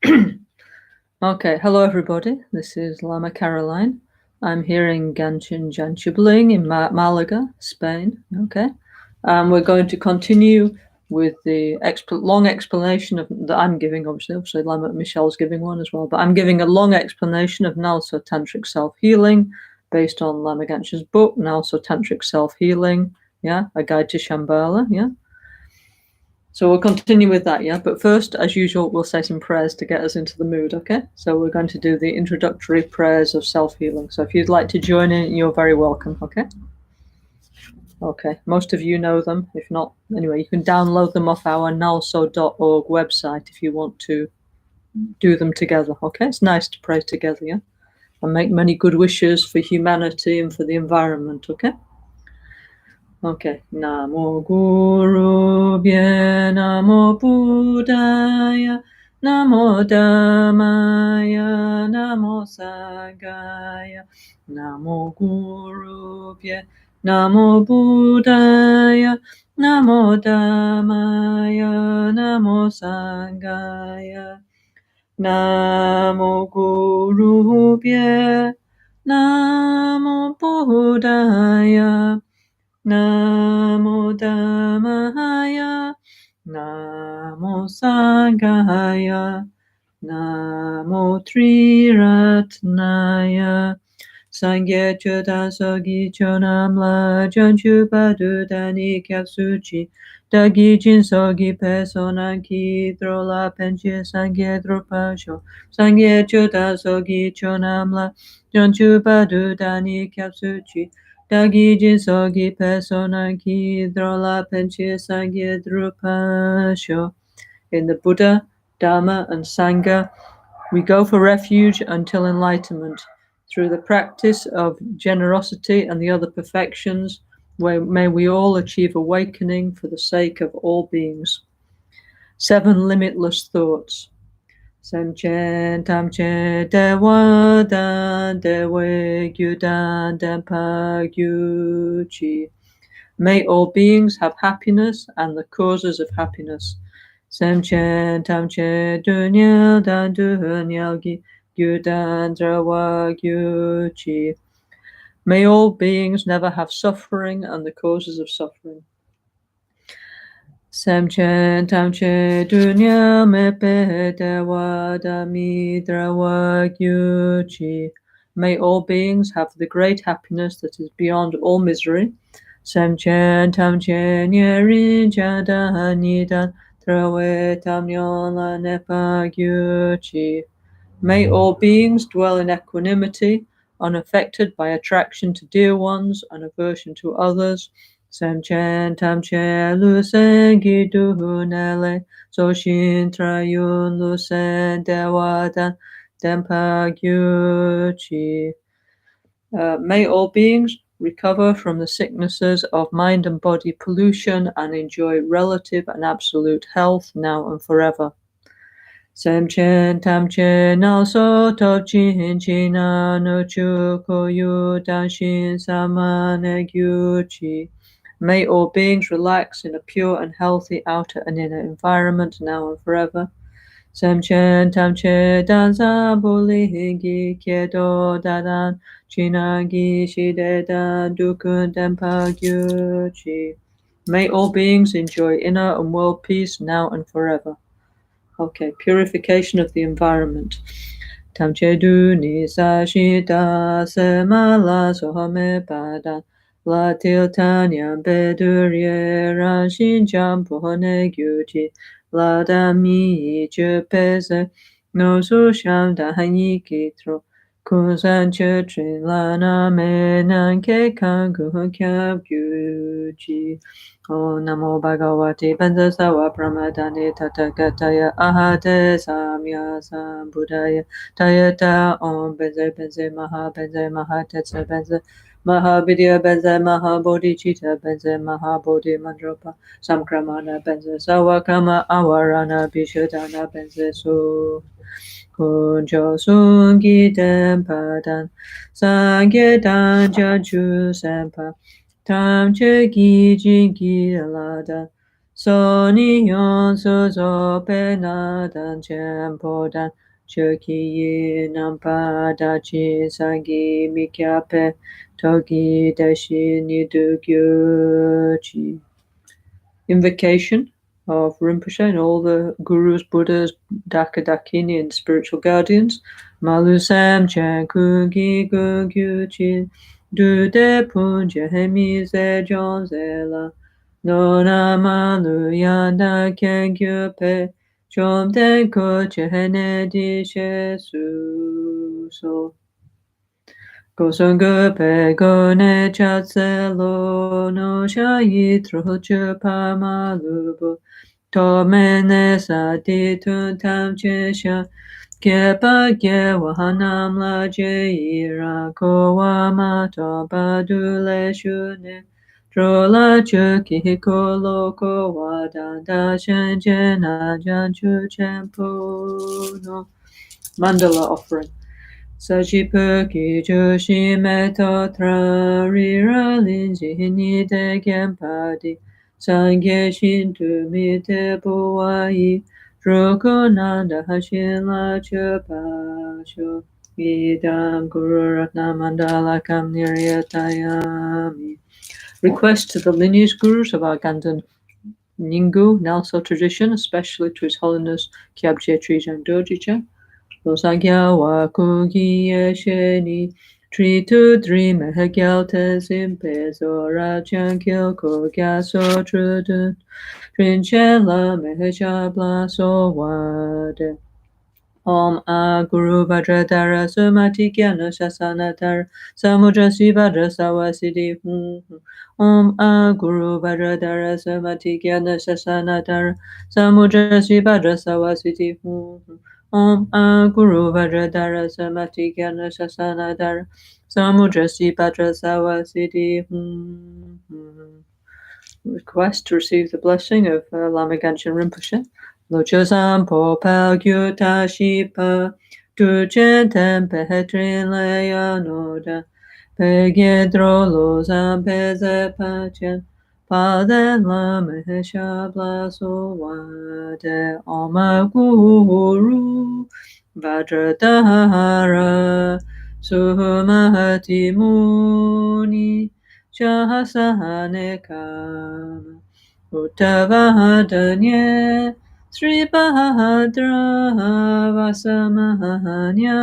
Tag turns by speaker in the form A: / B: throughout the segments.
A: Okay, hello everybody. This is Lama Caroline. I'm here in Ganchibling in Malaga, Spain. Okay, we're going to continue with the long explanation that I'm giving. Obviously, Lama Michelle's giving one as well, but I'm giving a long explanation of NgalSo Tantric Self-Healing based on Lama Ganch's book, NgalSo Tantric Self-Healing. Yeah, a guide to Shambhala. Yeah. So we'll continue with that, yeah? But first, as usual, we'll say some prayers to get us into the mood, okay? So we're going to do the introductory prayers of self-healing. So if you'd like to join in, you're very welcome, okay? Okay, most of you know them. If not, anyway, you can download them off our ngalso.org website if you want to do them together, okay? It's nice to pray together, yeah? And make many good wishes for humanity and for the environment, okay? Okay. Namo Guru Bhye, Namo Buddhaya, Namo Dhammaya, Namo Sanghaya, Namo Guru Bhye, Namo Buddhaya, Namo Dhammaya, Namo Sanghaya, Namo Guru Bhye, Namo Buddhaya, Namo Dhammaya, Namo Sanghaya, Namo Triratnaya, Sangye Chodan Sogi Chonam La Janchu Badu Dani Kyapsuchi, Dagi Jin Sogi Pesonan Ki Drola Penche Sangye Dropasho, Sangye Chodan Sogi Chonam La Janchu Badu Dani Kyapsuchi, Dagi Jin Sogi Pesonan Ki Drola Penche Sangye Drupasho. In the Buddha, Dharma, and Sangha, we go for refuge until enlightenment. Through the practice of generosity and the other perfections, may we all achieve awakening for the sake of all beings. 7 limitless thoughts. Semchen tamche dewa dan dewe gyudan denpa gyuchi. May all beings have happiness and the causes of happiness. Semchen tamche dunyal dan dunyal gyudan drawa gyuchi. May all beings never have suffering and the causes of suffering. Semchen tamche dunya mepe dewa dami drawa gyuchi. May all beings have the great happiness that is beyond all misery. Semchen tamche nyerin jada nidan trawe tamyola nepa gyuchi. May all beings dwell in equanimity, unaffected by attraction to dear ones and aversion to others. Semchen tamche lusen giduhunele, soshin trayun lusen dewadan dempa gyuchi. May all beings recover from the sicknesses of mind and body pollution and enjoy relative and absolute health now and forever. Semchen tamche NgalSo Tovchin China no Chuko Yu Danshin Samane Gyuchi. May all beings relax in a pure and healthy outer and inner environment now and forever. Semchen tamche danza buli hingi kiedo dadan chinagi shide dan dukun denpa gyuchi. May all beings enjoy inner and world peace now and forever. Okay, purification of the environment. Tamche du ni sa shita se mala sohame padan la tiltanyam bedurye ran shin jam pohone gyuchi la dami chupese no su sham da hanyi kitro kunsan chutrin la na menan ke kangu kyab gyuchi. Om Namo Bhagavate Benzasawa Pramadane Tathagataya Ahate Samya Sambuddhaya Tayata Om Benze Maha Tetsa Benze Mahabidya Benze Mahabodhicitta Benze Mahabodhi Mandropa Samkramana Benze Sawakama Awarana Bishadana Benze Su Kunjo Sungi Dempadan Sangye Danja Ju Sempa Tamche gi jingi alada Soniyon suzo penadan chempodan Choki nampada sangi mikyape togi dashi nidugyochi. Invocation of Rinpoche and all the gurus, Buddhas, Dakini, and spiritual guardians. Malusam chan kugi gugyuchi dude punja hemi ze jon zela nona malu yanda kengyupe chom den ko chehene di shesu so. Gosungu pe gone chatselo no shayi trochu pamalubu to mene sa di tun tam chesha kepa ge wahanam la je ira ko wa ma to badule shune trola chuki hiko loko wa da shen jen jan chu champu no. Mandala offering. Sajipuki Joshi Metta Rira Linji Nide Gempadi Sangye Shintu Mite Buai Rukunanda Hashila Chupasho Idam Guru Ratna Mandala Kam Niryatayami. Request to the lineage gurus of our Ganden Ningu NgalSo tradition, especially to His Holiness Kyabje Trijang Dorjicha. Losagya wa kugi sheni tree to dream a gelta simpe zora chankil ko gaso trudun trinchela mehecha blaso wade. Om a Guru Vajradhara Sumati Gyana Shasanatar Samudra Sivadra Sawasidi Om a Guru Vajradhara Sumati Gyana Shasanatar Samudra Sivadra Sawasidi Om a Guru Vajradhara Sumati Gyana Shasanatar Samudra Sivadra Sawasidi Request to receive the blessing of Lama Gachin Rinpoche. Locho Sampo Palgyu Tashipa Tuchen Tempe Hetrin Leia Noda Pegedro Lozam Peze Pachen Paden Lama Hesha Blaso Wade Oma Guru Vajradhara Suhumahati Muni Shahasahane Kama Uttavahadanye Sri Bahadra Vasamahanya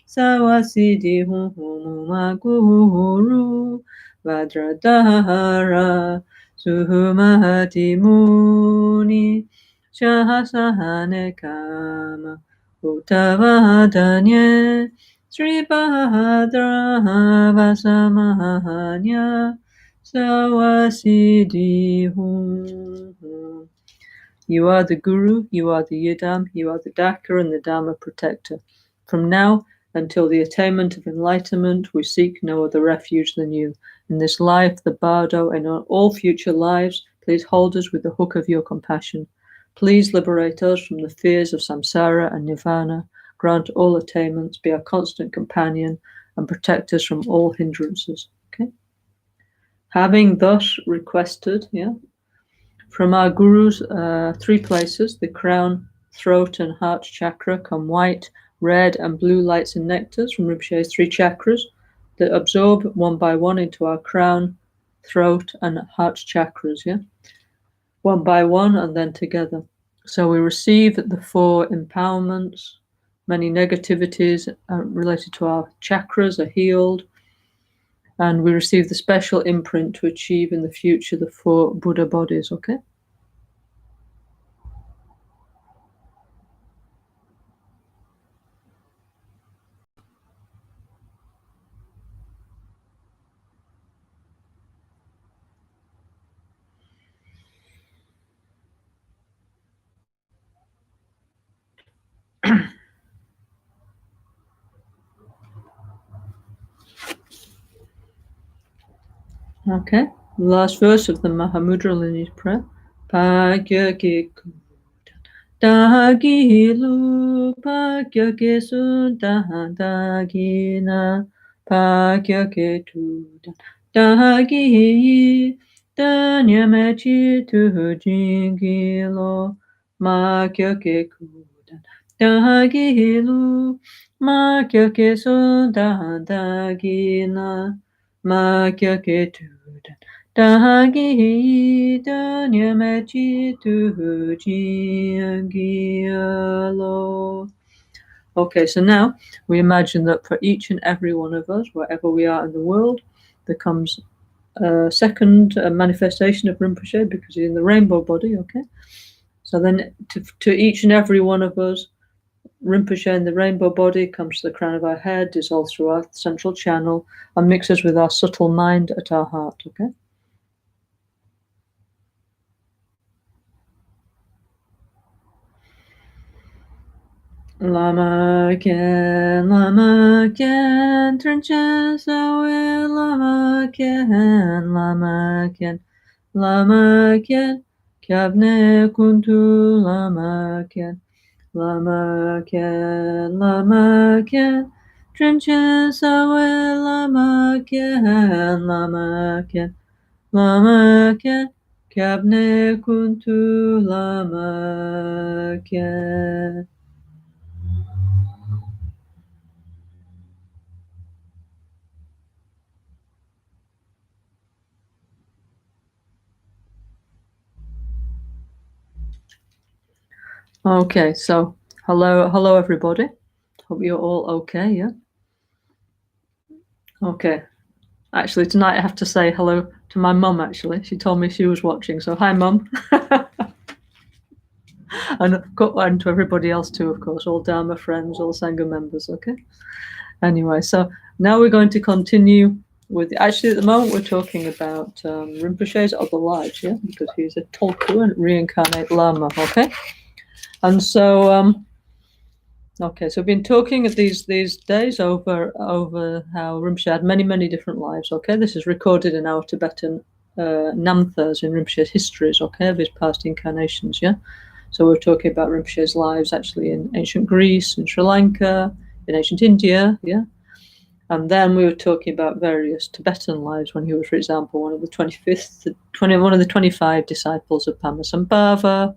A: Sawasidi Humaguru Vajradhara Suhumahati Muni Shahasahane Kama Uttavahadanye Sri Bahadra Vasamahanya Sawasidi Hum. You are the Guru, you are the Yidam, you are the Daka and the Dharma protector. From now until the attainment of enlightenment, we seek no other refuge than you. In this life, the bardo, and on all future lives, please hold us with the hook of your compassion. Please liberate us from the fears of samsara and nirvana. Grant all attainments, be our constant companion, and protect us from all hindrances. Okay. Having thus requested, from our gurus, 3 places, the crown, throat, and heart chakra, come white, red, and blue lights and nectars from Rinpoche's 3 chakras that absorb one by one into our crown, throat, and heart chakras, one by one and then together. So we receive the 4 empowerments. Many negativities related to our chakras are healed. And we receive the special imprint to achieve in the future the 4 Buddha bodies, okay? Okay, last verse of the Mahamudra lineage prayer. Pagyakiku Dagilu Pagyakisun Dagina Pagyakitu Dagi Danyame chi tu jingilo, ma kyo ke kudan. Dagilu, ma kyo ke sundan dagina, ma kyo ke tudan. Dagi danyame chi tu jingilo. Okay, so now we imagine that for each and every one of us, wherever we are in the world, there comes a second manifestation of Rinpoche because he's in the rainbow body, okay? So then to each and every one of us, Rinpoche in the rainbow body comes to the crown of our head, dissolves through our central channel, and mixes with our subtle mind at our heart, okay? Lama Ken, Trinchen Sawe, Lama Ken, Kyabne Kuntu, Lama Ken, Trinchen Sawe, Lama Ken, Kyabne Kuntu, Lama Ken. Okay, so hello everybody. Hope you're all okay, yeah? Okay. Actually, tonight I have to say hello to my mum, actually. She told me she was watching, so hi, mum. and to everybody else too, of course, all Dharma friends, all Sangha members, okay? Anyway, so now we're going to continue with, actually at the moment we're talking about Rinpoche's other lives, yeah? Because he's a Tulku and reincarnate Lama, okay? And so, okay, so we've been talking at these days over how Rinpoche had many different lives. Okay, this is recorded in our Tibetan Namthas in Rinpoche's histories. Okay, of his past incarnations. Yeah, so we're talking about Rinpoche's lives actually in ancient Greece, in Sri Lanka, in ancient India. Yeah, and then we were talking about various Tibetan lives when he was, for example, one of the 25 disciples of Padmasambhava,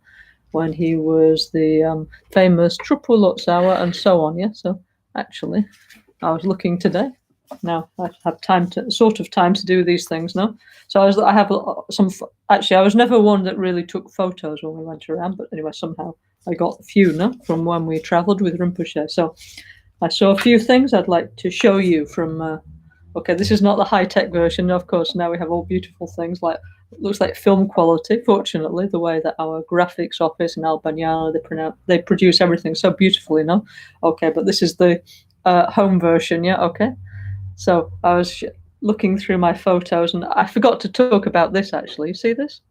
A: when he was the famous Trupu Lotsawa, and so on. Yeah, so actually, I was looking today. Now I have time to do these things now. So I have some. Actually, I was never one that really took photos when we went around, but anyway, somehow I got a few now from when we travelled with Rinpoche. So I saw a few things I'd like to show you from. Okay, this is not the high-tech version. Of course, now we have all beautiful things like, it looks like film quality, fortunately, the way that our graphics office in Albaniana, they produce everything so beautifully, no? Okay, but this is the home version, yeah, okay? So I was looking through my photos, and I forgot to talk about this, actually. You see this?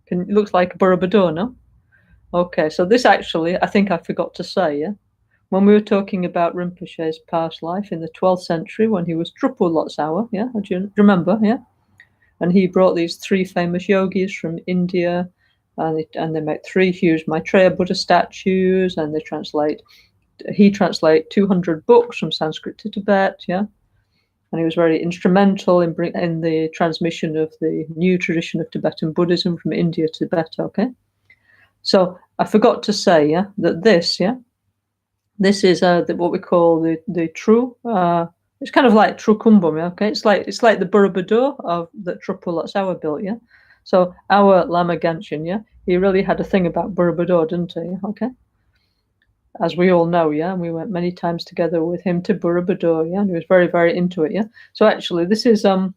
A: It looks like a Borobudur, no? Okay, so this actually, I think I forgot to say, yeah? When we were talking about Rinpoche's past life in the 12th century, when he was Trupu Lotsawa, yeah, do you remember, yeah? And he brought these 3 famous yogis from India, and they make 3 huge Maitreya Buddha statues, and he translate 200 books from Sanskrit to Tibet, yeah? And he was very instrumental in the transmission of the new tradition of Tibetan Buddhism from India to Tibet, okay? So I forgot to say, yeah, that this, yeah, this is what we call the true. It's kind of like true kumbum, yeah? Okay. It's like the Borobudur of that Trupu Lotsawa built, yeah. So our Lama Genshin, yeah, he really had a thing about Borobudur, didn't he? Okay. As we all know, yeah, and we went many times together with him to Borobudur, yeah, and he was very into it, yeah. So actually, this is a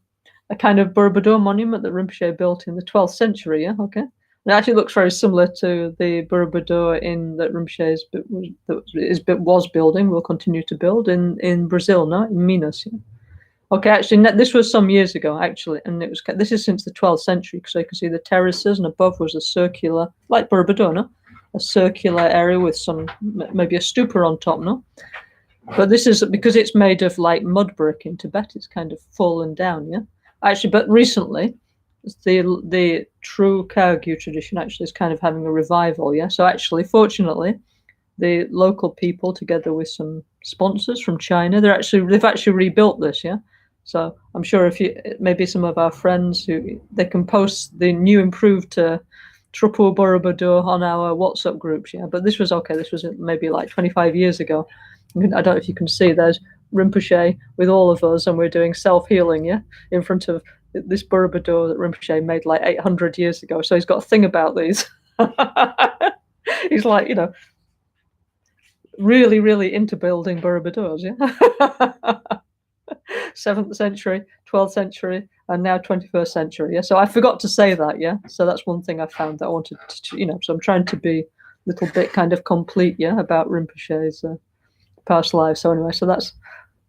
A: kind of Borobudur monument that Rinpoche built in the 12th century, yeah, okay. It actually looks very similar to the Borobudur that Rinpoche was building, will continue to build in Brazil, no, in Minas. Yeah? Okay, actually, this was some years ago, actually, and this is since the 12th century, so you can see the terraces, and above was a circular, like Borobudur, no, a circular area with maybe a stupa on top, no. But this is because it's made of like mud brick in Tibet. It's kind of fallen down, yeah. Actually, but recently, the true Kagyu tradition actually is kind of having a revival, yeah. So actually, fortunately, the local people, together with some sponsors from China, they've actually rebuilt this, yeah. So I'm sure if you, maybe some of our friends who, they can post the new improved Trupu Borobudur on our WhatsApp groups, yeah. But this was okay. This was maybe like 25 years ago. I don't know if you can see. There's Rinpoche with all of us, and we're doing self-healing, yeah, in front of this Borobudur that Rinpoche made like 800 years ago. So he's got a thing about these. He's like, really, really into building Borobudurs, yeah. 7th century, 12th century, and now 21st century. Yeah. So I forgot to say that. Yeah. So that's one thing I found that I wanted to, so I'm trying to be a little bit kind of complete, yeah, about Rinpoche's past life. So anyway, so that's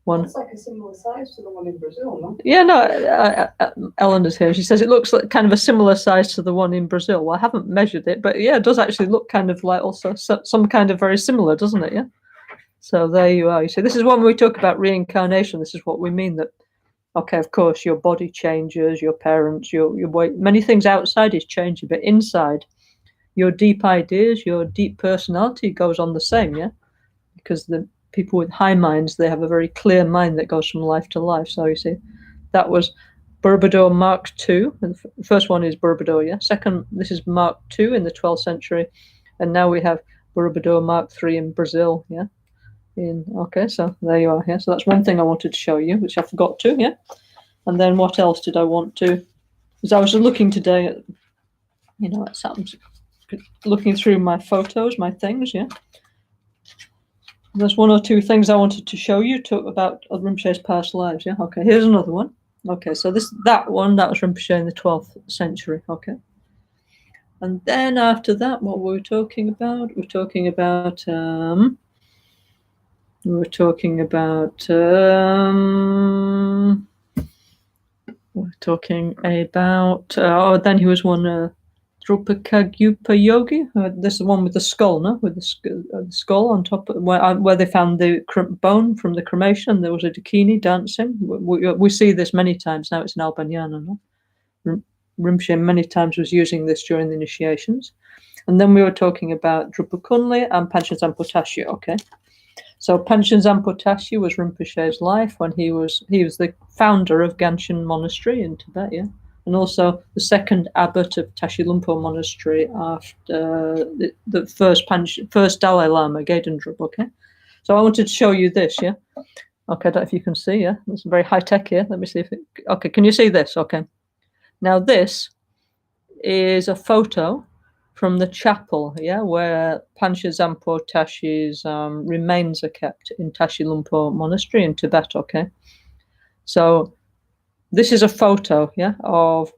A: one.
B: It's like a similar size to the one in Brazil, no?
A: Yeah, no, Ellen is here. She says it looks like kind of a similar size to the one in Brazil. Well, I haven't measured it, but yeah, it does actually look kind of like also some kind of very similar, doesn't it? Yeah. So there you are. You see, this is when we talk about reincarnation. This is what we mean that, okay, of course, your body changes, your parents, your weight, many things outside is changing, but inside, your deep ideas, your deep personality goes on the same, yeah? Because the people with high minds, they have a very clear mind that goes from life to life. So you see, that was Borobudur Mark II. The first one is Borobudur, yeah? Second, this is Mark II in the 12th century. And now we have Borobudur Mark III in Brazil, yeah? Okay, so there you are. Yeah, so that's one thing I wanted to show you, which I forgot to. Yeah, and then what else did I want to? Because I was looking today at, at something, looking through my photos, my things. Yeah, there's one or two things I wanted to show you about Rinpoche's past lives. Yeah, okay. Here's another one. Okay, so that was Rinpoche in the 12th century. Okay, and then after that, what were we talking about? We're talking about. We're talking about then he was one Drupakagyupa Yogi. This is the one with the skull, no? With the skull on top, where they found the bone from the cremation. There was a dakini dancing. We see this many times now. It's in Albaniana, no? Rinpoche many times was using this during the initiations. And then we were talking about Drupakunli and Panchen Zampo okay? So Panchen Zampo Tashi was Rinpoche's life when he was the founder of Ganshin Monastery in Tibet, yeah, and also the second abbot of Tashi Lumpo Monastery after the first Dalai Lama, Gaiden Drup. Okay, so I wanted to show you this, yeah. Okay, I don't know if you can see, yeah, it's very high tech here. Let me see if it. Okay, can you see this? Okay, now this is a photo from the chapel, yeah, where Panchen Zampo Tashi's remains are kept in Tashi Lumpo Monastery in Tibet, okay? So this is a photo, yeah, of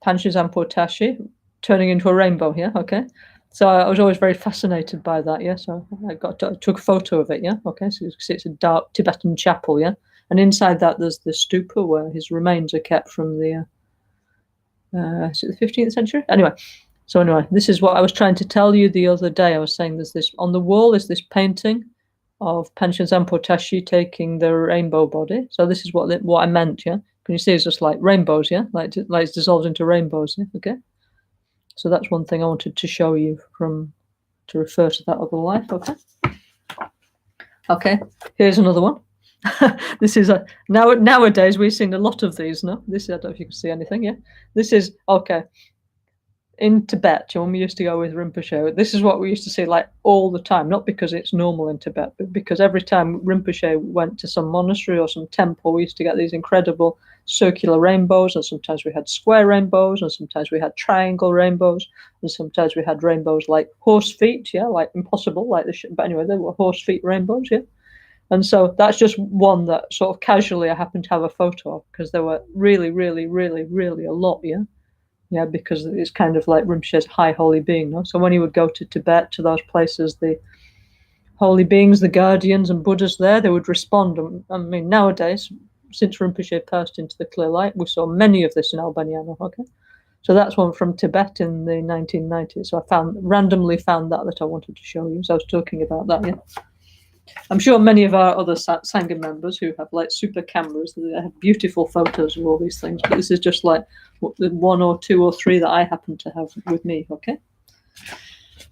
A: Panchen Zampo Tashi turning into a rainbow, yeah, okay? So I was always very fascinated by that, yeah, so I took a photo of it, yeah, okay? So you can see it's a dark Tibetan chapel, yeah? And inside that there's the stupa where his remains are kept from the, is it the 15th century? Anyway, this is what I was trying to tell you the other day. I was saying there's this on the wall is this painting of Panchen Zampo Tashi taking the rainbow body. So this is what I meant, yeah. Can you see it's just like rainbows, yeah, like it's dissolved into rainbows, yeah. Okay. So that's one thing I wanted to show you to refer to that other life. Okay. Okay. Here's another one. This is nowadays we've seen a lot of these. No, this I don't know if you can see anything. Yeah. This is okay. In Tibet, when we used to go with Rinpoche, this is what we used to see like all the time, not because it's normal in Tibet, but because every time Rinpoche went to some monastery or some temple, we used to get these incredible circular rainbows, and sometimes we had square rainbows, and sometimes we had triangle rainbows, and sometimes we had rainbows like horse feet, yeah, like impossible, like but anyway, they were horse feet rainbows, yeah. And so that's just one that sort of casually I happened to have a photo of, because there were really, really, really, really a lot, yeah. Yeah, because it's kind of like Rinpoche's high holy being. No? So when he would go to Tibet, to those places, the holy beings, the guardians and Buddhas there, they would respond. I mean, nowadays, since Rinpoche passed into the clear light, we saw many of this in Albaniano. Okay, so that's one from Tibet in the 1990s. So I randomly found that I wanted to show you. So I was talking about that. Yeah. I'm sure many of our other Sangha members who have like super cameras, they have beautiful photos of all these things, but this is just like the one or two or three that I happen to have with me, okay?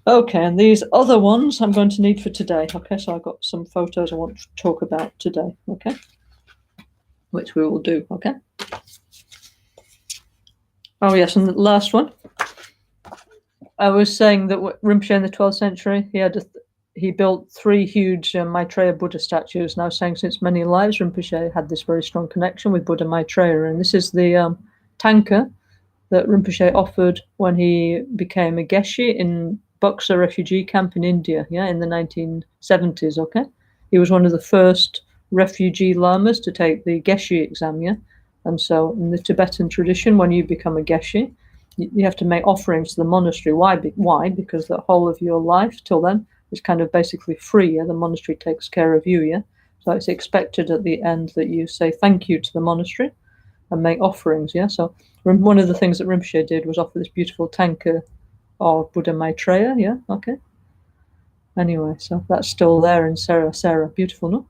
A: Okay, and these other ones I'm going to need for today, okay? So I've got some photos I want to talk about today, okay? which we will do, okay? Oh, yes, and the last one. I was saying that Rinpoche in the 12th century, he built 3 huge Maitreya Buddha statues. And I was saying since many lives, Rinpoche had this very strong connection with Buddha Maitreya. And this is the tanka that Rinpoche offered when he became a Geshe in Buxa refugee camp in India, in the 1970s, okay? He was one of the first refugee lamas to take the Geshe exam, And so in the Tibetan tradition, when you become a Geshe, you have to make offerings to the monastery. Why? Because the whole of your life till then is kind of basically free. The monastery takes care of you. So it's expected at the end that you say thank you to the monastery and make offerings. So one of the things that Rinpoche did was offer this beautiful tanka of Buddha Maitreya. Okay. Anyway, so that's still there in Sarah. Beautiful, no?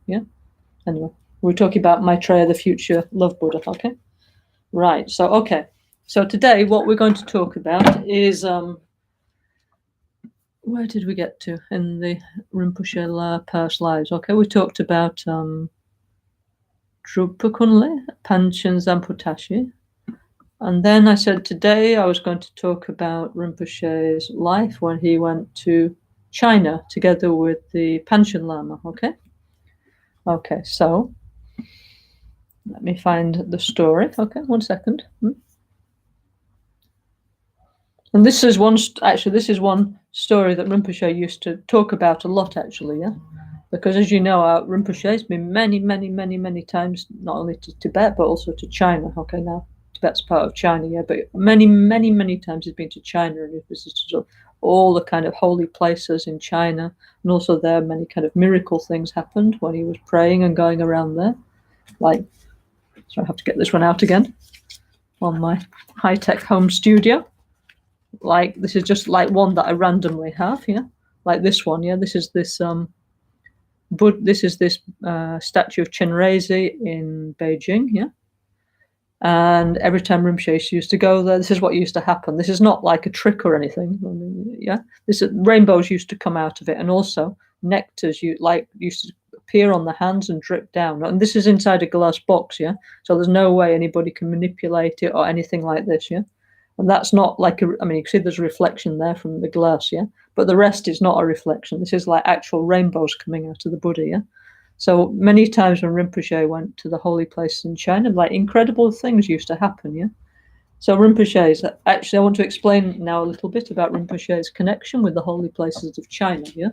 A: Anyway, we're talking about Maitreya, the future love Buddha. Okay. Right. So okay. So today, what we're going to talk about is where did we get to in the Rinpoche past lives? Okay, we talked about Drupa Kunle, Panchen Zamputashi, and then I said today I was going to talk about Rinpoche's life when he went to China together with the Panchen Lama. Okay, so let me find the story. Okay, 1 second. And this is one story that Rinpoche used to talk about a lot, actually, because as you know, Rinpoche has been many times, not only to Tibet, but also to China. Okay, now Tibet's part of China, but many times he's been to China and he visited all the kind of holy places in China, and also there many kind of miracle things happened when he was praying and going around there. So I have to get this one out again on my high-tech home studio. Like this is just like one that I randomly have, like this one, This is this statue of Chenrezig in Beijing, And every time Rinpoche used to go there, this is what used to happen. This is not like a trick or anything, rainbows used to come out of it, and also nectars used to appear on the hands and drip down. And this is inside a glass box, So there's no way anybody can manipulate it or anything like this, And that's not like you can see there's a reflection there from the glass, But the rest is not a reflection. This is like actual rainbows coming out of the Buddha, So many times when Rinpoche went to the holy places in China, like incredible things used to happen, So Rinpoche's, actually I want to explain now a little bit about Rinpoche's connection with the holy places of China,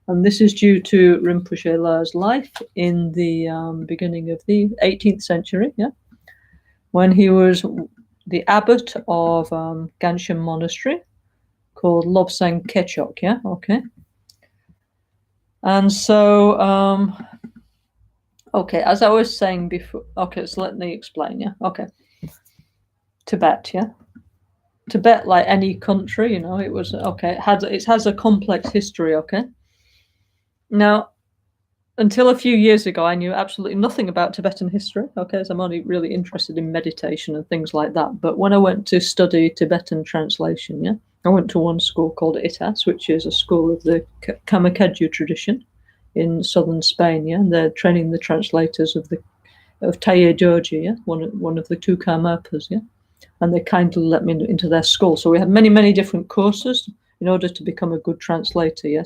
A: And this is due to Rinpoche La's life in the beginning of the 18th century, when he was the abbot of Ganshan Monastery called Lobsang Kechok, Okay. And so, okay, as I was saying before, okay, so let me explain, Okay. Tibet, Tibet, like any country, it was, okay, it has a complex history, okay? Now, until a few years ago, I knew absolutely nothing about Tibetan history, okay, as I'm only really interested in meditation and things like that. But when I went to study Tibetan translation, I went to one school called ITAS, which is a school of the Kamakaju tradition in southern Spain, and they're training the translators of Taye Dorji, one of the two Karmapas, and they kindly let me into their school. So we had many different courses in order to become a good translator,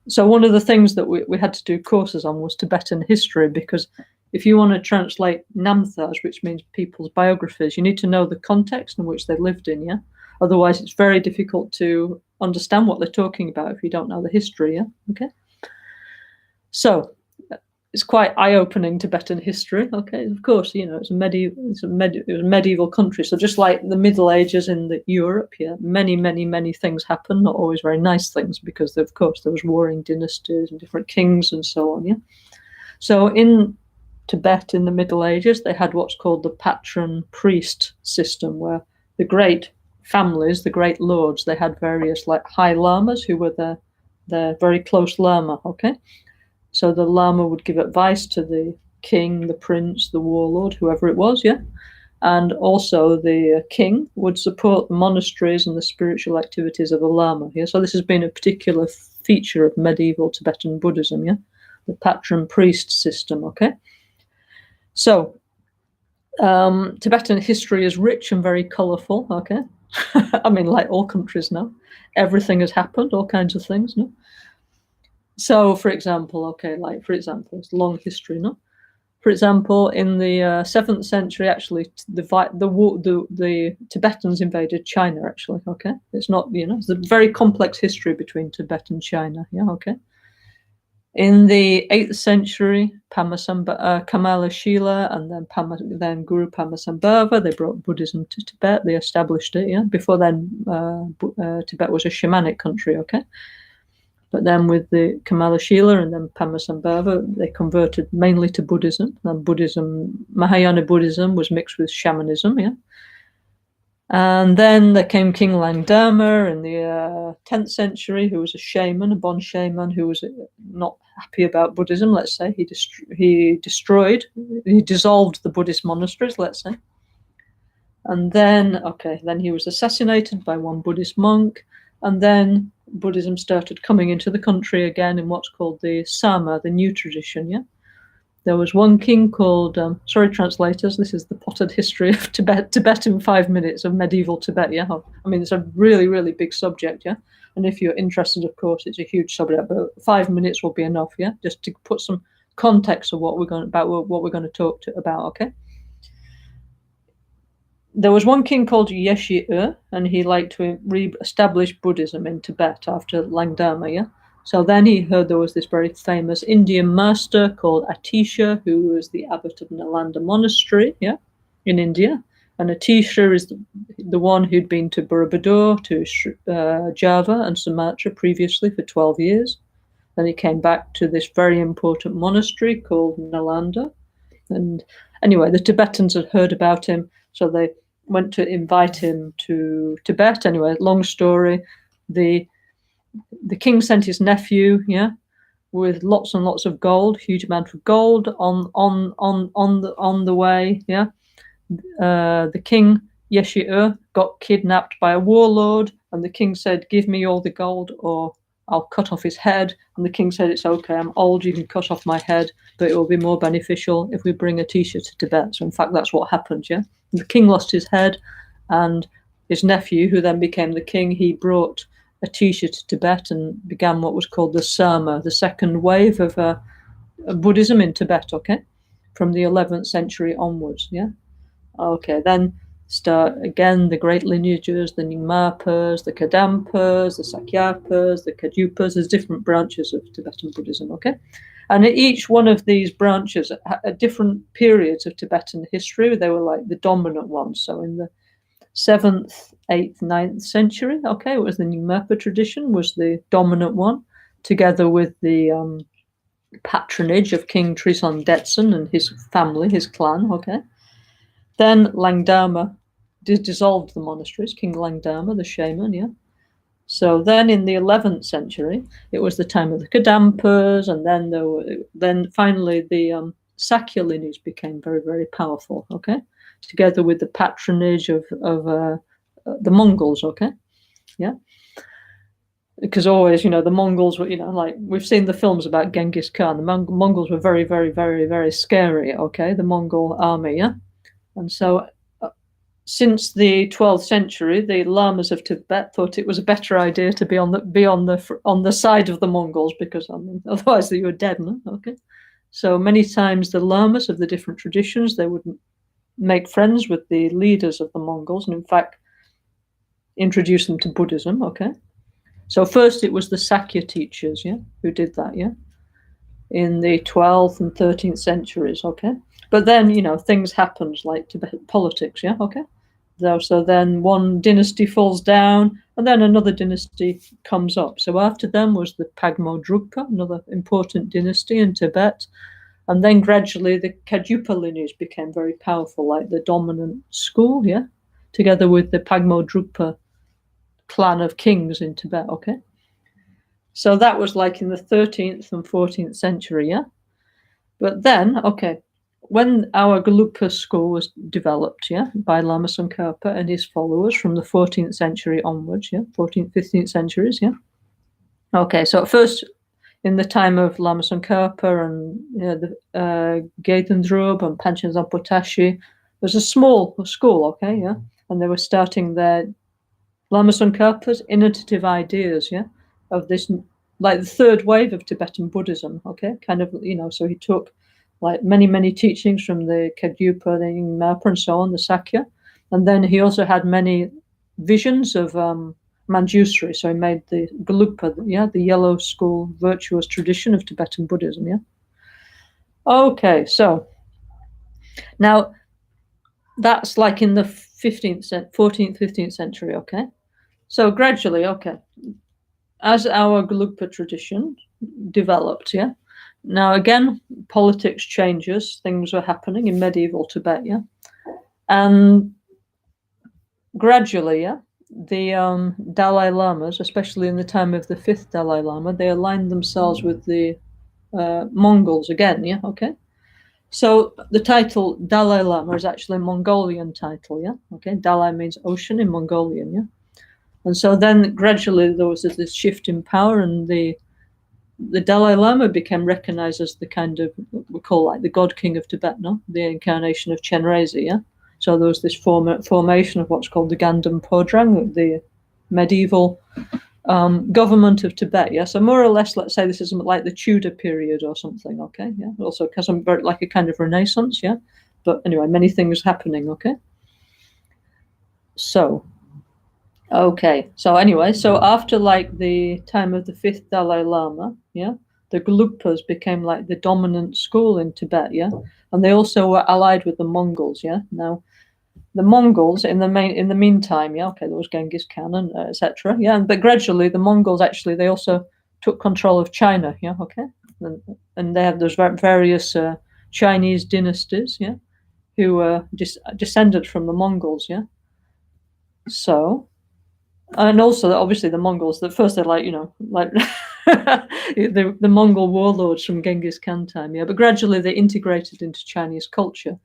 A: So one of the things that we had to do courses on was Tibetan history, because if you want to translate namthas, which means people's biographies, you need to know the context in which they lived in, Otherwise, it's very difficult to understand what they're talking about if you don't know the history, Okay. So it's quite eye-opening Tibetan history, okay. Of course, it's a medieval country, so just like the Middle Ages in Europe, many things happen, not always very nice things, because of course there was warring dynasties and different kings and so on, So in Tibet in the Middle Ages, they had what's called the patron priest system, where the great families, the great lords, they had various like high lamas who were their very close lama, okay. So the Lama would give advice to the king, the prince, the warlord, whoever it was, And also the king would support the monasteries and the spiritual activities of the Lama, So this has been a particular feature of medieval Tibetan Buddhism, The patron priest system, okay? So Tibetan history is rich and very colourful, okay? I mean, like all countries now. Everything has happened, all kinds of things, no? So, for example, it's a long history, no? For example, in the 7th century, actually, the Tibetans invaded China, actually, okay? It's not, it's a very complex history between Tibet and China, yeah, okay? In the 8th century, Kamala Shila and then Guru Pamasambhava, they brought Buddhism to Tibet. They established it. Yeah, before then, Tibet was a shamanic country. Okay, but then with the Kamala Shila and then Pamasambhava, they converted mainly to Buddhism. And Mahayana Buddhism, was mixed with shamanism. Yeah. And then there came King Langdama in the 10th century, who was a shaman, a Bon shaman, who was not happy about Buddhism, let's say. He dissolved the Buddhist monasteries, let's say. And then he was assassinated by one Buddhist monk. And then Buddhism started coming into the country again in what's called the Sama, the new tradition, yeah? There was one king called, sorry, translators, this is the potted history of Tibet in 5 minutes of medieval Tibet, yeah? I mean, it's a really, really big subject, yeah? And if you're interested, of course, it's a huge subject, but 5 minutes will be enough, yeah? Just to put some context of what we're going to talk about, okay? There was one king called Yeshi-e, and he liked to re-establish Buddhism in Tibet after Langdama, yeah? So then he heard there was this very famous Indian master called Atisha, who was the abbot of Nalanda Monastery, yeah, in India. And Atisha is the one who'd been to Borobudur, to Java and Sumatra previously for 12 years. Then he came back to this very important monastery called Nalanda. And anyway, the Tibetans had heard about him, so they went to invite him to Tibet. Anyway, long story. The king sent his nephew, yeah, with lots and lots of gold, huge amount of gold on the way, yeah. The king Yeshi-e got kidnapped by a warlord, and the king said, "Give me all the gold, or I'll cut off his head." And the king said, "It's okay. I'm old. You can cut off my head, but it will be more beneficial if we bring Atisha to Tibet." So, in fact, that's what happened. Yeah, and the king lost his head, and his nephew, who then became the king, he brought Atisha to Tibet and began what was called the Sama, the second wave of Buddhism in Tibet. Okay, from the 11th century onwards. Yeah. Okay, then start again the great lineages, the Nyingmapas, the Kadampas, the Sakyapas, the Kagyupas. There's different branches of Tibetan Buddhism, okay? And at each one of these branches, at different periods of Tibetan history, they were like the dominant ones. So in the 7th, 8th, 9th century, okay, it was the Nyingmapa tradition was the dominant one, together with the patronage of King Trison Detsen and his family, his clan, okay? Then Langdama dissolved the monasteries, King Langdama, the shaman, yeah. So then in the 11th century, it was the time of the Kadampas, and then finally the Sakya lineage became very, very powerful, okay, together with the patronage of the Mongols, okay, yeah. Because always, the Mongols were, like we've seen the films about Genghis Khan. The Mongols were very, very, very, very scary, okay, the Mongol army, yeah. And so since the 12th century, the lamas of Tibet thought it was a better idea to be on the side of the Mongols, because otherwise they were dead, no? Okay. So many times the lamas of the different traditions, they would make friends with the leaders of the Mongols, and in fact introduce them to Buddhism, okay. So first it was the Sakya teachers, yeah, who did that, yeah, in the 12th and 13th centuries, okay. But then, things happened, like Tibetan politics, yeah, okay. So then one dynasty falls down, and then another dynasty comes up. So after them was the Pagmo Drugpa, another important dynasty in Tibet. And then gradually the Kagyupa lineage became very powerful, like the dominant school, yeah, together with the Pagmo Drugpa clan of kings in Tibet, okay. So that was like in the 13th and 14th century, yeah. But then, okay, when our Gelugpa school was developed, yeah, by Lama Tsongkhapa and his followers from the 14th century onwards, yeah, 14th, 15th centuries, yeah. Okay, so at first, in the time of Lama Tsongkhapa and the Gedendrub and Panchen Zampo Tashi, was a small school, okay, yeah, and they were starting their Lama Tsongkhapa's innovative ideas, yeah, of this, like the third wave of Tibetan Buddhism, okay, kind of, so he took like many teachings from the Kadjupa, the Nyingma, and so on, the Sakya, and then he also had many visions of Manjusri, so he made the Gelugpa, yeah, the yellow school virtuous tradition of Tibetan Buddhism, yeah. Okay, so now that's like in the 14th, 15th century, okay. So gradually, okay, as our Gelugpa tradition developed, yeah. Now again, politics changes, things were happening in medieval Tibet, yeah. And gradually, yeah, the Dalai Lamas, especially in the time of the 5th Dalai Lama, they aligned themselves with the Mongols again, yeah, okay. So the title Dalai Lama is actually a Mongolian title, yeah, okay. Dalai means ocean in Mongolian, yeah. And so then gradually there was this shift in power, and the Dalai Lama became recognized as the kind of, we call like the God King of Tibet, no? The incarnation of Chenrezig, yeah? So there was this formation of what's called the Gandam Podrang, the medieval government of Tibet, yeah? So more or less, let's say this is like the Tudor period or something, okay? Yeah, also because I'm like a kind of renaissance, yeah? But anyway, many things happening, okay? So, okay, so anyway, so after like the time of the 5th Dalai Lama, yeah, the Gelugpas became like the dominant school in Tibet, yeah, and they also were allied with the Mongols, yeah. Now, the Mongols in the meantime, yeah, okay, there was Genghis Khan and etc., yeah, but gradually the Mongols actually they also took control of China, yeah, okay, and they have those various Chinese dynasties, yeah, who were descended from the Mongols, yeah. So. And also, obviously, the Mongols. At first, they're like the Mongol warlords from Genghis Khan time, yeah. But gradually, they integrated into Chinese culture.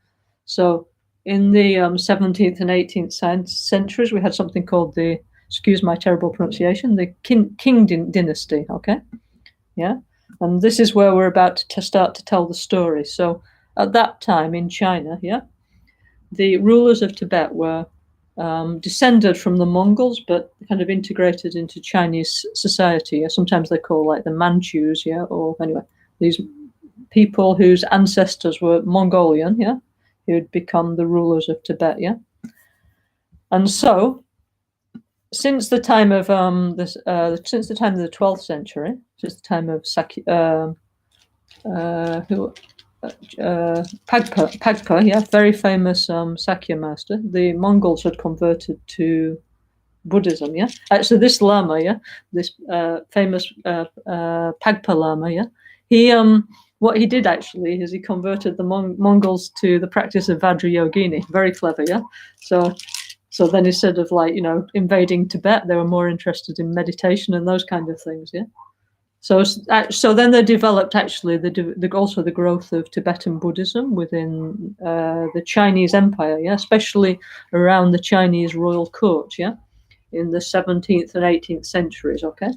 A: So, in the 17th and 18th centuries, we had something called the, excuse my terrible pronunciation, the Qing dynasty. Okay, yeah, and this is where we're about to start to tell the story. So, at that time in China, yeah, the rulers of Tibet were descended from the Mongols, but kind of integrated into Chinese society. Yeah? Sometimes they call like the Manchus, yeah, or anyway, these people whose ancestors were Mongolian, yeah, who had become the rulers of Tibet, yeah. And so, since the time of the 12th century, since the time of Pagpa, yeah, very famous Sakya master. The Mongols had converted to Buddhism, yeah. Actually, this Lama, yeah, this famous Pagpa Lama, yeah, he what he did actually is he converted the Mongols to the practice of Vajrayogini. Very clever, yeah. So then instead of like invading Tibet, they were more interested in meditation and those kind of things, yeah. So then they developed actually also the growth of Tibetan Buddhism within the Chinese Empire, yeah, especially around the Chinese royal court, yeah, in the 17th and 18th centuries. Okay,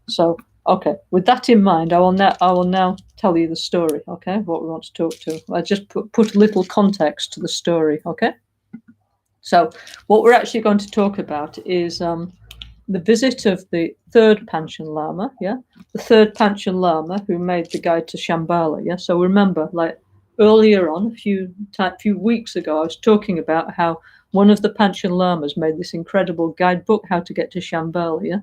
A: so okay, with that in mind, I will now tell you the story. Okay, what we want to talk to. I just put a little context to the story. Okay, so what we're actually going to talk about is the visit of the third Panchen Lama, yeah, the third Panchen Lama who made the guide to Shambhala, yeah. So remember, like earlier on, a few weeks ago, I was talking about how one of the Panchen Lamas made this incredible guidebook, How to Get to Shambhala, yeah.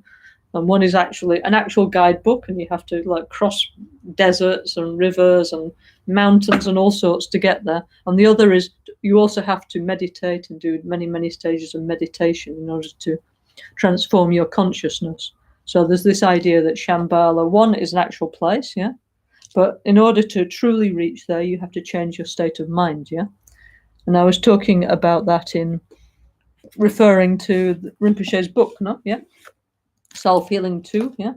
A: And one is actually an actual guidebook, and you have to like cross deserts and rivers and mountains and all sorts to get there. And the other is you also have to meditate and do many stages of meditation in order to transform your consciousness. So there's this idea that Shambhala, one, is an actual place, yeah, but in order to truly reach there, you have to change your state of mind, yeah. And I was talking about that in referring to Rinpoche's book, no, yeah, Self-Healing 2, yeah,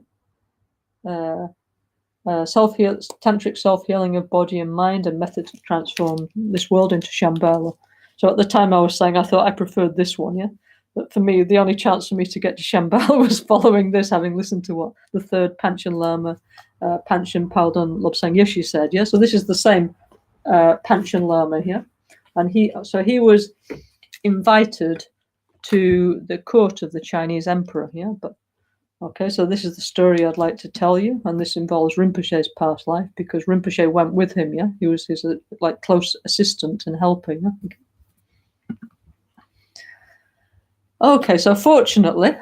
A: Tantric Self-Healing of Body and Mind, and Methods to Transform This World into Shambhala. So at the time I was saying I thought I preferred this one, yeah. But for me, the only chance for me to get to Shambhala was following this, having listened to what the third Panchen Lama, Panchen Palden Lobsang Yeshe said. Yeah, so this is the same Panchen Lama here. And he was invited to the court of the Chinese emperor. Yeah, but okay, so this is the story I'd like to tell you, and this involves Rinpoche's past life because Rinpoche went with him. Yeah, he was his like close assistant and helper. Yeah? Okay, so fortunately,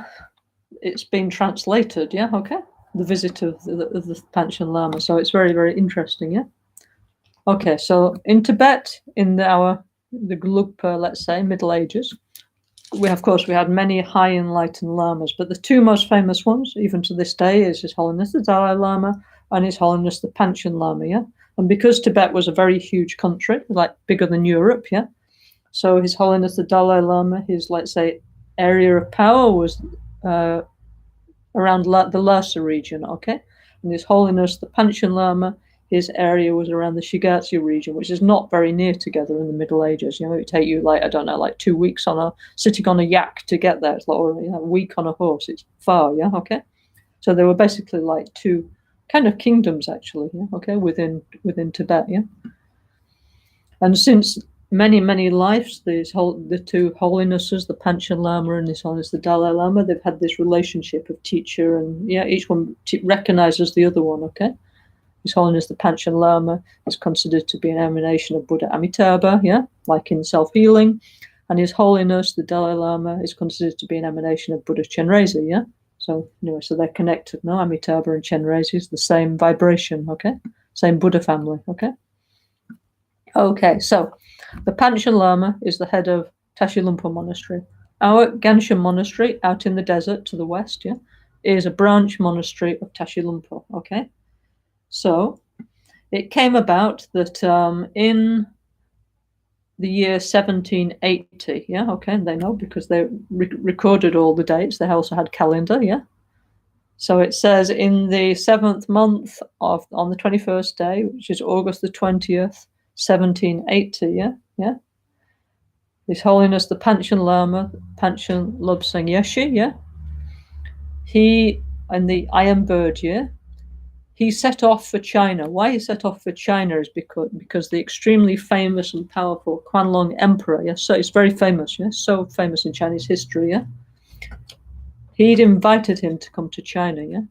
A: it's been translated. Yeah, okay, the visit of the Panchen Lama. So it's very, very interesting. Yeah. Okay, so in Tibet, in the Gelugpa, let's say, Middle Ages, we had many high enlightened lamas, but the two most famous ones, even to this day, is His Holiness the Dalai Lama and His Holiness the Panchen Lama. Yeah, and because Tibet was a very huge country, like bigger than Europe, yeah, so His Holiness the Dalai Lama, his, let's say, area of power was around the Lhasa region, okay, and His Holiness the Panchen Lama, his area was around the Shigatse region, which is not very near together in the Middle Ages. You know, it would take you like, I don't know, like 2 weeks sitting on a yak to get there. It's like, or a week on a horse. It's far, yeah, okay. So they were basically like two kind of kingdoms, actually, yeah, okay, within Tibet, yeah. And since many lives, the two holinesses, the Panchen Lama and His Holiness the Dalai Lama, they've had this relationship of teacher, and yeah, each one recognizes the other one, okay. His Holiness the Panchen Lama is considered to be an emanation of Buddha Amitabha, yeah, like in Self-Healing. And His Holiness the Dalai Lama is considered to be an emanation of Buddha Chenrezig, yeah. So anyway, so they're connected, no? Amitabha and Chenrezig is the same vibration, okay? Same Buddha family, okay? Okay, so the Panchen Lama is the head of Tashi Lumpo Monastery. Our Gansha Monastery, out in the desert to the west, yeah, is a branch monastery of Tashi Lumpo, okay? So it came about that in the year 1780, yeah, okay, they know because they recorded all the dates. They also had calendar, yeah. So it says in the 7th month on the 21st day, which is August the 20th, 1780, yeah. His Holiness the Panchen Lama, Panchen Lobsang Yeshe, yeah. He, in the Iron Bird year, he set off for China. Why he set off for China is because the extremely famous and powerful Quanlong Emperor, yes, so it's very famous, yes, so famous in Chinese history, yeah. He'd invited him to come to China, yeah.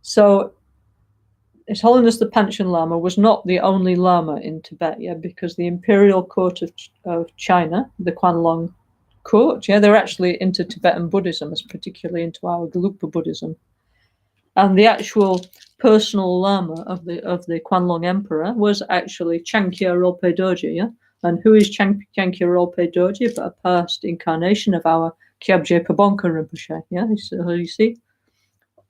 A: So His Holiness the Panchen Lama was not the only Lama in Tibet, yeah, because the Imperial Court of China, the Quanlong Court, yeah, they're actually into Tibetan Buddhism, as particularly into our Gelugpa Buddhism. And the actual personal Lama of the Quanlong Emperor was actually Chankya Rilpe Dorje, yeah? And who is Chankya Rilpe Dorje but a past incarnation of our Kyabje Pabonka Rinpoche, yeah? So you see,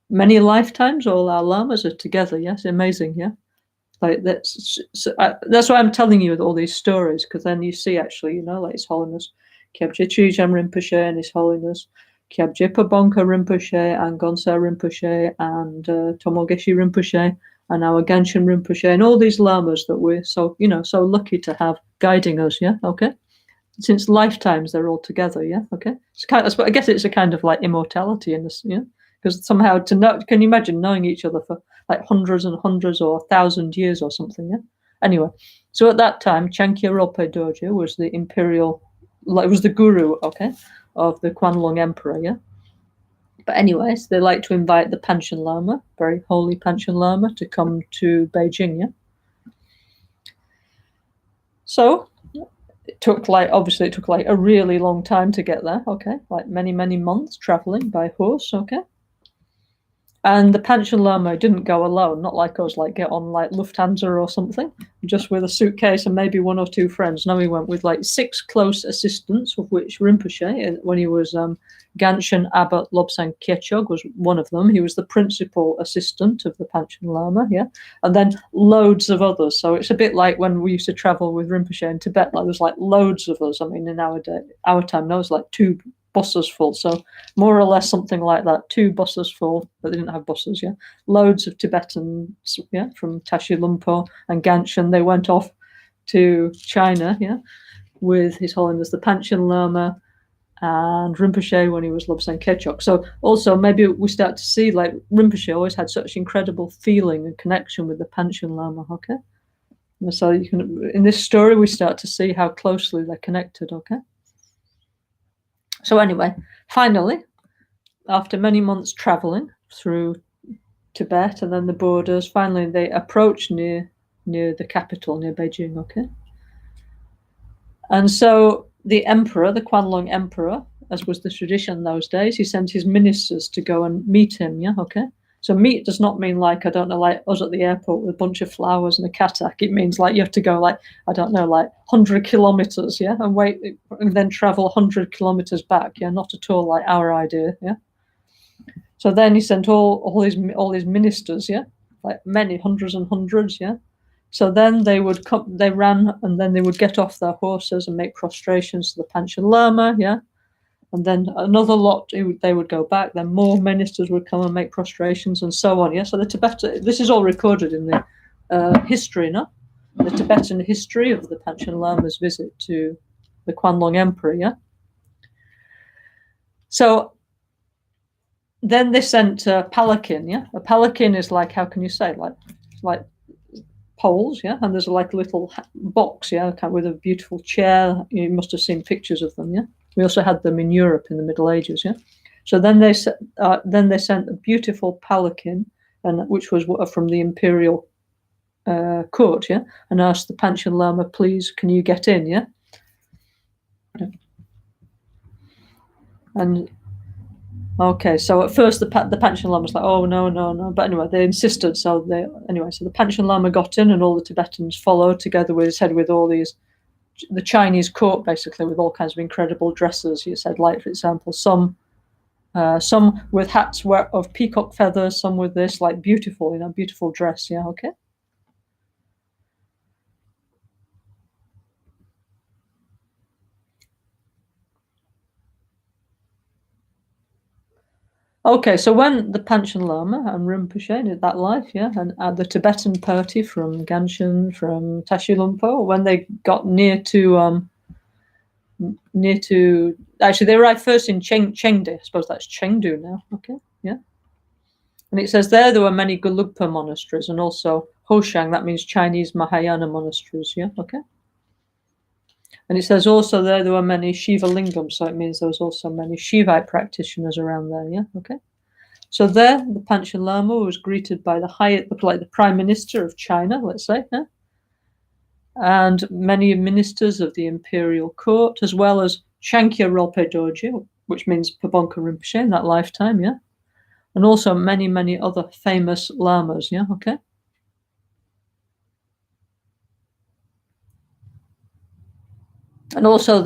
A: many lifetimes, all our Lamas are together, yes? Amazing, yeah? Like that's why I'm telling you all these stories, because then you see actually, you know, like His Holiness Kyabje Chujam Rinpoche and His Holiness Kyabje Pabonka Rinpoche and NgalSo Rinpoche and Tomogeshi Rinpoche and our Ganshin Rinpoche and all these lamas that we're so lucky to have guiding us, yeah, okay. Since lifetimes they're all together, yeah, okay. It's I guess it's a kind of like immortality in this, yeah, because somehow to know, can you imagine knowing each other for like hundreds and hundreds or 1,000 years or something, yeah. Anyway, so at that time, Chankya Rilpe Dorje was the imperial, it was the guru, okay, of the Quanlong Emperor, yeah. But anyways, they like to invite the Panchen Lama, very holy Panchen Lama, to come to Beijing, yeah. So it took like a really long time to get there, okay, like many months traveling by horse, okay. And the Panchen Lama didn't go alone, not like us, like get on like Lufthansa or something, just with a suitcase and maybe 1 or 2 friends. No, he went with like 6 close assistants, of which Rinpoche, when he was Ganshin Abbot Lobsang Kyechog was one of them. He was the principal assistant of the Panchen Lama, yeah, and then loads of others. So it's a bit like when we used to travel with Rinpoche in Tibet, like there's like loads of us. I mean, in our time, there was like 2 buses full, so more or less something like that, 2 buses full, but they didn't have buses, yeah. Loads of Tibetans, yeah, from Tashi Lumpo and Ganshin. They went off to China, yeah, with His Holiness the Panchen Lama and Rinpoche when he was Lobsang Kyechok. So also maybe we start to see like Rinpoche always had such incredible feeling and connection with the Panchen Lama, okay. So you can, in this story, we start to see how closely they're connected, okay? So anyway, finally, after many months traveling through Tibet and then the borders, finally they approach near the capital, near Beijing, okay? And so the emperor, the Quanlong emperor, as was the tradition in those days, he sent his ministers to go and meet him, yeah, okay? So meet does not mean like, I don't know, like us at the airport with a bunch of flowers and a katak. It means like you have to go like, I don't know, like 100 kilometers, yeah, and wait, and then travel 100 kilometers back, yeah, not at all like our idea, yeah. So then he sent all his ministers, yeah, like many hundreds and hundreds, yeah. So then they would come, they ran, and then they would get off their horses and make prostrations to the Panchen Lama, yeah. And then another lot, they would go back. Then more ministers would come and make prostrations, and so on. Yeah. So the Tibetan, this is all recorded in the history, no? The Tibetan history of the Panchen Lama's visit to the Quanlong Emperor. Yeah. So then they sent a palanquin. Yeah. A palanquin is like, how can you say, like poles, yeah, and there's like a little box, yeah, with a beautiful chair. You must have seen pictures of them, yeah. We also had them in Europe in the Middle Ages, yeah. So then they sent a beautiful palanquin, and which was from the imperial court, yeah, and asked the Panchen Lama, please, can you get in, yeah. And okay, so at first the Panchen Lama was like, oh no, but anyway they insisted. So the Panchen Lama got in, and all the Tibetans followed together with, said, with all these, the Chinese court basically, with all kinds of incredible dresses. You said, like for example, some with hats of peacock feathers, some with this like beautiful, beautiful dress. Yeah, okay. Okay, so when the Panchen Lama and Rinpoche did that life, yeah, and the Tibetan party from Ganshin, from Tashi Lumpo, when they got near to actually they arrived first in Chengde. I suppose that's Chengdu now. Okay, yeah. And it says there were many Gelugpa monasteries and also Hoshang, that means Chinese Mahayana monasteries. Yeah, okay. And it says also there were many Shiva lingams, so it means there was also many Shivite practitioners around there. Yeah, okay. So there, the Panchen Lama was greeted by the Prime Minister of China, let's say, yeah? And many ministers of the imperial court, as well as Shankya Rilpe Dorje, which means Pabonka Rinpoche in that lifetime, yeah? And also many, many other famous lamas, yeah, okay? And also also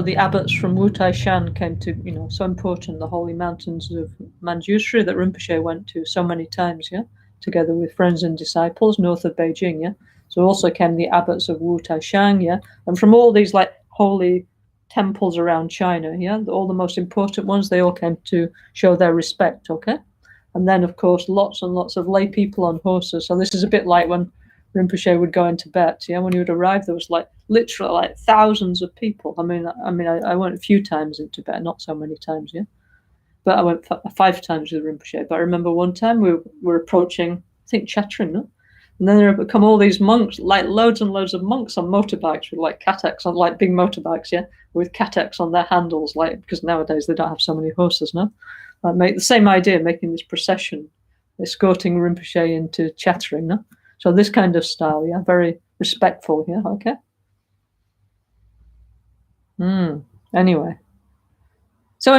A: the abbots from Wutai Shan came to, so important, the holy mountains of Manjushri that Rinpoche went to so many times, yeah, together with friends and disciples north of Beijing, yeah. So also came the abbots of Wutai Shan, yeah, and from all these like holy temples around China, yeah, all the most important ones, they all came to show their respect, okay. And then of course lots and lots of lay people on horses. So this is a bit like when Rinpoche would go in Tibet, yeah, when he would arrive, there was like literally like thousands of people. I mean, I went a few times in Tibet, not so many times, yeah, but I went 5 times with Rinpoche. But I remember one time we were approaching, I think, Chatring, no? And then there come all these monks, like loads and loads of monks on motorbikes with like cataks on, like big motorbikes, yeah, with cataks on their handles, like, because nowadays they don't have so many horses, no? Like make the same idea, making this procession, escorting Rinpoche into Chatring, no? So this kind of style, yeah, very respectful, yeah, okay. Anyway, so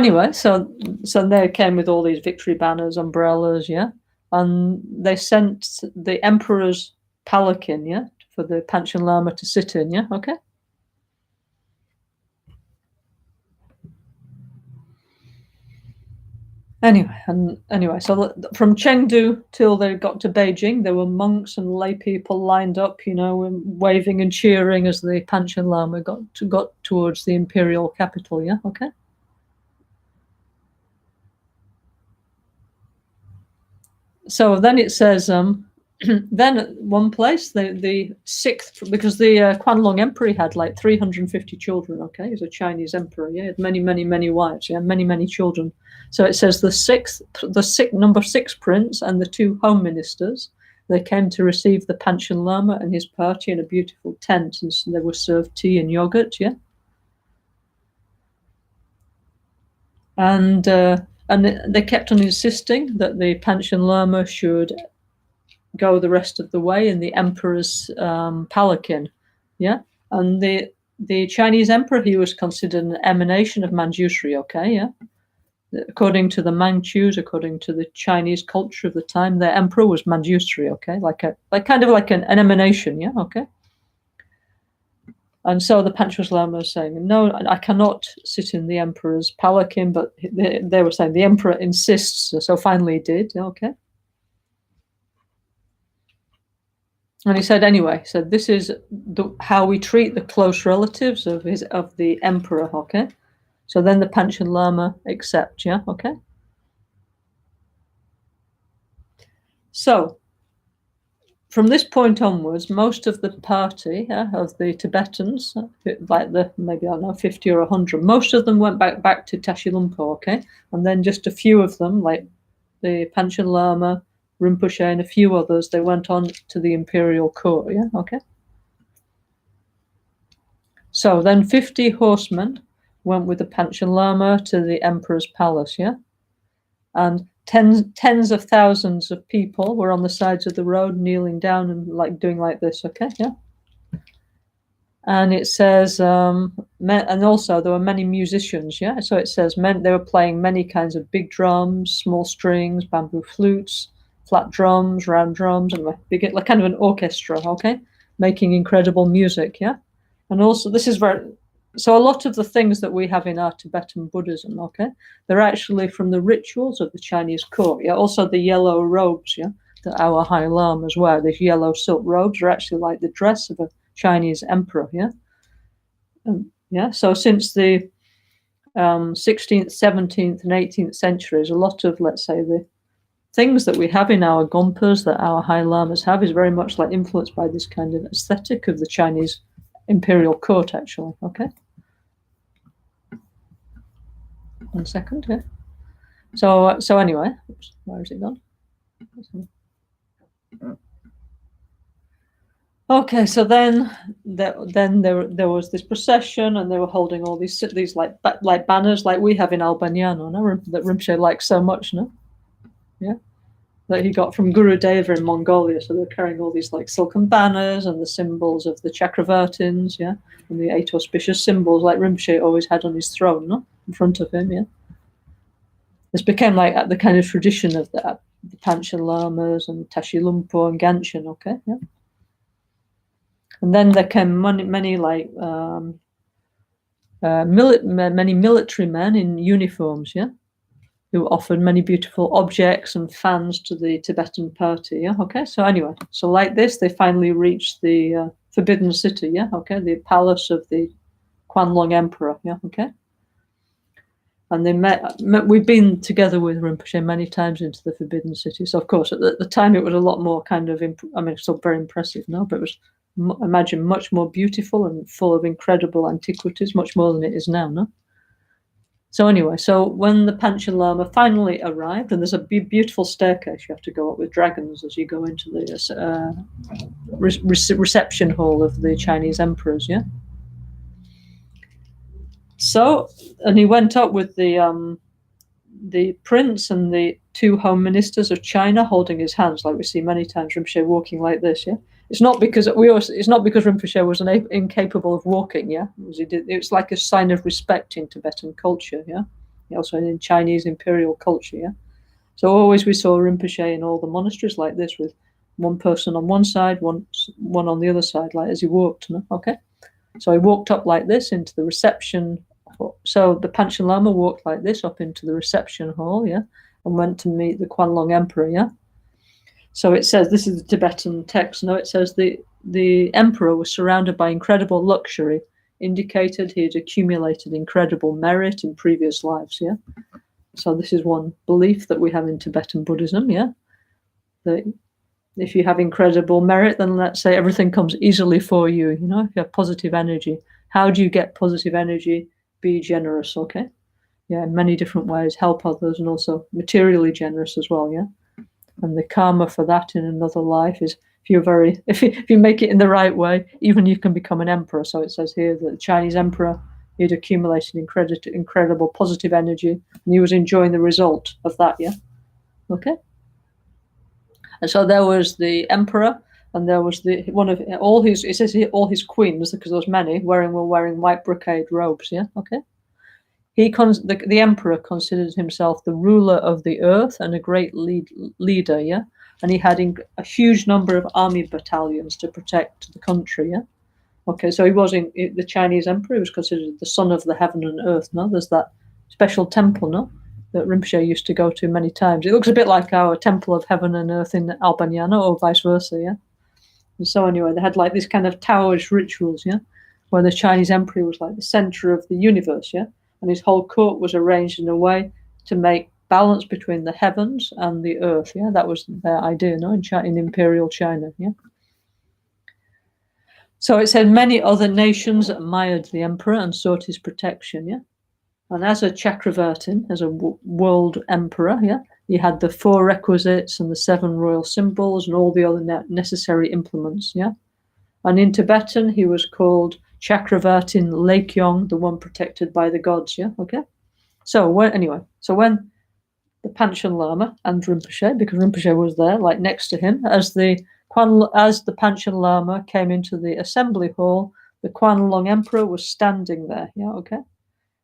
A: they came with all these victory banners, umbrellas, yeah, and they sent the emperor's palanquin, yeah, for the Panchen Lama to sit in, yeah, okay. Anyway, so from Chengdu till they got to Beijing, there were monks and lay people lined up, waving and cheering as the Panchen Lama got towards the imperial capital. Yeah, okay. So then it says, then at one place, the 6th, because the Quanlong Emperor had like 350 children, okay? He's a Chinese emperor, yeah? He had many, many, many wives, yeah? Many, many children. So it says number 6 prince and the 2 home ministers, they came to receive the Panchen Lama and his party in a beautiful tent, and they were served tea and yogurt, yeah. And they kept on insisting that the Panchen Lama should go the rest of the way in the emperor's palanquin, yeah. And the Chinese emperor, he was considered an emanation of Manjushri, okay, yeah. According to the Manchus, according to the Chinese culture of the time, their emperor was Manjushri, okay, like kind of like an emanation, yeah, okay. And so the Panchen Lama was saying, no, I cannot sit in the emperor's palanquin, but they were saying the emperor insists, so finally he did, okay. And he said, anyway, so this is how we treat the close relatives of the emperor, okay? So then the Panchen Lama accept, yeah, okay? So from this point onwards, most of the party of the Tibetans, like maybe, I don't know, 50 or 100, most of them went back to Tashilhunpo, okay? And then just a few of them, like the Panchen Lama, Rinpoche, and a few others, they went on to the imperial court, yeah, okay? So then 50 horsemen went with the Panchen Lama to the emperor's palace, yeah? And tens of thousands of people were on the sides of the road, kneeling down and like doing like this, okay, yeah? And it says, and also there were many musicians, yeah? So it says they were playing many kinds of big drums, small strings, bamboo flutes, flat drums, round drums, and like kind of an orchestra, okay? Making incredible music, yeah? And also this is so a lot of the things that we have in our Tibetan Buddhism, okay, they're actually from the rituals of the Chinese court, yeah? Also the yellow robes, yeah, that our High Lamas wear, these yellow silk robes are actually like the dress of a Chinese emperor, yeah? Yeah, so since the 16th, 17th, and 18th centuries, a lot of, let's say, the things that we have in our gompas that our High Lamas have is very much like influenced by this kind of aesthetic of the Chinese imperial court, actually, okay? 1 second here. So anyway, where is it gone? Okay, so then there was this procession, and they were holding all these like banners, like we have in Albaniano, no? That Rinpoche likes so much, no? Yeah, that he got from Guru Deva in Mongolia. So they're carrying all these like silken banners and the symbols of the Chakravartins, yeah, and the 8 auspicious symbols, like Rinpoche always had on his throne, no, in front of him, yeah. This became like the kind of tradition of the Panchen Lamas and Tashilhunpo and Ganshin, okay, yeah. And then there came many like many military men in uniforms, yeah, who offered many beautiful objects and fans to the Tibetan party, yeah, okay. So anyway, so like this, they finally reached the Forbidden City, yeah, okay, the palace of the Kwanlong Emperor, yeah, okay. And they met. We've been together with Rinpoche many times into the Forbidden City. So of course, at the time, it was a lot more kind of, still very impressive, no, but it was, imagine, much more beautiful and full of incredible antiquities, much more than it is now, no? So anyway, so when the Panchen Lama finally arrived, and there's a beautiful staircase you have to go up with dragons as you go into the reception hall of the Chinese emperors, yeah? So, and he went up with the prince and the 2 home ministers of China holding his hands, like we see many times Rinpoche walking like this, yeah? It's not because Rinpoche was incapable of walking, yeah? It's like a sign of respect in Tibetan culture, yeah? Also in Chinese imperial culture, yeah? So always we saw Rinpoche in all the monasteries like this, with one person on one side, one on the other side, like as he walked, no? Okay? So he walked up like this into the reception. So the Panchen Lama walked like this up into the reception hall, yeah, and went to meet the Kwanlong Emperor, yeah. So it says, this is the Tibetan text, no, it says the emperor was surrounded by incredible luxury, indicated he had accumulated incredible merit in previous lives, yeah. So this is one belief that we have in Tibetan Buddhism, yeah, that if you have incredible merit, then let's say everything comes easily for you, you know, if you have positive energy. How do you get positive energy? Be generous, okay? Yeah, in many different ways, help others, and also materially generous as well, yeah? And the karma for that in another life is if you make it in the right way, even you can become an emperor. So it says here that the Chinese emperor, he'd accumulated incredible positive energy, and he was enjoying the result of that. Yeah, okay. And so there was the emperor, and there was one of all his. It says here all his queens, because there was many were wearing white brocade robes. Yeah, okay. The emperor considered himself the ruler of the earth and a great leader, yeah, and he had a huge number of army battalions to protect the country, yeah. Okay, so he was the Chinese emperor. He was considered the son of the heaven and earth. No, there's that special temple, no, that Rinpoche used to go to many times. It looks a bit like our temple of heaven and earth in Albania, or vice versa, yeah. And so anyway, they had like this kind of Taoist rituals, yeah, where the Chinese emperor was like the center of the universe, yeah, and his whole court was arranged in a way to make balance between the heavens and the earth, yeah. That was their idea, no, in imperial China, yeah. So it said many other nations admired the emperor and sought his protection, yeah. And as a Chakravartin, as a world emperor, yeah, he had the 4 requisites and the 7 royal symbols and all the other necessary implements, yeah. And in Tibetan, he was called Chakravartin Lekyong, the one protected by the gods, yeah, okay. So when the Panchen Lama and Rinpoche, because Rinpoche was there, like next to him, as the Panchen Lama came into the assembly hall, the Kwanlong Emperor was standing there. Yeah, okay.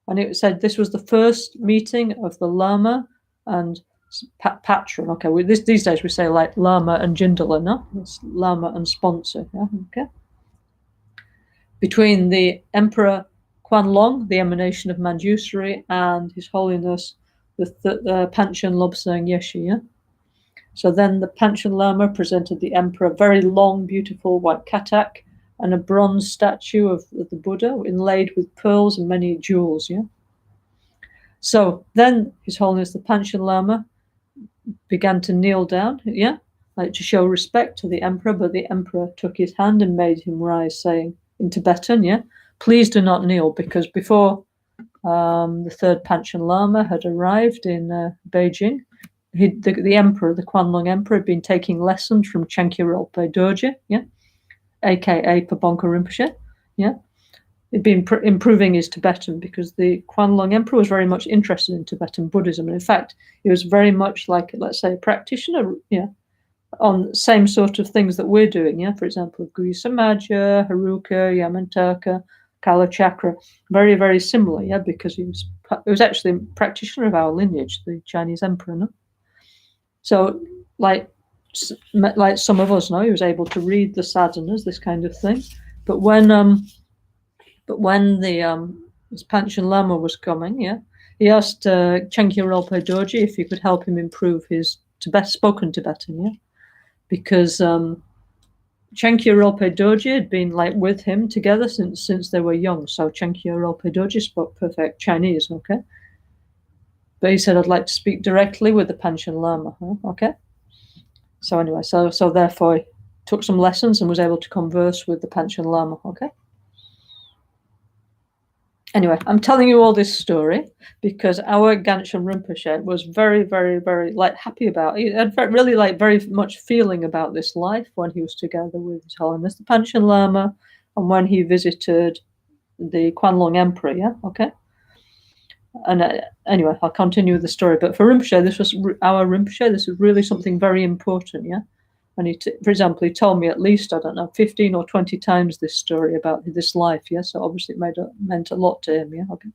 A: And it said this was the first meeting of the Lama and patron. Okay, these days we say like Lama and Jindala, no? It's Lama and sponsor. Yeah, okay. Between the Emperor Kwanlong, the emanation of Manjusri, and His Holiness the Panchen Lobsang Yeshe. Yeah? So then the Panchen Lama presented the emperor a very long, beautiful white katak and a bronze statue of the Buddha inlaid with pearls and many jewels. Yeah. So then His Holiness the Panchen Lama began to kneel down, yeah, like to show respect to the emperor, but the emperor took his hand and made him rise, saying in Tibetan, yeah, please do not kneel, because before the 3rd Panchen Lama had arrived in Beijing, the emperor, the Kwanlong Emperor, had been taking lessons from Chankya Rilpe Dorje, yeah, aka Pabonka Rinpoche, yeah. He'd been improving his Tibetan, because the Kwanlong Emperor was very much interested in Tibetan Buddhism. And in fact, he was very much like, let's say, a practitioner, yeah, on the same sort of things that we're doing, yeah. For example, Guru Samaja, Haruka, Yamantaka, Kala Chakra, very, very similar, yeah, because he was actually a practitioner of our lineage, the Chinese emperor, no? So, like some of us know, he was able to read the sadhanas, this kind of thing. But when this Panchen Lama was coming, yeah, he asked Chankya Rilpe Dorje if he could help him improve his spoken Tibetan, yeah, because Chankya Rilpe Dorje had been like with him together since they were young. So Chankya Rilpe Dorje spoke perfect Chinese, okay. But he said, I'd like to speak directly with the Panchen Lama, huh? Okay. So anyway, so therefore he took some lessons and was able to converse with the Panchen Lama, okay. Anyway, I'm telling you all this story because our Ganchen Rinpoche was very, very, very happy about it. He had really very much feeling about this life when he was together with His Holiness the Panchen Lama and when he visited the Kwanlong Emperor, yeah, okay. And anyway, I'll continue with the story. But for Rinpoche, this was our Rinpoche. This is really something very important, yeah. And for example, he told me at least, I don't know, 15 or 20 times this story about this life, yeah? So obviously it meant a lot to him, yeah? Okay.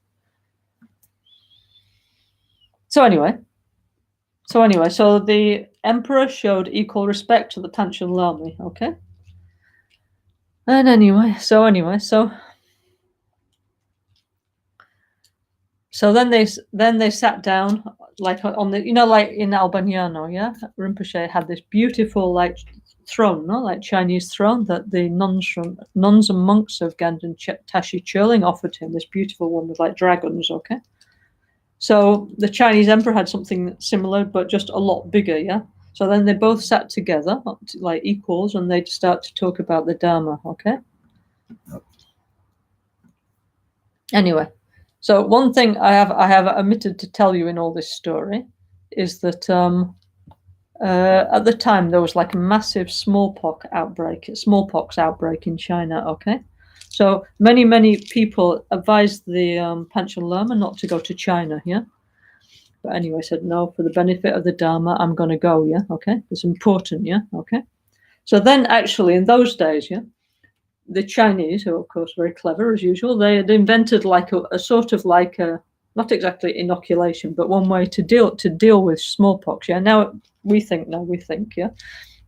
A: So anyway, so the emperor showed equal respect to the Panchen Lama, okay? And anyway, so then they sat down like on the, like in Albaniano, yeah. Rinpoche had this beautiful throne, no, like Chinese throne that the nuns and monks of Ganden Tashi Churling offered him. This beautiful one with dragons, okay. So the Chinese emperor had something similar, but just a lot bigger, yeah. So then they both sat together like equals, and they'd start to talk about the Dharma, okay. Anyway. So one thing I have omitted to tell you in all this story is that At the time, there was like a massive smallpox outbreak in China. Okay, so many people advised the Panchen Lama not to go to China. Yeah, but anyway, said no, for the benefit of the Dharma, I'm going to go. Yeah, okay, it's important. Yeah, okay. So then, actually, in those days, yeah, the Chinese, who are of course very clever as usual, they had invented like a sort of like a, not exactly inoculation, but one way to deal with smallpox. Yeah, now we think, yeah,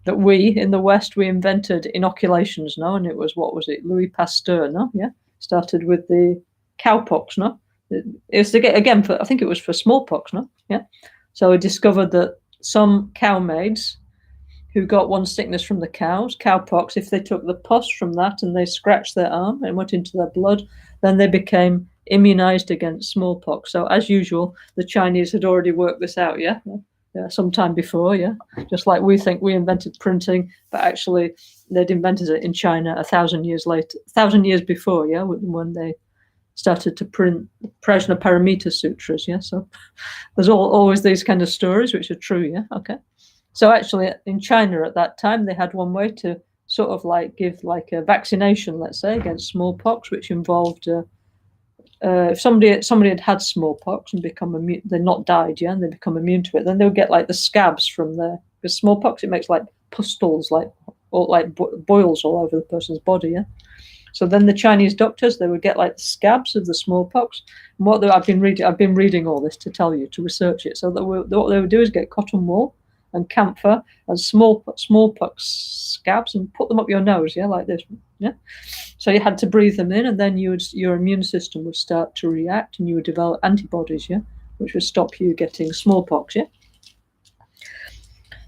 A: that we in the West we invented inoculations, no, and it was, what was it, Louis Pasteur, no, yeah, started with the cowpox, no, it's again for, I think it was for smallpox, no, yeah. So he discovered that some cow maids who got one sickness from the cows, cowpox, if they took the pus from that and they scratched their arm and went into their blood, then they became immunized against smallpox. So as usual, the Chinese had already worked this out, yeah? Yeah, sometime before, yeah. Just like we think we invented printing, but actually they'd invented it in China 1,000 years later, 1,000 years before, yeah, when they started to print Prajnaparamita sutras, yeah. So there's always these kind of stories which are true, yeah. Okay. So actually, in China at that time, they had one way to sort of like give like a vaccination, let's say, against smallpox, which involved if somebody had smallpox and become immune, they're not died, yeah, and they become immune to it, then they would get like the scabs from there, because smallpox, it makes like pustules, like boils all over the person's body, yeah. So then the Chinese doctors, they would get like the scabs of the smallpox. And I've been reading all this to tell you, to research it. So that what they would do is get cotton wool and camphor and smallpox scabs and put them up your nose, yeah, like this, yeah. So you had to breathe them in, and then your immune system would start to react, and you would develop antibodies, yeah, which would stop you getting smallpox, yeah.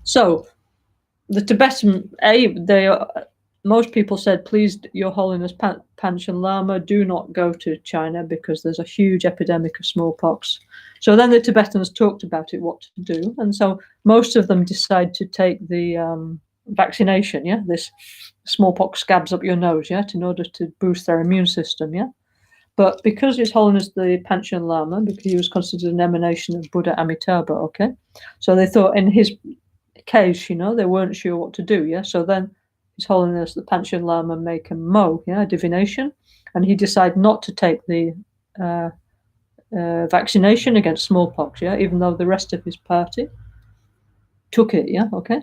A: So the Tibetan, most people said, please, Your Holiness Panchen Lama, do not go to China because there's a huge epidemic of smallpox. So then the Tibetans talked about it, what to do. And so most of them decide to take the vaccination, yeah, this smallpox scabs up your nose, yeah, in order to boost their immune system, yeah. But because His Holiness the Panchen Lama, because he was considered an emanation of Buddha Amitabha, okay, so they thought in his case, you know, they weren't sure what to do, yeah. So then His Holiness the Panchen Lama make a mo, yeah, a divination, and he decided not to take the vaccination against smallpox, yeah, even though the rest of his party took it, yeah, okay.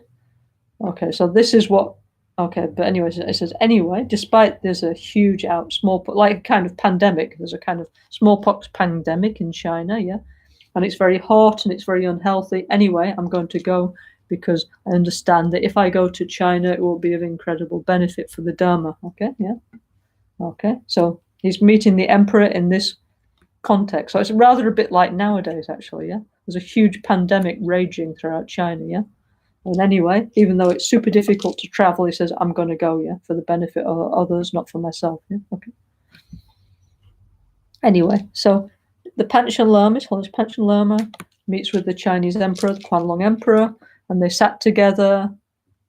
A: So this is what, okay, but anyways, it says, anyway, despite there's a huge smallpox, like a kind of pandemic, there's a kind of smallpox pandemic in China, yeah, and it's very hot and it's very unhealthy. Anyway, I'm going to go because I understand that if I go to China, it will be of incredible benefit for the Dharma, okay, yeah, okay. So he's meeting the emperor in this context. So it's rather a bit like nowadays, actually, yeah. There's a huge pandemic raging throughout China, yeah. And anyway, even though it's super difficult to travel, he says, I'm going to go, yeah, for the benefit of others, not for myself, yeah, okay. Anyway, so the Panchen Lama, His Holiness Panchen Lama, meets with the Chinese emperor, the Qianlong emperor, and they sat together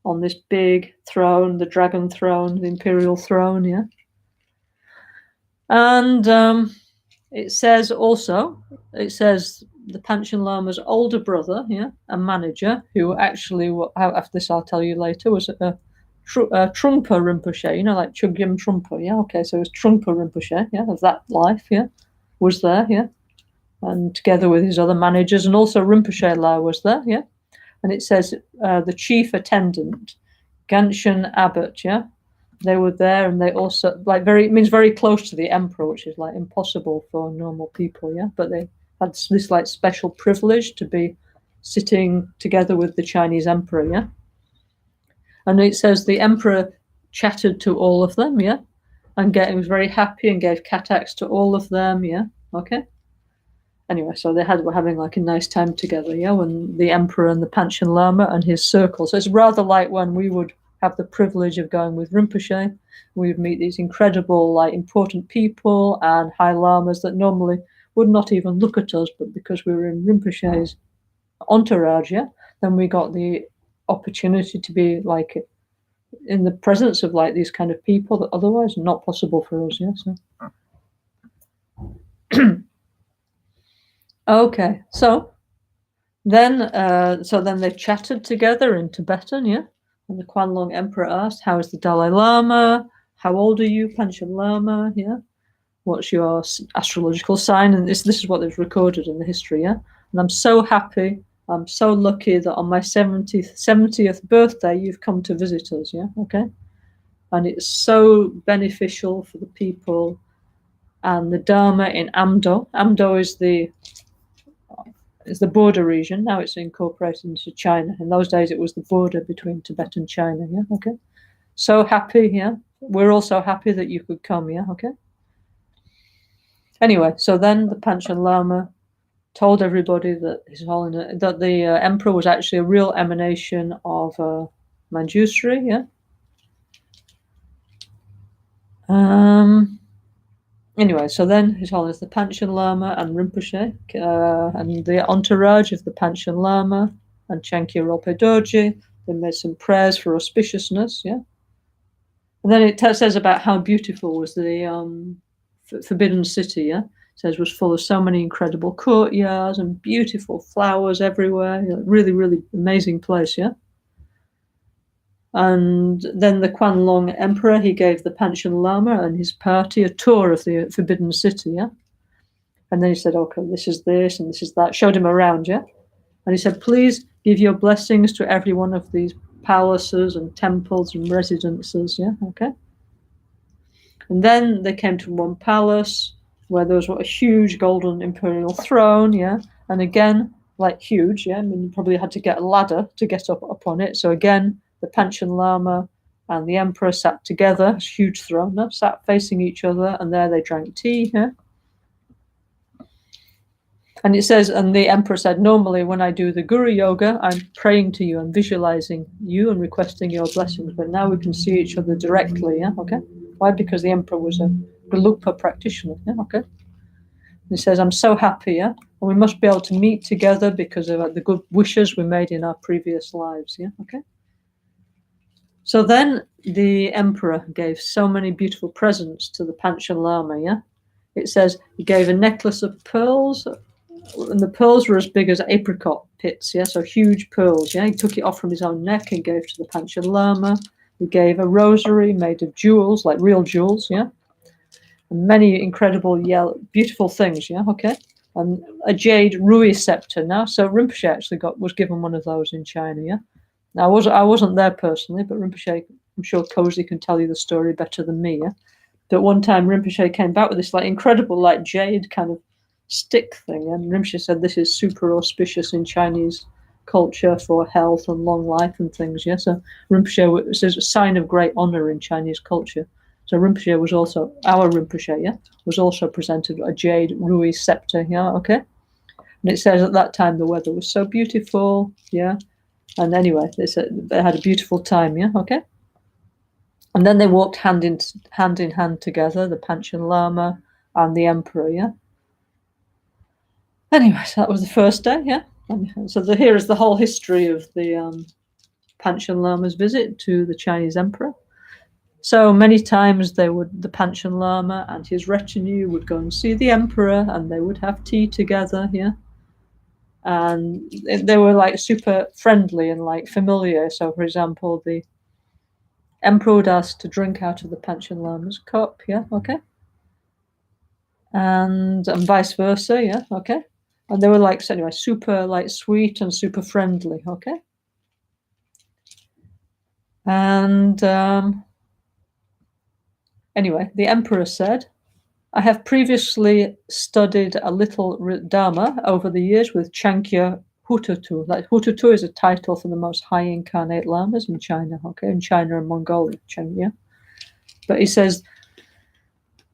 A: on this big throne, the dragon throne, the imperial throne, yeah. And it says the Panchen Lama's older brother, yeah, a manager, who actually, after this I'll tell you later, was a Trungpa Rinpoche, you know, like Chogyam Trungpa, yeah, okay, so it was Trungpa Rinpoche, yeah, of that life, yeah, was there, yeah, and together with his other managers, and also Rinpoche La was there, yeah, and it says the chief attendant, Ganshan Abbot, yeah, they were there, and they also means very close to the emperor, which is like impossible for normal people, yeah, but they had this like special privilege to be sitting together with the Chinese emperor, yeah. And it says the emperor chatted to all of them, yeah, and was very happy and gave cattacks to all of them, yeah, okay. Anyway, so were having like a nice time together, yeah, when the emperor and the Panchen Lama and his circle. So it's rather like when we would have the privilege of going with Rinpoche, we would meet these incredible, like, important people and high lamas that normally would not even look at us, but because we were in Rinpoche's entourage, yeah, then we got the opportunity to be like in the presence of like these kind of people that otherwise not possible for us, yeah. So okay, so Then, so then they chatted together in Tibetan, yeah? And the Kwanlong Emperor asked, how is the Dalai Lama? How old are you, Panchen Lama? Yeah? What's your astrological sign? And this is what is recorded in the history, yeah? And I'm so happy, I'm so lucky that on my 70th birthday, you've come to visit us, yeah? Okay? And it's so beneficial for the people and the Dharma in Amdo. Amdo is the border region. Now it's incorporated into China. In those days, it was the border between Tibet and China. Yeah, okay. So happy. Yeah, we're all so happy that you could come. Yeah, okay. Anyway, so then the Panchen Lama told everybody that the emperor was actually a real emanation of Manjushri. Yeah. Anyway, so then His Holiness the Panchen Lama and Rinpoche and the entourage of the Panchen Lama and Chankya Rinpoche Dorji, they made some prayers for auspiciousness, yeah. And then it says about how beautiful was the Forbidden City, yeah. It says was full of so many incredible courtyards and beautiful flowers everywhere. You know, really, really amazing place, yeah. And then the Kwanlong Emperor, he gave the Panchen Lama and his party a tour of the Forbidden City, yeah? And then he said, okay, this is this and this is that. Showed him around, yeah? And he said, please give your blessings to every one of these palaces and temples and residences, yeah? Okay. And then they came to one palace where there was a huge golden imperial throne, yeah? And again, like huge, yeah? I mean, you probably had to get a ladder to get up on it. So again, the Panchen Lama and the emperor sat together, huge throne, sat facing each other, and there they drank tea. Yeah? And it says, and the emperor said, normally when I do the Guru Yoga, I'm praying to you and visualizing you and requesting your blessings, but now we can see each other directly. Yeah, okay. Why? Because the emperor was a Gelugpa practitioner. Yeah, okay. He says, I'm so happy, yeah? And we must be able to meet together because of the good wishes we made in our previous lives. Yeah, okay. So then the emperor gave so many beautiful presents to the Panchen Lama, yeah? It says he gave a necklace of pearls, and the pearls were as big as apricot pits, yeah? So huge pearls, yeah? He took it off from his own neck and gave to the Panchen Lama. He gave a rosary made of jewels, like real jewels, yeah? And many incredible, beautiful things, yeah? Okay? And a jade Rui scepter now. So Rinpoche actually was given one of those in China, yeah? Now, I wasn't there personally, but Rinpoche, I'm sure Cozy can tell you the story better than me, yeah? But one time Rinpoche came back with this like incredible like jade kind of stick thing, and Rinpoche said this is super auspicious in Chinese culture for health and long life and things, yeah? So Rinpoche is a sign of great honor in Chinese culture. So Rinpoche was also, our Rinpoche, yeah, was also presented a jade Rui scepter, yeah, okay? And it says at that time the weather was so beautiful, yeah? And anyway, they had a beautiful time, yeah, okay? And then they walked hand in hand together, the Panchen Lama and the emperor, yeah? Anyway, so that was the first day, yeah? And so here is the whole history of the Panchen Lama's visit to the Chinese emperor. So many times the Panchen Lama and his retinue would go and see the emperor, and they would have tea together, yeah? And they were like super friendly and like familiar. So, for example, the emperor would ask to drink out of the Panchen Lama's cup, yeah, okay, and vice versa, yeah, okay, and they were like anyway super like sweet and super friendly, okay, and anyway, the emperor said, I have previously studied a little Dharma over the years with Chankya Hututu. Like Hututu is a title for the most high incarnate lamas in China, okay, in China and Mongolia, Chankya. But he says,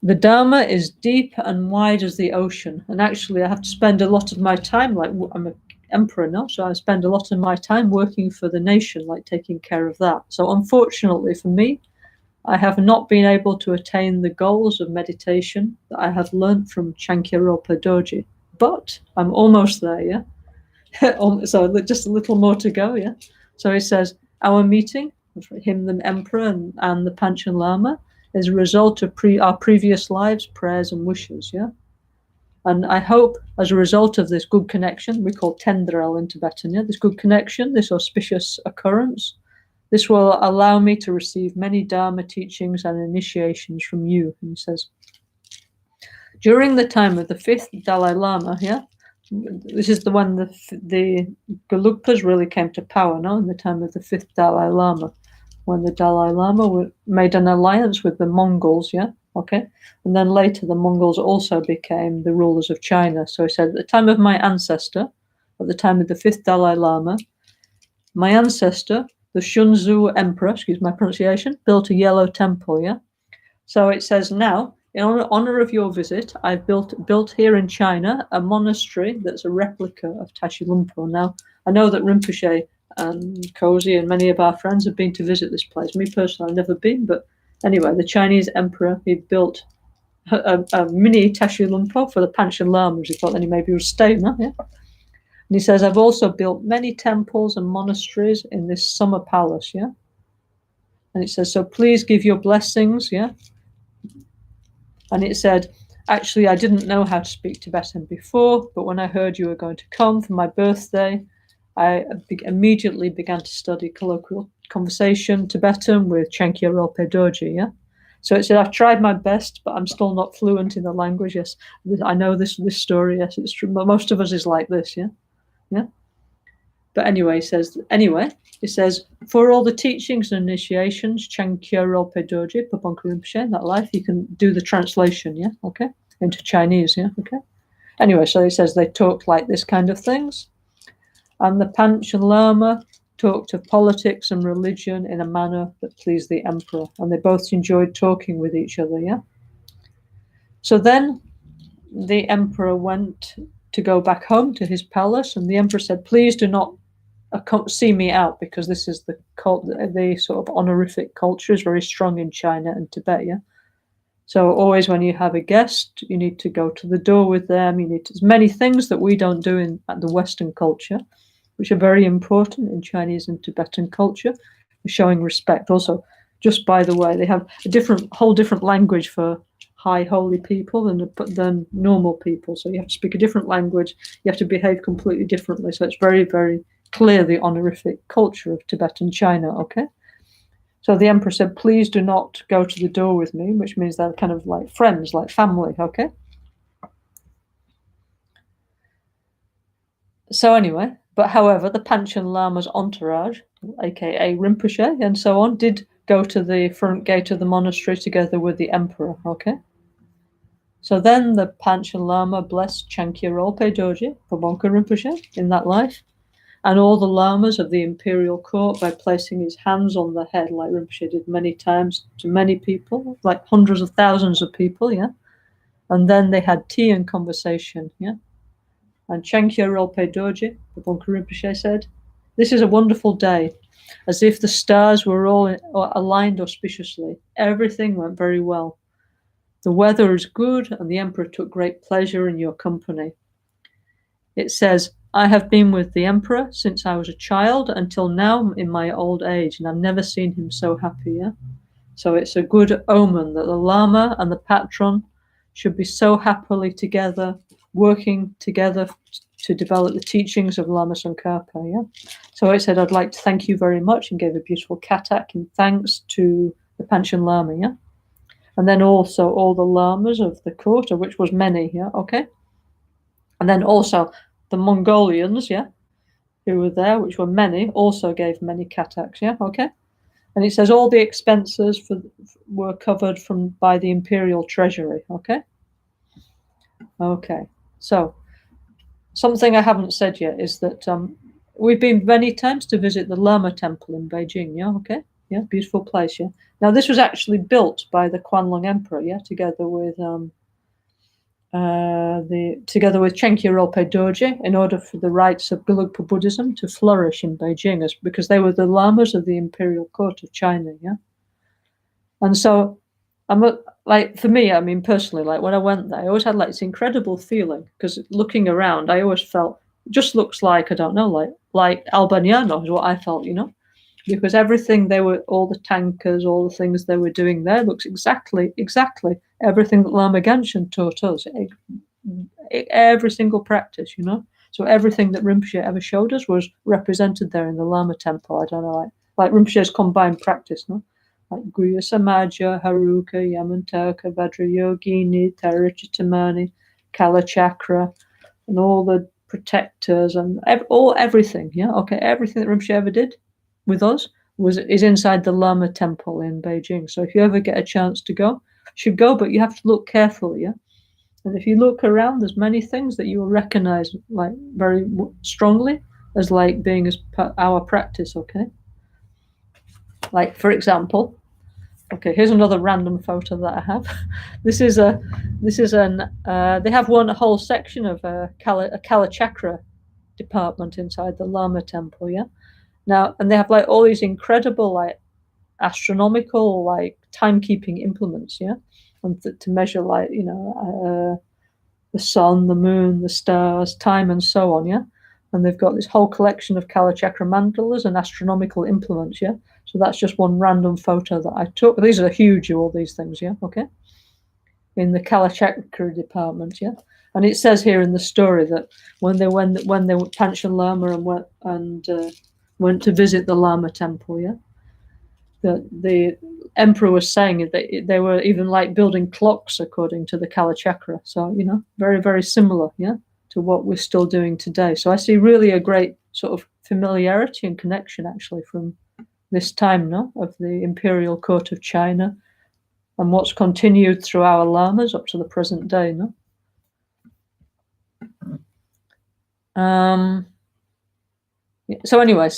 A: the Dharma is deep and wide as the ocean. And actually, I have to spend a lot of my time, like I'm an emperor now, so I spend a lot of my time working for the nation, like taking care of that. So unfortunately for me, I have not been able to attain the goals of meditation that I have learned from Chankya Rinpoche Dorji, but I'm almost there, yeah? So just a little more to go, yeah? So he says, our meeting, him, the emperor, and the Panchen Lama, is a result of our previous lives, prayers, and wishes, yeah? And I hope, as a result of this good connection, we call tendrel in Tibetan, this good connection, this auspicious occurrence, this will allow me to receive many Dharma teachings and initiations from you. And he says, during the time of the 5th Dalai Lama, this is the one the Gelugpas really came to power, in the time of the 5th Dalai Lama, when the Dalai Lama made an alliance with the Mongols, and then later the Mongols also became the rulers of China. So he said, at the time of my ancestor, at the time of the 5th Dalai Lama, my ancestor, the Shunzhu Emperor, excuse my pronunciation, built a yellow temple, So it says, now, in honor of your visit, I've built here in China a monastery that's a replica of Tashi Lumpo. Now, I know that Rinpoche and Cozy and many of our friends have been to visit this place. Me personally, I've never been, but anyway, the Chinese emperor, he built a mini Tashi Lumpo for the Panchen Lamas. He thought then he maybe would stay, And he says, I've also built many temples and monasteries in this summer palace, And it says, so please give your blessings, And it said, actually, I didn't know how to speak Tibetan before, but when I heard you were going to come for my birthday, I immediately began to study colloquial conversation Tibetan with Chankya Rilpe Dorji, So it said, I've tried my best, but I'm still not fluent in the language. Yes, I know this story. Yes, it's true. Most of us is like this, yeah. But anyway, it says, for all the teachings and initiations, Chankya Rilpe Dorji, Paponka Rinpoche, in that life, you can do the translation, into Chinese, Anyway, so it says they talked like this kind of things. And the Panchen Lama talked of politics and religion in a manner that pleased the emperor. And they both enjoyed talking with each other, So then the emperor went to go back home to his palace, and the emperor said, please do not see me out, because this is the sort of honorific culture is very strong in China and Tibet, So always when you have a guest, you need to go to the door with them. You need many things that we don't do in the Western culture, which are very important in Chinese and Tibetan culture, showing respect. Also, just by the way, they have a whole different language for high holy people than normal people. So you have to speak a different language. You have to behave completely differently. So it's very, very clear the honorific culture of Tibetan China, So the emperor said, please do not go to the door with me, which means they're kind of like friends, like family, So anyway, but however, the Panchen Lama's entourage, aka Rinpoche and so on, did go to the front gate of the monastery together with the emperor, So then the Panchen Lama blessed Chankya Rilpe Dorji, Pamonka Rinpoche, in that life, and all the lamas of the imperial court by placing his hands on the head, like Rinpoche did many times to many people, like hundreds of thousands of people, And then they had tea and conversation, And Chankya Rilpe Dorji, the Pamonka Rinpoche, said, this is a wonderful day, as if the stars were all aligned auspiciously. Everything went very well. The weather is good, and the emperor took great pleasure in your company. It says, I have been with the emperor since I was a child until now in my old age, and I've never seen him so happy. So it's a good omen that the Lama and the patron should be so happily together, working together to develop the teachings of Lama Tsongkhapa. So it said, I'd like to thank you very much, and gave a beautiful katak in thanks to the Panchen Lama. And then also all the lamas of the court, of which was many, And then also the Mongolians, who were there, which were many, also gave many kataks, And it says all the expenses were covered by the imperial treasury, Okay. So something I haven't said yet is that we've been many times to visit the Lama Temple in Beijing, beautiful place, Now this was actually built by the Kwanlong Emperor, together with Chankya Rilpe Dorji, in order for the rites of Gelugpa Buddhism to flourish in Beijing, because they were the lamas of the imperial court of China, And so, for me, I mean, personally, like when I went there, I always had like this incredible feeling, because looking around, I always felt it just looks like, I don't know, like Albaniano is what I felt, because everything all the tankers, all the things they were doing there looks exactly everything that Lama Genshin taught us, every single practice, you know. So everything that Rinpoche ever showed us was represented there in the Lama temple. I don't know, like Rinpoche's combined practice, no? Like Guya Samaja, Haruka, Yamantaka, Vajrayogini, Tarachitamani, Kala Chakra, and all the protectors and everything, yeah, okay, everything that Rinpoche ever did with us is inside the Lama temple in Beijing. So if you ever get a chance to go, you should go, but you have to look carefully, yeah. And if you look around, there's many things that you will recognize like very strongly as like being as our practice, okay? Like, for example, okay, here's another random photo that I have. This is they have a whole section of a Kala Chakra department inside the Lama temple, yeah? Now, and they have like all these incredible like astronomical like timekeeping implements, yeah? And to measure like, you know, the sun, the moon, the stars, time, and so on, yeah? And they've got this whole collection of Kala Chakra mandalas and astronomical implements, yeah? So that's just one random photo that I took. These are huge, all these things, yeah? Okay? In the Kala Chakra department, yeah? And it says here in the story that when they Panchen Lama went to visit the Lama temple, yeah? The emperor was saying that they were even like building clocks according to the Kala Chakra. So, you know, very, very similar, yeah, to what we're still doing today. So I see really a great sort of familiarity and connection actually from this time, no, of the imperial court of China and what's continued through our lamas up to the present day, no? So anyway,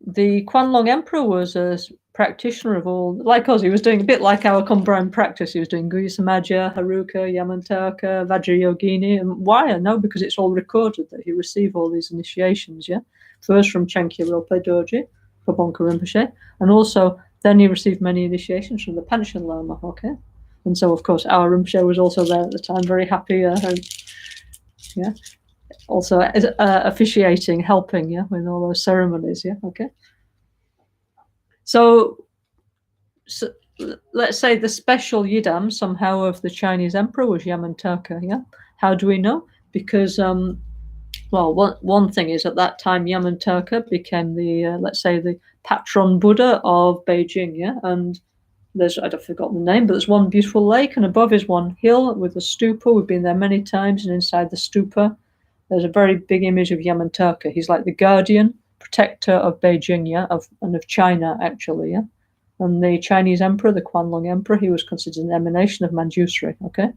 A: the Kwanlong Emperor was a practitioner of all, like us, he was doing a bit like our combined practice. He was doing Guya Samaja, Haruka, Yamantaka, Vajrayogini. And why? I know, because it's all recorded that he received all these initiations, yeah? First from Chenkyar Rilpe Dorji, Pabonka Rinpoche, and also then he received many initiations from the Panchen Lama, okay? And so, of course, our Rinpoche was also there at the time, very happy, yeah? Also officiating, helping, yeah, with all those ceremonies, yeah, okay? So let's say the special yidam somehow of the Chinese emperor was Yamantaka, yeah? How do we know? Because, well, one thing is at that time Yamantaka became the, let's say, the patron Buddha of Beijing, yeah? And I've forgotten the name, but there's one beautiful lake, and above is one hill with a stupa. We've been there many times, and inside the stupa, there's a very big image of Yamantaka. He's like the guardian, protector of Beijing, yeah, and of China, actually, yeah. And the Chinese emperor, the Kwanlong emperor, he was considered an emanation of Manjushri, okay?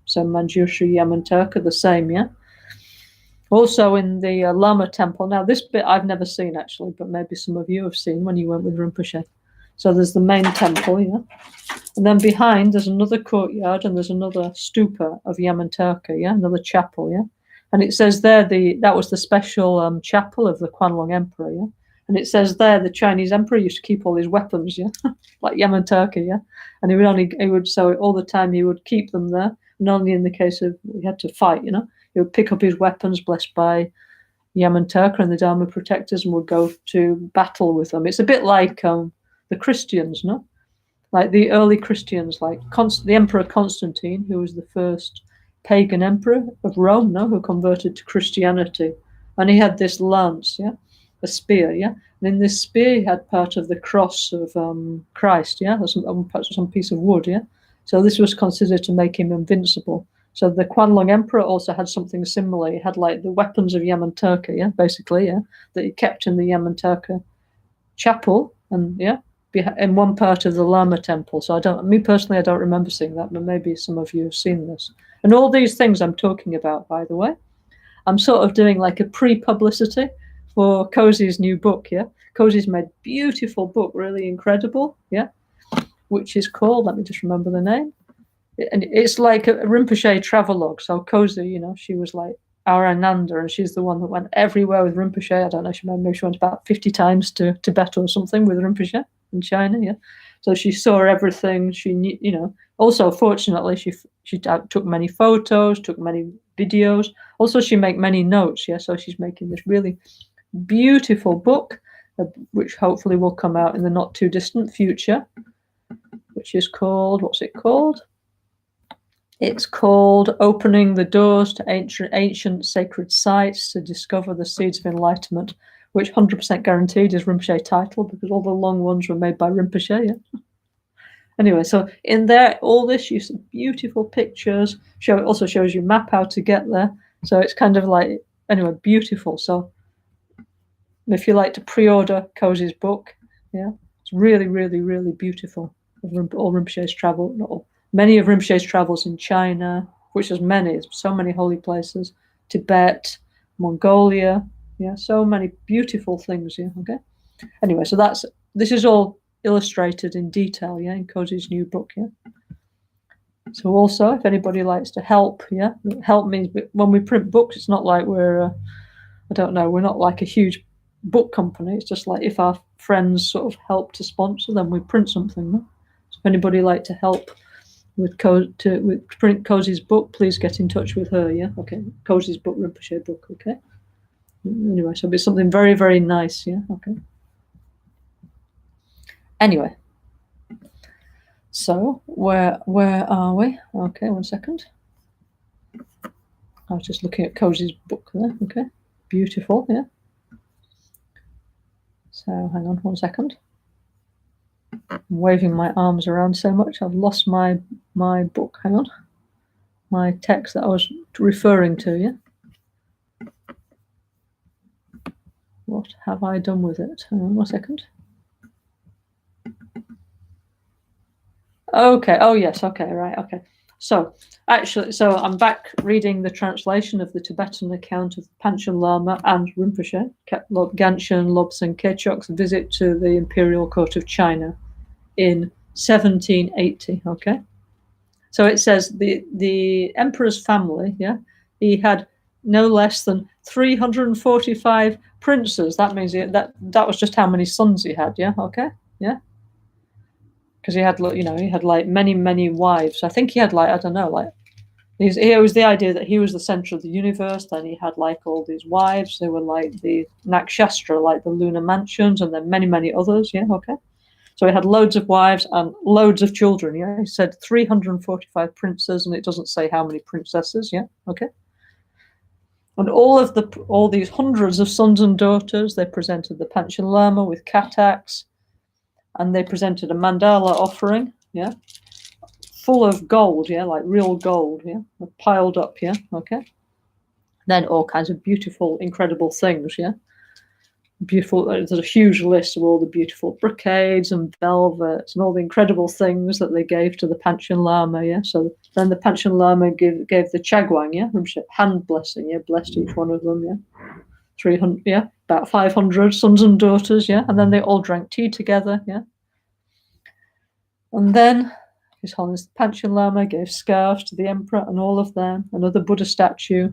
A: So Manjushri, Yamantaka, the same, yeah? Also in the Lama temple, now this bit I've never seen actually, but maybe some of you have seen when you went with Rinpoche. So there's the main temple, yeah? And then behind there's another courtyard and there's another stupa of Yamantaka, yeah? Another chapel, yeah? And it says there that was the special chapel of the Kwanlong emperor, yeah? And it says there the Chinese emperor used to keep all his weapons, yeah, like Yamantaka, yeah. And so all the time he would keep them there, and only in the case of he had to fight, you know, he would pick up his weapons blessed by Yamantaka and the Dharma protectors, and would go to battle with them. It's a bit like the Christians, no, like the early Christians, like the Emperor Constantine, who was the first pagan emperor of Rome, no, who converted to Christianity, and he had this lance, yeah. A spear, yeah, and in this spear he had part of the cross of Christ, yeah, or some piece of wood, yeah. So this was considered to make him invincible. So the Kwanlong Emperor also had something similar. He had like the weapons of Yamantaka, yeah, basically, yeah, that he kept in the Yamantaka chapel, and yeah, in one part of the Lama temple. So I don't remember seeing that, but maybe some of you have seen this. And all these things I'm talking about, by the way, I'm sort of doing like a pre-publicity for Cozy's new book, yeah? Cozy's made a beautiful book, really incredible, yeah? Which is called, let me just remember the name. And it's like a Rinpoche travelogue. So Cozy, you know, she was like our Ananda, and she's the one that went everywhere with Rinpoche. I don't know, maybe she went about 50 times to Tibet or something with Rinpoche in China, yeah? So she saw everything. She knew, you know. Also, fortunately, she took many photos, took many videos. Also, she made many notes, yeah? So she's making this really beautiful book, which hopefully will come out in the not too distant future, which is called, what's it called? It's called Opening the Doors to Ancient Sacred Sites to Discover the Seeds of Enlightenment, which 100% guaranteed is Rinpoche title, because all the long ones were made by Rinpoche, yeah? Anyway, so in there, all this use of beautiful pictures. It also shows you map how to get there. So it's kind of like, anyway, beautiful. So if you like to pre-order Cozy's book, yeah, it's really, really, really beautiful. All Rinpoche's travel, not all, many of Rinpoche's travels in China, which is many, so many holy places, Tibet, Mongolia, yeah, so many beautiful things, yeah, okay. Anyway, so this is all illustrated in detail, yeah, in Cozy's new book, yeah. So also, if anybody likes to help, yeah, help means when we print books, it's not like we're, I don't know, we're not like a huge book company. It's just like if our friends sort of help to sponsor, then we print something. No? So if anybody like to help with print Cozy's book, please get in touch with her. Yeah, okay. Cozy's book, Rinpoche book. Okay. Anyway, so it'll be something very, very nice. Yeah, okay. Anyway, so where are we? Okay, one second. I was just looking at Cozy's book there. Okay, beautiful. Yeah. So hang on one second. I'm waving my arms around so much I've lost my book. Hang on. My text that I was referring to, yeah? What have I done with it? Hang on 1 second. Okay, oh yes, okay, right, okay. So I'm back reading the translation of the Tibetan account of Panchen Lama and Rinpoche, Ganshan Lobsang Kechok's visit to the Imperial Court of China in 1780, okay? So it says the emperor's family, yeah, he had no less than 345 princes. That means that was just how many sons he had, yeah, okay, yeah. Because he had like many wives. I think he had like, I don't know, like it was the idea that he was the center of the universe. Then he had like all these wives. They were like the nakshastra, like the lunar mansions, and then many others. Yeah, okay. So he had loads of wives and loads of children. Yeah, he said 345 princes, and it doesn't say how many princesses. Yeah, okay. And all these hundreds of sons and daughters, they presented the Panchen Lama with kataks, and they presented a mandala offering. Yeah, full of gold. Yeah, like real gold. Yeah, piled up. Yeah, okay. Then all kinds of beautiful, incredible things. Yeah. Beautiful. There's a huge list of all the beautiful brocades and velvets and all the incredible things that they gave to the Panchen Lama. Yeah. So then the Panchen Lama gave the Chagwang. Yeah. Hand blessing. Yeah. Blessed each one of them. Yeah. 300. Yeah. About 500 sons and daughters. Yeah. And then they all drank tea together. Yeah. And then His Holiness the Panchen Lama gave scarves to the emperor and all of them. Another Buddha statue.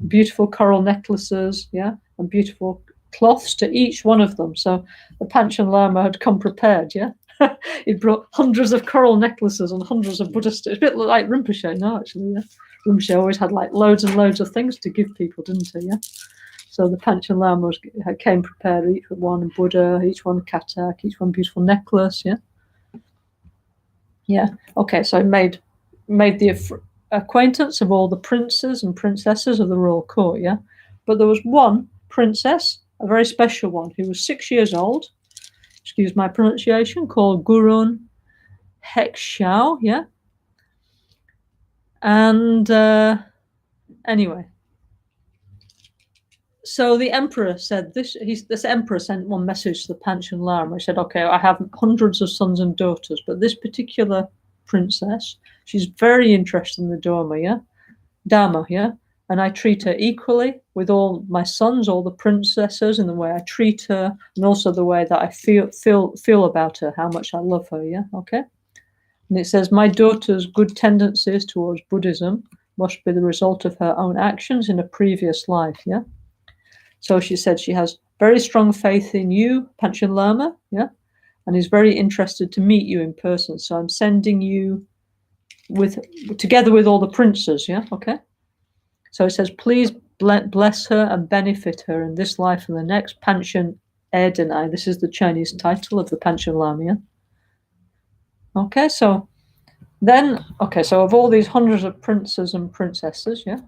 A: Beautiful coral necklaces. Yeah. And beautiful cloths to each one of them. So the Panchen Lama had come prepared, yeah? He brought hundreds of coral necklaces and hundreds of Buddhist. It's a bit like Rinpoche, no, actually, yeah? Rinpoche always had like loads and loads of things to give people, didn't he, yeah? So the Panchen Lama came prepared, each with one Buddha, each one katak, each one beautiful necklace, yeah? Yeah, okay, so I made the acquaintance of all the princes and princesses of the royal court, yeah? But there was one princess, a very special one, who was 6 years old, excuse my pronunciation, called Gurun Hekshao, yeah? And anyway, so the emperor said this emperor sent one message to the Panchen Lama. He said, okay, I have hundreds of sons and daughters, but this particular princess, she's very interested in the Dharma, yeah? And I treat her equally with all my sons, all the princesses, in the way I treat her, and also the way that I feel about her, how much I love her, yeah, okay? And it says, my daughter's good tendencies towards Buddhism must be the result of her own actions in a previous life, yeah? So she said she has very strong faith in you, Panchen Lama, yeah? And is very interested to meet you in person. So I'm sending you together with all the princes, yeah, okay? So it says, please bless her and benefit her in this life and the next. Panchen Erdenai. This is the Chinese title of the Panchen Lama. Okay, so Then, okay, so of all these hundreds of princes and princesses, yeah,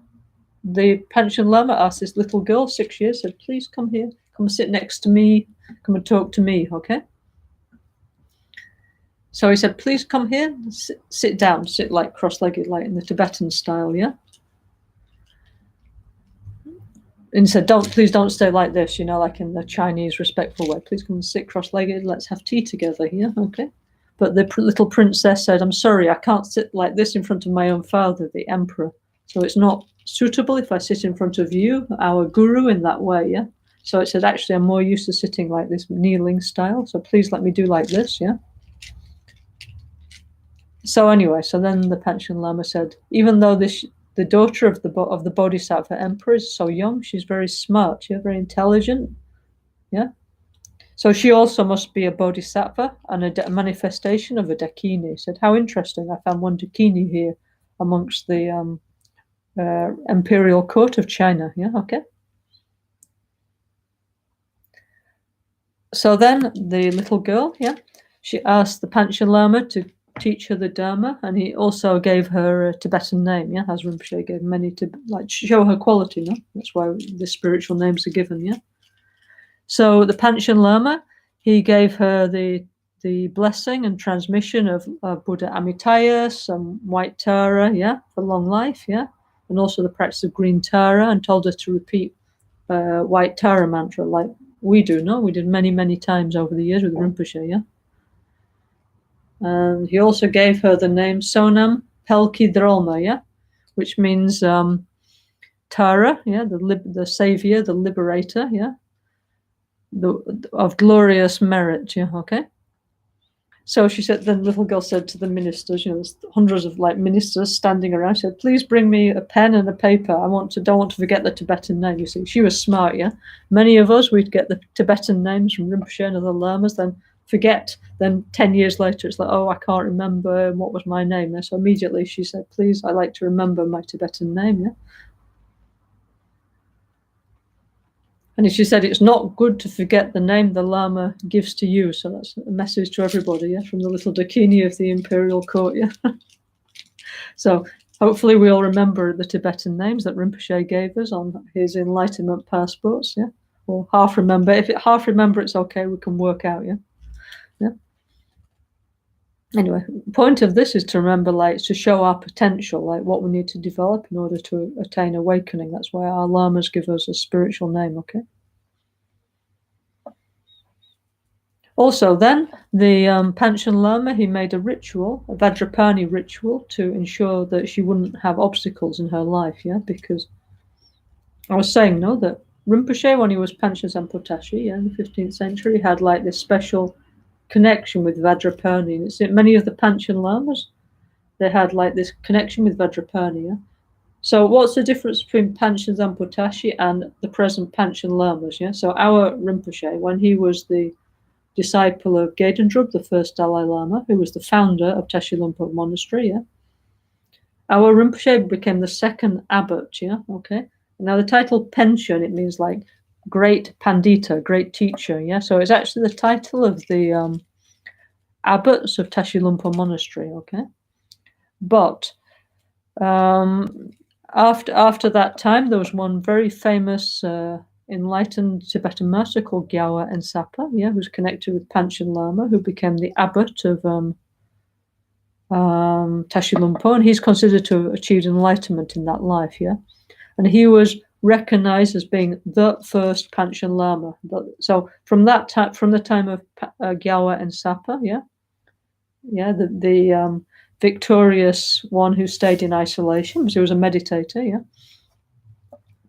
A: the Panchen Lama asked this little girl, 6 years, said, please come here, come and sit next to me, come and talk to me, okay? So he said, please come here, sit down, sit like cross-legged, like in the Tibetan style, yeah? And he said, please don't stay like this, like in the Chinese respectful way. Please come and sit cross-legged, let's have tea together here, okay? But the little princess said, I'm sorry, I can't sit like this in front of my own father, the emperor. So it's not suitable if I sit in front of you, our guru, in that way, yeah? So it said, actually, I'm more used to sitting like this kneeling style, so please let me do like this, yeah? So anyway, so then the Panchen Lama said, even though the daughter of the Bodhisattva emperor is so young, she's very smart, yeah, very intelligent, yeah? So she also must be a bodhisattva and a manifestation of a dakini. He said, how interesting, I found one dakini here amongst the imperial court of China. Yeah, okay. So then the little girl, yeah, she asked the Panchen Lama to teach her the Dharma, and he also gave her a Tibetan name, yeah, as Rinpoche gave many to like show her quality, no? That's why the spiritual names are given, yeah. So the Panchen Lama, he gave her the blessing and transmission of Buddha Amitaya, some white Tara, yeah, for long life, yeah, and also the practice of green Tara, and told her to repeat white Tara mantra like we do, no? We did many, many times over the years with Rinpoche, yeah. And he also gave her the name Sonam Pelki Drolma, yeah, which means Tara, yeah, the savior, the liberator, yeah, of glorious merit, yeah, okay. So she said, the little girl said to the ministers, there's hundreds of like ministers standing around. She said, please bring me a pen and a paper. Don't want to forget the Tibetan name. You see, she was smart, yeah. Many of us, we'd get the Tibetan names from Rinpoche and other lamas, then forget. Then 10 years later, it's like, oh, I can't remember what was my name. So immediately she said, please, I like to remember my Tibetan name, yeah. And she said, it's not good to forget the name the Lama gives to you. So that's a message to everybody, yeah, from the little dakini of the imperial court, yeah. So hopefully we all remember the Tibetan names that Rinpoche gave us on his enlightenment passports, yeah. Or half remember. If it half remember, it's okay. We can work out, yeah. Yeah. Anyway, the point of this is to remember, like, to show our potential, like what we need to develop in order to attain awakening. That's why our lamas give us a spiritual name, okay? Also, then, the Panchen Lama, he made a ritual, a Vajrapani ritual, to ensure that she wouldn't have obstacles in her life, yeah? Because I was saying, no, that Rinpoche, when he was Panchen Sampotashi, yeah, in the 15th century, had like this special connection with Vajrapani. And it's many of the Panchen Lamas, they had like this connection with Vajrapani, yeah? So what's the difference between Panchen Sampotashi and the present Panchen Lamas, yeah? So our Rinpoche, when he was the disciple of Gedendrub, the first Dalai Lama, who was the founder of Tashi Lumpo Monastery, yeah? Our Rinpoche became the second abbot, yeah, okay? Now the title Panchen, it means like great pandita, great teacher, yeah? So it's actually the title of the abbots of Tashi Lumpo Monastery, okay? But after that time, there was one very famous enlightened Tibetan master called Gyawa Ensapa, yeah, who's connected with Panchen Lama, who became the abbot of Tashi Lumpo, and he's considered to have achieved enlightenment in that life, yeah. And he was recognized as being the first Panchen Lama. So from that time, from the time of Gyawa Ensapa, yeah, the victorious one who stayed in isolation, because he was a meditator, yeah,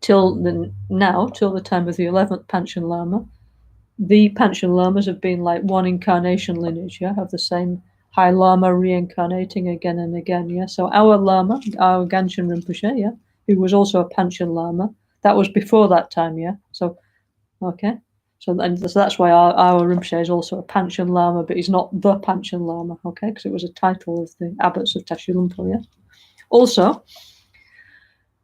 A: till the time of the 11th Panchen Lama. The Panchen Lamas have been like one incarnation lineage, yeah, have the same High Lama reincarnating again and again, yeah. So our Lama, our Ganshin Rinpoche, yeah, who was also a Panchen Lama, that was before that time, yeah. So, okay. So that's why our Rinpoche is also a Panchen Lama, but he's not the Panchen Lama, okay, because it was a title of the abbots of Tashi Lumpo, yeah. Also,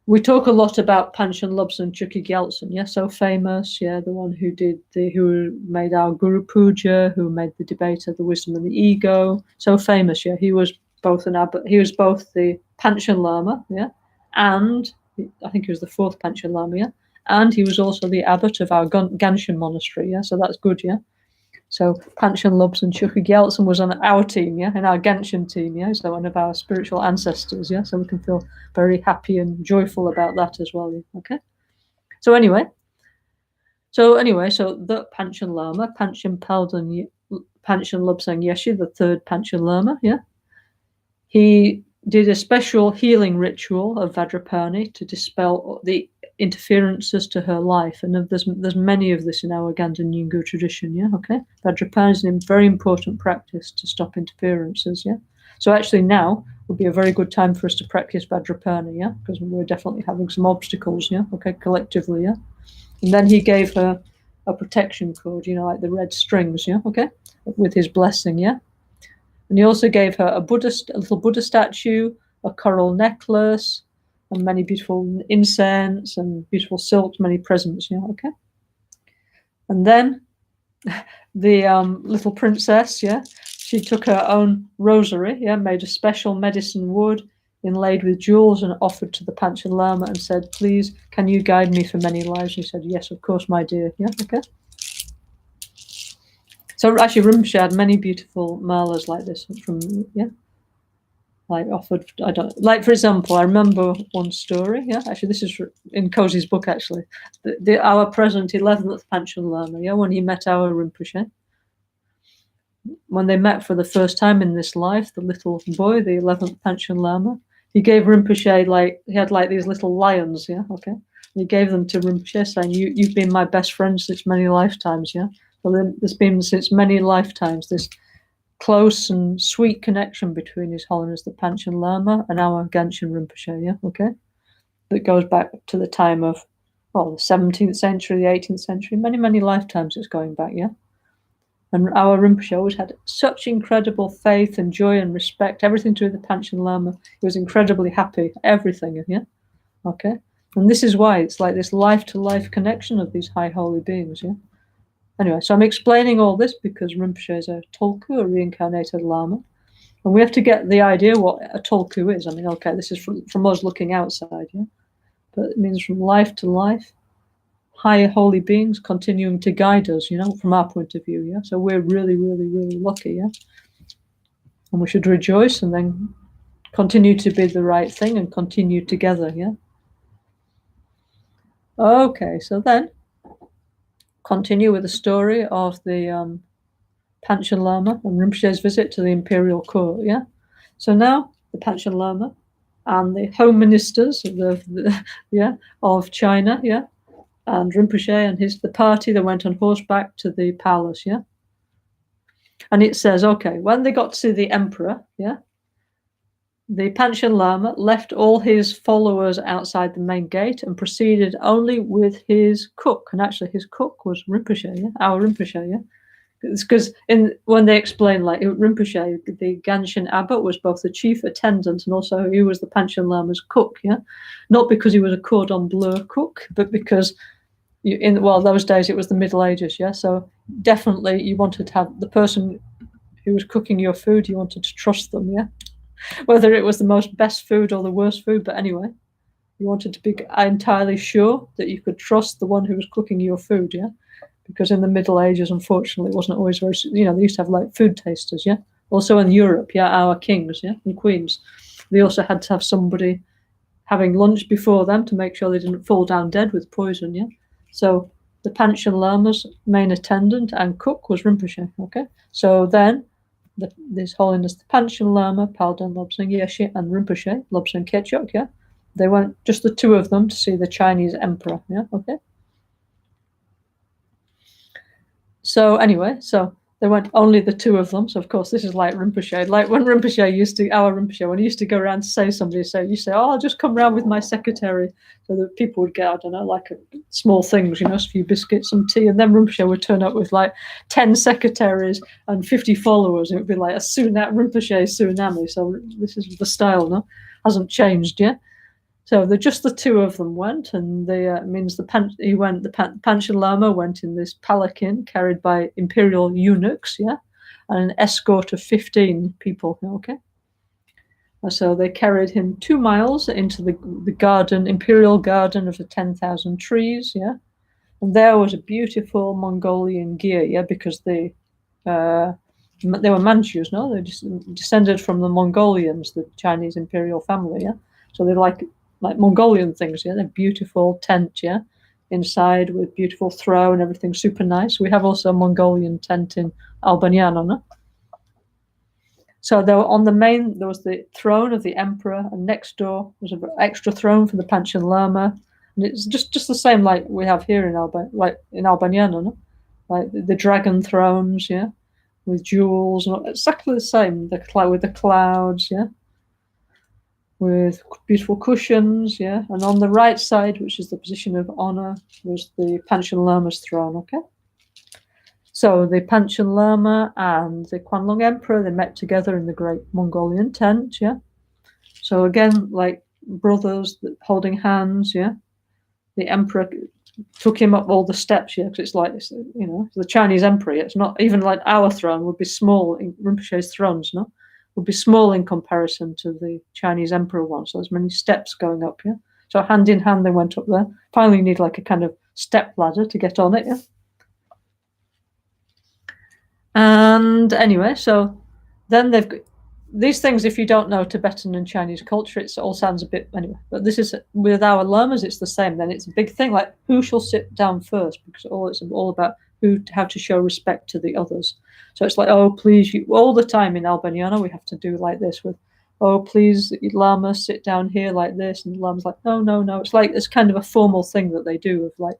A: we talk a lot about Panchen Lobsang Chukyi Gyaltsen, yeah, so famous, yeah, the one who made our Guru Puja, who made the debate of the wisdom and the ego, so famous, yeah. He was both an abbot. He was both the Panchen Lama, yeah, and I think he was the fourth Panchen Lama, yeah, and he was also the abbot of our Ganshin monastery, yeah. So that's good, yeah. So Panchen Lobsang Chukwu Gyaltsen was on our team, yeah, in our Ganshin team, yeah. So one of our spiritual ancestors, yeah. So we can feel very happy and joyful about that as well, yeah? Okay. So anyway, so the Panchen Lama, Panchen Lobsang Yeshe, the third Panchen Lama, yeah, he did a special healing ritual of Vajrapani to dispel the interferences to her life, and there's many of this in our Ganda Nyingu tradition, yeah, okay. Vajrapani is a very important practice to stop interferences, yeah. So actually now would be a very good time for us to practice Vajrapani, yeah, because we're definitely having some obstacles, yeah, okay, collectively, yeah. And then he gave her a protection cord, like the red strings, yeah, okay, with his blessing, yeah. And he also gave her a little Buddha statue, a coral necklace, and many beautiful incense and beautiful silks, many presents, yeah, okay. And then the little princess, yeah, she took her own rosary, yeah, made a special medicine wood inlaid with jewels and offered to the Panchen Lama and said, "Please, can you guide me for many lives?" He said, "Yes, of course, my dear." Yeah, okay. So actually, Rinpoche had many beautiful malas like this from, yeah, like offered. I don't like, for example, I remember one story. Yeah, actually, this is in Cozy's book. Actually, our present 11th Panchen Lama. Yeah, when he met our Rinpoche. When they met for the first time in this life, the little boy, the 11th Panchen Lama, he gave Rinpoche, he had these little lions, yeah, okay? And he gave them to Rinpoche, saying, you've been my best friend since many lifetimes, yeah? So then there's been since many lifetimes this close and sweet connection between His Holiness the Panchen Lama and our Ganshin Rinpoche, yeah, okay? That goes back to the time of, the 17th century, the 18th century, many, many lifetimes it's going back, yeah? And our Rinpoche always had such incredible faith and joy and respect, everything to do with the Panchen Lama. He was incredibly happy, everything, yeah? Okay? And this is why it's like this life-to-life connection of these high holy beings, yeah? Anyway, so I'm explaining all this because Rinpoche is a Tulku, a reincarnated Lama. And we have to get the idea what a Tulku is. I mean, okay, this is from us looking outside, yeah? But it means from life to life, higher holy beings continuing to guide us, from our point of view, yeah? So we're really, really, really lucky, yeah? And we should rejoice and then continue to be the right thing and continue together, yeah? Okay, so then continue with the story of the Panchen Lama and Rinpoche's visit to the imperial court, yeah? So now the Panchen Lama and the home ministers of China, yeah? And Rinpoche and the party, they went on horseback to the palace, yeah? And it says, okay, when they got to the emperor, yeah, the Panchen Lama left all his followers outside the main gate and proceeded only with his cook. And actually his cook was Rinpoche, yeah? Our Rinpoche, yeah? It's because when they explain, like, Rinpoche, the Ganshin abbot, was both the chief attendant and also he was the Panchen Lama's cook, yeah? Not because he was a cordon bleu cook, but because those days it was the Middle Ages, yeah? So definitely you wanted to have the person who was cooking your food, you wanted to trust them, yeah? Whether it was the best food or the worst food, but anyway, you wanted to be entirely sure that you could trust the one who was cooking your food, yeah? Because in the Middle Ages, unfortunately, it wasn't always very, they used to have like food tasters, yeah? Also in Europe, yeah, our kings, yeah, and queens, they also had to have somebody having lunch before them to make sure they didn't fall down dead with poison, yeah? So the Panchen Lama's main attendant and cook was Rinpoche, okay? So then His Holiness the Panchen Lama, Palden Lobsang Yeshe, and Rinpoche, Lobsang Ketchuk, yeah? They went, just the two of them, to see the Chinese emperor, yeah, okay? So anyway, they went only the two of them. So of course, this is like Rinpoche. Like when Rinpoche our Rinpoche, when he used to go around to say somebody, you say, oh, I'll just come round with my secretary. So that people would get, I don't know, like small things, a few biscuits, some tea. And then Rinpoche would turn up with like 10 secretaries and 50 followers. It would be like a Rinpoche tsunami. So this is the style, no? Hasn't changed yet. So just the two of them went, and the Panchen Lama went in this palanquin carried by imperial eunuchs, yeah, and an escort of 15 people, okay. So they carried him 2 miles into the garden, imperial garden of the 10,000 trees, yeah. And there was a beautiful Mongolian gear, yeah, because they were Manchus, no? They just descended from the Mongolians, the Chinese imperial family, yeah. So they're like Mongolian things, yeah. They're beautiful tent, yeah, inside with beautiful throne, everything super nice. We have also a Mongolian tent in Albaniano, no? So there were on the main, there was the throne of the emperor, and next door was an extra throne for the Panchen Lama. And it's just the same like we have here in Albaniano, no? Like the dragon thrones, yeah, with jewels, exactly the same. With the clouds, yeah, with beautiful cushions, yeah. And on the right side, which is the position of honor, was the Panchen Lama's throne. Okay. So the Panchen Lama and the Kwanlong Emperor, they met together in the great Mongolian tent, yeah. So again, like brothers holding hands, yeah. The emperor took him up all the steps, yeah, because it's like, the Chinese emperor. It's not even like our throne would be small. In Rinpoche's thrones, no, would be small in comparison to the Chinese emperor one. So there's many steps going up, yeah. So hand in hand they went up there. Finally, you need like a kind of step ladder to get on it, yeah. And anyway, so then they've got these things. If you don't know Tibetan and Chinese culture, it all sounds a bit anyway. But this is with our lamas, it's the same. Then it's a big thing, like who shall sit down first, because it's all about how to show respect to the others. So it's like, oh please, all the time in Albaniano we have to do like this with, oh please, Lama, sit down here like this, and the Lama's like, no. It's like it's kind of a formal thing that they do of like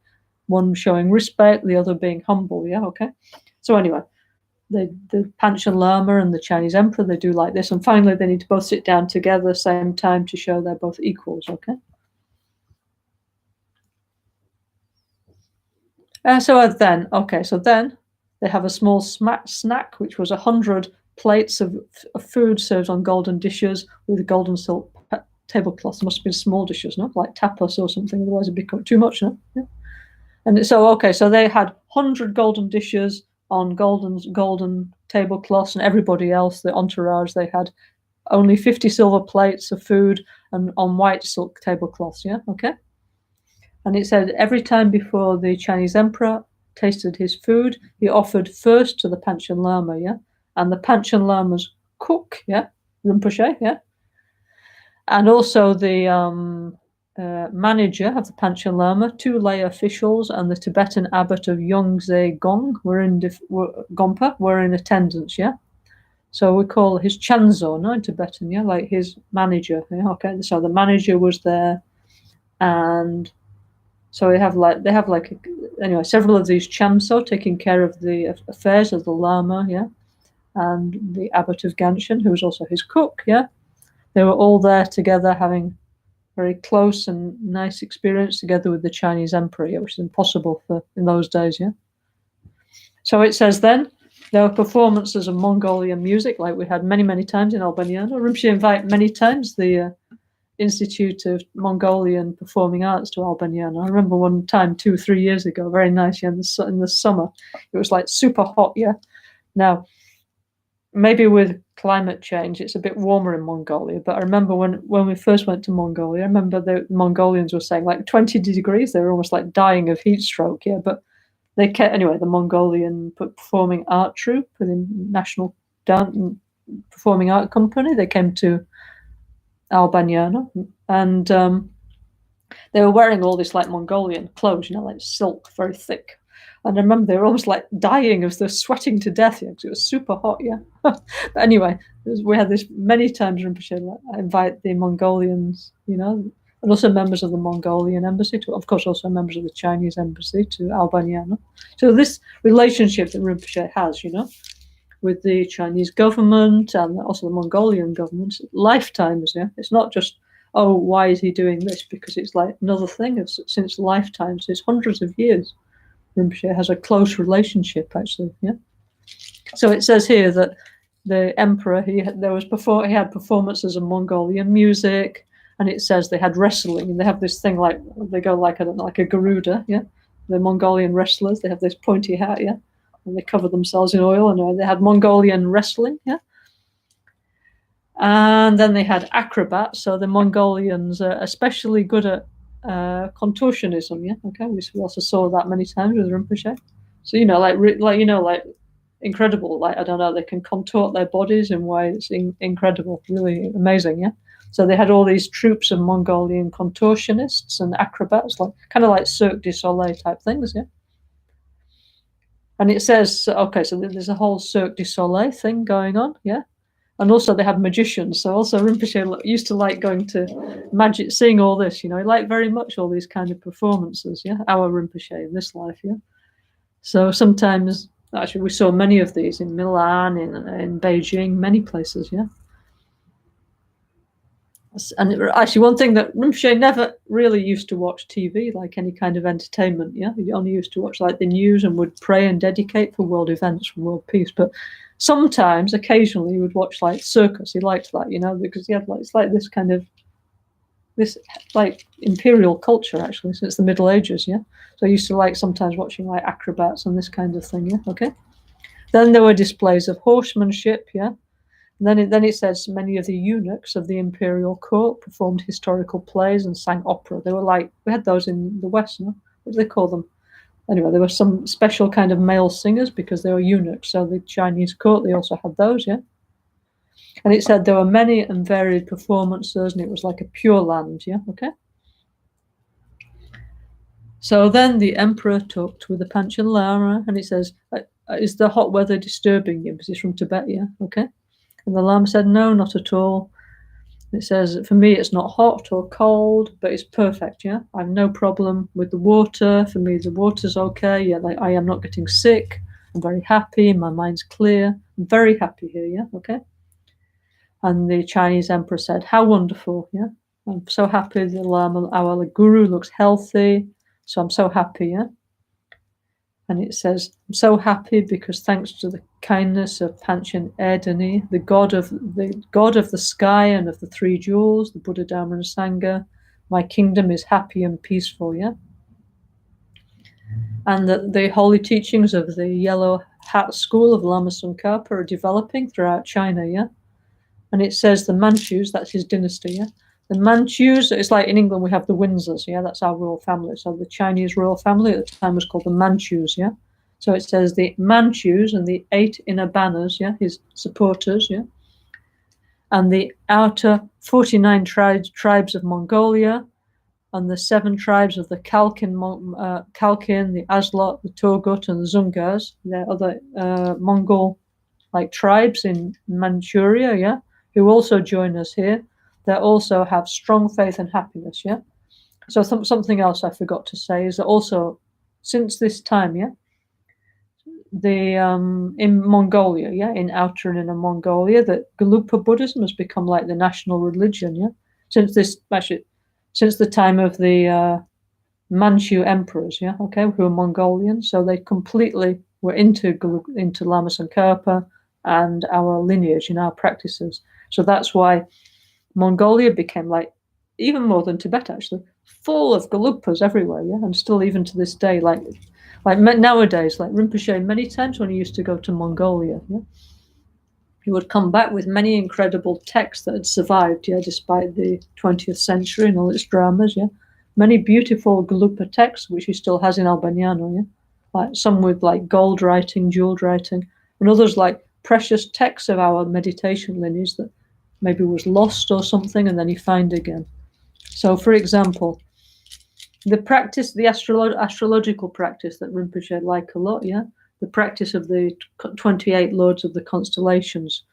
A: one showing respect, the other being humble. Yeah, okay. So anyway. The Panchen Lama and the Chinese emperor, they do like this. And finally, they need to both sit down together at the same time to show they're both equals, okay? So then they have a small snack, which was 100 plates of food served on golden dishes with golden silk tablecloths. Must have been small dishes, no? Like tapas or something, otherwise it'd become too much, no? Yeah. And so they had 100 golden dishes on golden tablecloths, and everybody else, the entourage, they had only 50 silver plates of food and on white silk tablecloths, yeah, okay? And it said every time before the Chinese emperor tasted his food, he offered first to the Panchen Lama, yeah? And the Panchen Lama's cook, yeah? Rinpoche, yeah? And also the manager of the Panchen Lama, 2 lay officials, and the Tibetan abbot of Yongze Gong Gompa were in attendance, yeah? So we call his Chanzo, no, in Tibetan, yeah, like his manager. Yeah? Okay, so the manager was there, and so anyway, several of these Chamso taking care of the affairs of the Lama, yeah, and the abbot of Ganshan, who was also his cook, yeah. They were all there together having very close and nice experience together with the Chinese emperor, yeah, which is impossible in those days, yeah. So it says then, there were performances of Mongolian music, like we had many, many times in Albaniano. Rinpoche invited many times the Institute of Mongolian Performing Arts to Albaniano. I remember one time 2 or 3 years ago, very nice, yeah, in the summer. It was like super hot, yeah. Now, maybe with climate change, it's a bit warmer in Mongolia. But I remember when we first went to Mongolia, I remember the Mongolians were saying like 20 degrees. They were almost like dying of heat stroke, yeah. But they kept, anyway, the Mongolian performing art troupe, the National Performing Art Company, they came to Albaniano, and they were wearing all this like Mongolian clothes, like silk, very thick. And I remember they were almost like dying of the sweating to death, yeah, because it was super hot, yeah. But anyway, we had this many times in Rinpoche. I invite the Mongolians, and also members of the Mongolian embassy, of course, also members of the Chinese embassy to Albaniano. So this relationship that Rinpoche has, with the Chinese government and also the Mongolian government, lifetimes, yeah. It's not just, oh, why is he doing this? Because it's like another thing. It's since lifetimes, it's hundreds of years. Rinpoche has a close relationship, actually, yeah. So it says here that the emperor, he had performances of Mongolian music, and it says they had wrestling, and they have this thing like they go like a Garuda, yeah. The Mongolian wrestlers, they have this pointy hat, yeah, and they cover themselves in oil, and they had Mongolian wrestling, yeah. And then they had acrobats. So the Mongolians are especially good at contortionism. Yeah, okay. We also saw that many times with Rinpoche. So like incredible. Like I don't know, they can contort their bodies in ways incredible, really amazing. Yeah. So they had all these troops of Mongolian contortionists and acrobats, like kind of like Cirque du Soleil type things. Yeah. And it says, okay, so there's a whole Cirque du Soleil thing going on. Yeah. And also they had magicians. So also Rinpoche used to like going to magic, seeing all this, he liked very much all these kind of performances, yeah, our Rinpoche in this life, yeah. So sometimes, actually, we saw many of these in Milan, in Beijing, many places, yeah. And actually, one thing that Rinpoche never really used to watch TV, like any kind of entertainment, yeah. He only used to watch like the news and would pray and dedicate for world events, for world peace. But sometimes, occasionally, he would watch like circus. He liked that, because he had like, it's like this kind of, this like imperial culture actually since the Middle Ages, yeah. So I used to like sometimes watching like acrobats and this kind of thing, yeah. Okay. Then there were displays of horsemanship, yeah. And then it says many of the eunuchs of the imperial court performed historical plays and sang opera. They were like, we had those in the West, no? What do they call them? Anyway, there were some special kind of male singers because they were eunuchs. So the Chinese court, they also had those, yeah. And it said there were many and varied performances, and it was like a pure land, yeah, okay. So then the emperor talked with the Panchen Lama, and it says, is the hot weather disturbing you? Because he's from Tibet, yeah, okay. And the Lama said, no, not at all. It says, for me, it's not hot or cold, but it's perfect, yeah. I have no problem with the water. For me, the water's okay. Yeah, like I am not getting sick. I'm very happy. My mind's clear. I'm very happy here, yeah, okay. And the Chinese emperor said, how wonderful, yeah. I'm so happy the Lama, our guru, looks healthy. So I'm so happy, yeah. And it says, I'm so happy because thanks to the kindness of Panchen Erdeni, the god of the sky and of the three jewels, the Buddha, Dharma, and Sangha, my kingdom is happy and peaceful, yeah. And that the holy teachings of the Yellow Hat School of Lama Tsongkhapa are developing throughout China, yeah. And it says the Manchus, that's his dynasty, yeah. The Manchus, it's like in England we have the Windsors, yeah, that's our royal family. So the Chinese royal family at the time was called the Manchus, yeah. So it says the Manchus and the 8 inner banners, yeah, his supporters, yeah. And the outer 49 tribes of Mongolia, and the 7 tribes of the Khalkhin, the Azlot, the Turgut, and the Zungars. They're other Mongol like tribes in Manchuria, yeah, who also join us here. They also have strong faith and happiness, yeah. So something else I forgot to say is that also since this time, yeah, the in Mongolia, yeah, in outer and inner Mongolia, that Gelugpa Buddhism has become like the national religion, yeah. Since the time of the Manchu emperors, yeah, okay, who are Mongolian, so they completely were into Lama Tsongkhapa and our lineage and our practices. So that's why Mongolia became like, even more than Tibet actually, full of Gelugpas everywhere, yeah, and still even to this day, like nowadays, like Rinpoche, many times when he used to go to Mongolia, yeah, he would come back with many incredible texts that had survived, yeah, despite the 20th century and all its dramas, yeah. Many beautiful Gelugpa texts, which he still has in Albaniano, yeah. Like some with like gold writing, jeweled writing, and others like precious texts of our meditation lineage that maybe was lost or something, and then he found again. So, for example, the astrological practice that Rinpoche liked a lot, yeah, the practice of the 28 lords of the constellations.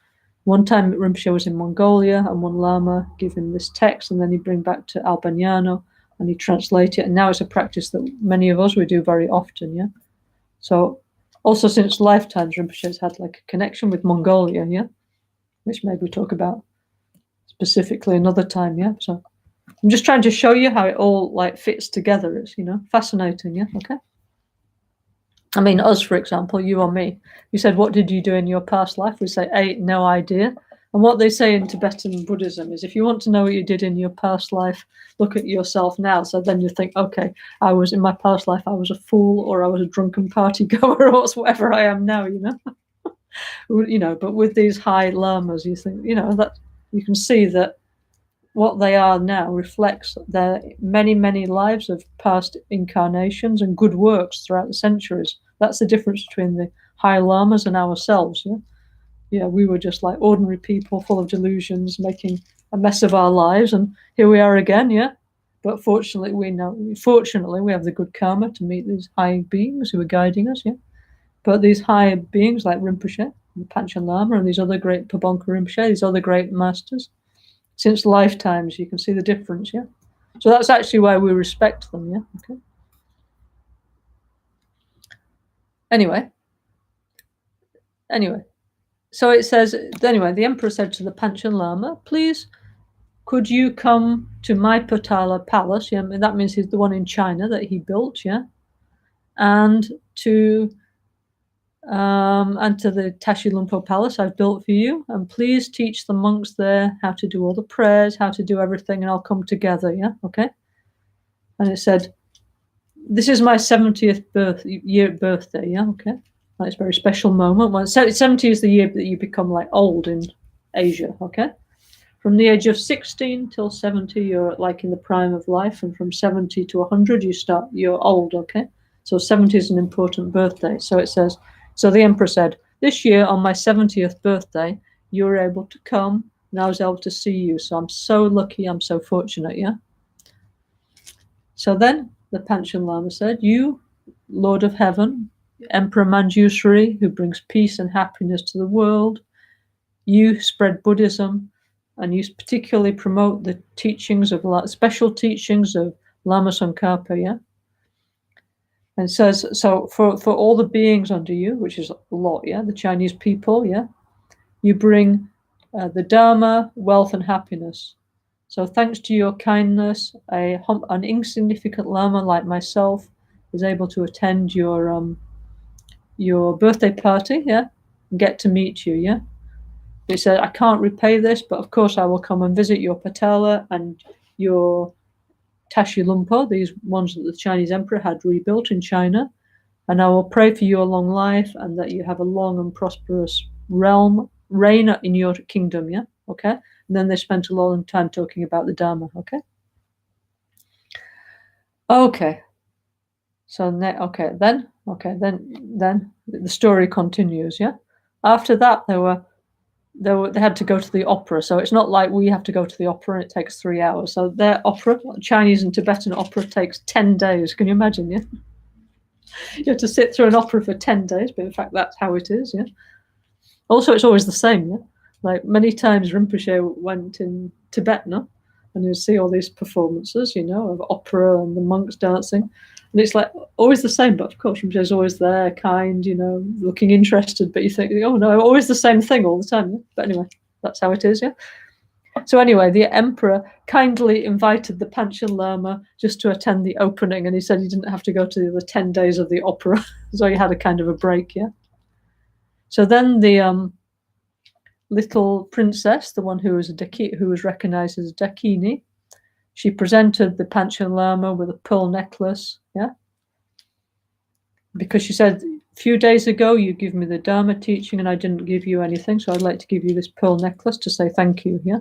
A: One time Rinpoche was in Mongolia, and one Lama gave him this text, and then he'd bring back to Albaniano, and he'd translate it, and now it's a practice that many of us, we do very often, yeah. So, also since lifetimes, Rinpoche's had like a connection with Mongolia, yeah, which maybe we'll talk about specifically another time, yeah. So I'm just trying to show you how it all like fits together. It's fascinating, yeah. Okay. I mean, us, for example, you or me. You said, "What did you do in your past life?" We say, no idea." And what they say in Tibetan Buddhism is, if you want to know what you did in your past life, look at yourself now. So then you think, okay, I was in my past life, I was a fool, or I was a drunken party goer, or whatever I am now. But with these high lamas, you think, that you can see that what they are now reflects their many, many lives of past incarnations and good works throughout the centuries. That's the difference between the high lamas and ourselves. Yeah, we were just like ordinary people full of delusions, making a mess of our lives, and here we are again. Yeah, but fortunately, we have the good karma to meet these high beings who are guiding us. Yeah, but these high beings like Rinpoche, and Panchen Lama, and these other great Pabonka Rinpoche, these other great masters, since lifetimes, you can see the difference. Yeah, so that's actually why we respect them. Yeah, okay. Anyway, so it says, anyway, the emperor said to the Panchen Lama, please, could you come to my Potala palace? Yeah, that means he's the one in China that he built. Yeah, and to the Tashi Lumpo palace I've built for you, and please teach the monks there how to do all the prayers, how to do everything, and I'll come together. Yeah, okay. And it said, this is my 70th birthday. Yeah, okay. That's a very special moment. Well, 70 is the year that you become like old in Asia. Okay. From the age of 16 till 70, you're like in the prime of life, and from 70 to 100, you're old. Okay. So 70 is an important birthday. So it says, so the emperor said, this year on my 70th birthday, you were able to come, and I was able to see you. So I'm so lucky. I'm so fortunate. Yeah. So then the Panchen Lama said, you, Lord of Heaven, Emperor Manjushri, who brings peace and happiness to the world, you spread Buddhism, and you particularly promote the teachings of special teachings of Lama Tsongkhapa. Yeah. And it says, so for all the beings under you, which is a lot, yeah, the Chinese people, yeah, you bring the Dharma, wealth, and happiness. So thanks to your kindness, an insignificant Lama like myself is able to attend your birthday party, yeah, and get to meet you, yeah. He said, I can't repay this, but of course I will come and visit your Patala and your Tashi Lumpo, these ones that the Chinese emperor had rebuilt in China, and I will pray for your long life and that you have a long and prosperous reign in your kingdom, yeah, okay? And then they spent a long time talking about the Dharma, okay? Okay. So then the story continues, yeah? After that, they had to go to the opera. So it's not like we have to go to the opera and it takes 3 hours. So their opera, Chinese and Tibetan opera, takes 10 days. Can you imagine, yeah? You have to sit through an opera for 10 days, but in fact, that's how it is, yeah? Also, it's always the same, yeah? Like many times Rinpoche went in Tibet, no? And you see all these performances, of opera and the monks dancing. And it's like always the same, but of course Rinpoche's always there, kind, looking interested, but you think, oh no, always the same thing all the time. Yeah? But anyway, that's how it is, yeah? So anyway, the emperor kindly invited the Panchen Lama just to attend the opening, and he said he didn't have to go to the 10 days of the opera, so he had a kind of a break, yeah? So then the little princess, the one who was recognized as a Dakini, she presented the Panchen Lama with a pearl necklace, yeah? Because she said, a few days ago, you gave me the Dharma teaching and I didn't give you anything, so I'd like to give you this pearl necklace to say thank you, yeah?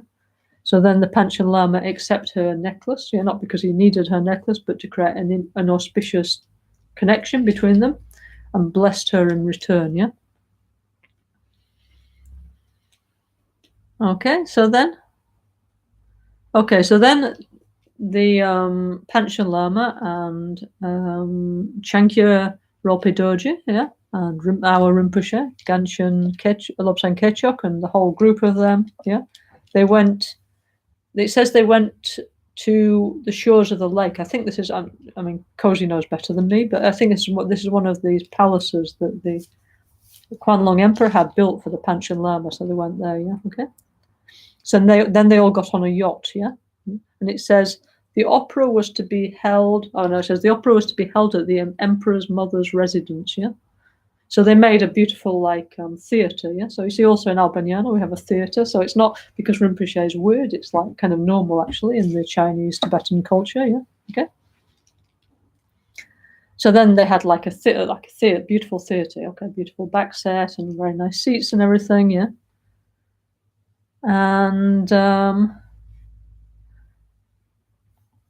A: So then the Panchen Lama accepted her necklace, yeah, not because he needed her necklace, but to create an auspicious connection between them, and blessed her in return, yeah? Okay, so then the Panchen Lama and Chankya Ronpa Dorje, yeah, and our Rinpoche, Ganshan Lobsang Kechok, and the whole group of them, yeah, it says they went to the shores of the lake. I think this is, Cozy knows better than me, but I think this is one of these palaces that the Kwanlong Emperor had built for the Panchen Lama, so they went there, yeah, okay. So then they all got on a yacht, yeah, and it says the opera was to be held. Oh no, it says the opera was to be held at the emperor's mother's residence, yeah. So they made a beautiful theatre, yeah. So you see, also in Albaniana we have a theatre. So it's not because Rinpoche is weird; it's like kind of normal actually in the Chinese Tibetan culture, yeah. Okay. So then they had like a theatre, beautiful theatre, okay, beautiful back set and very nice seats and everything, yeah. And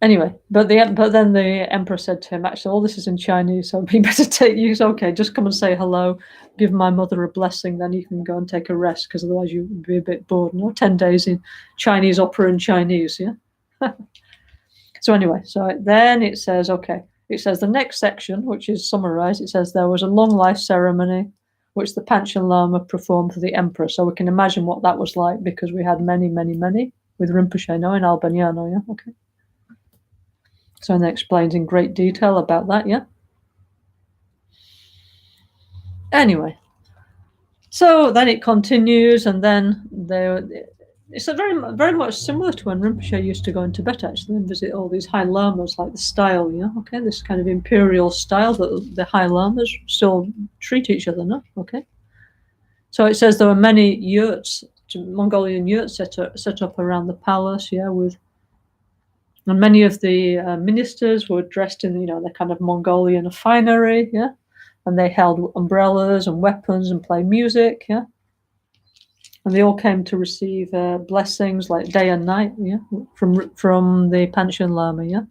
A: anyway, but then the emperor said to him, actually, all this is in Chinese, so it'd be better take you. Okay, just come and say hello, give my mother a blessing, then you can go and take a rest, because otherwise you'd be a bit bored. 10 days in Chinese opera in Chinese, yeah. So anyway, so then it says, okay, it says the next section, which is summarized, it says there was a long life ceremony which the Panchen Lama performed for the emperor. So we can imagine what that was like, because we had many, many, many with Rinpoche now in Albaniano, yeah, okay. So then it explains in great detail about that, yeah. Anyway, so then it continues, and then it's a very much similar to when Rinpoche used to go in Tibet, actually, and visit all these high lamas, like the style, yeah, okay, this kind of imperial style that the high lamas still treat each other, no, okay. So it says there were many yurts, Mongolian yurts set up around the palace, yeah, and many of the ministers were dressed in, the kind of Mongolian finery, yeah, and they held umbrellas and weapons and played music, yeah. And they all came to receive blessings like day and night, yeah, from the Panchen Lama, yeah.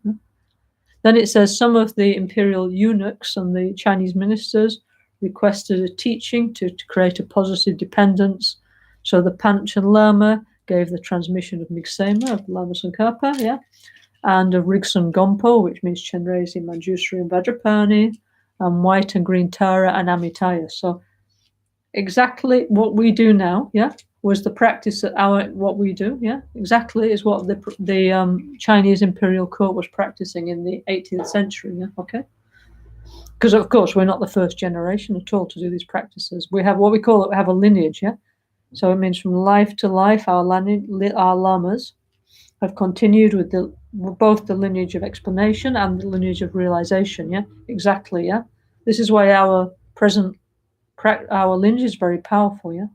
A: Then it says some of the imperial eunuchs and the Chinese ministers requested a teaching to create a positive dependence. So the Panchen Lama gave the transmission of Migsema, of Lama Tsongkhapa, yeah, and of Rigsun Gompo, which means Chenrezig, Manjusri, and Vajrapani, and white and green Tara and Amitaya. So exactly what we do now, yeah, was the practice that what we do, yeah, exactly is what the Chinese imperial court was practicing in the 18th century, yeah, okay. Because of course we're not the first generation at all to do these practices. We have what we call it. We have a lineage, yeah. So it means from life to life, our lamas have continued with both the lineage of explanation and the lineage of realization, yeah, exactly, yeah. This is why our lineage is very powerful, yeah,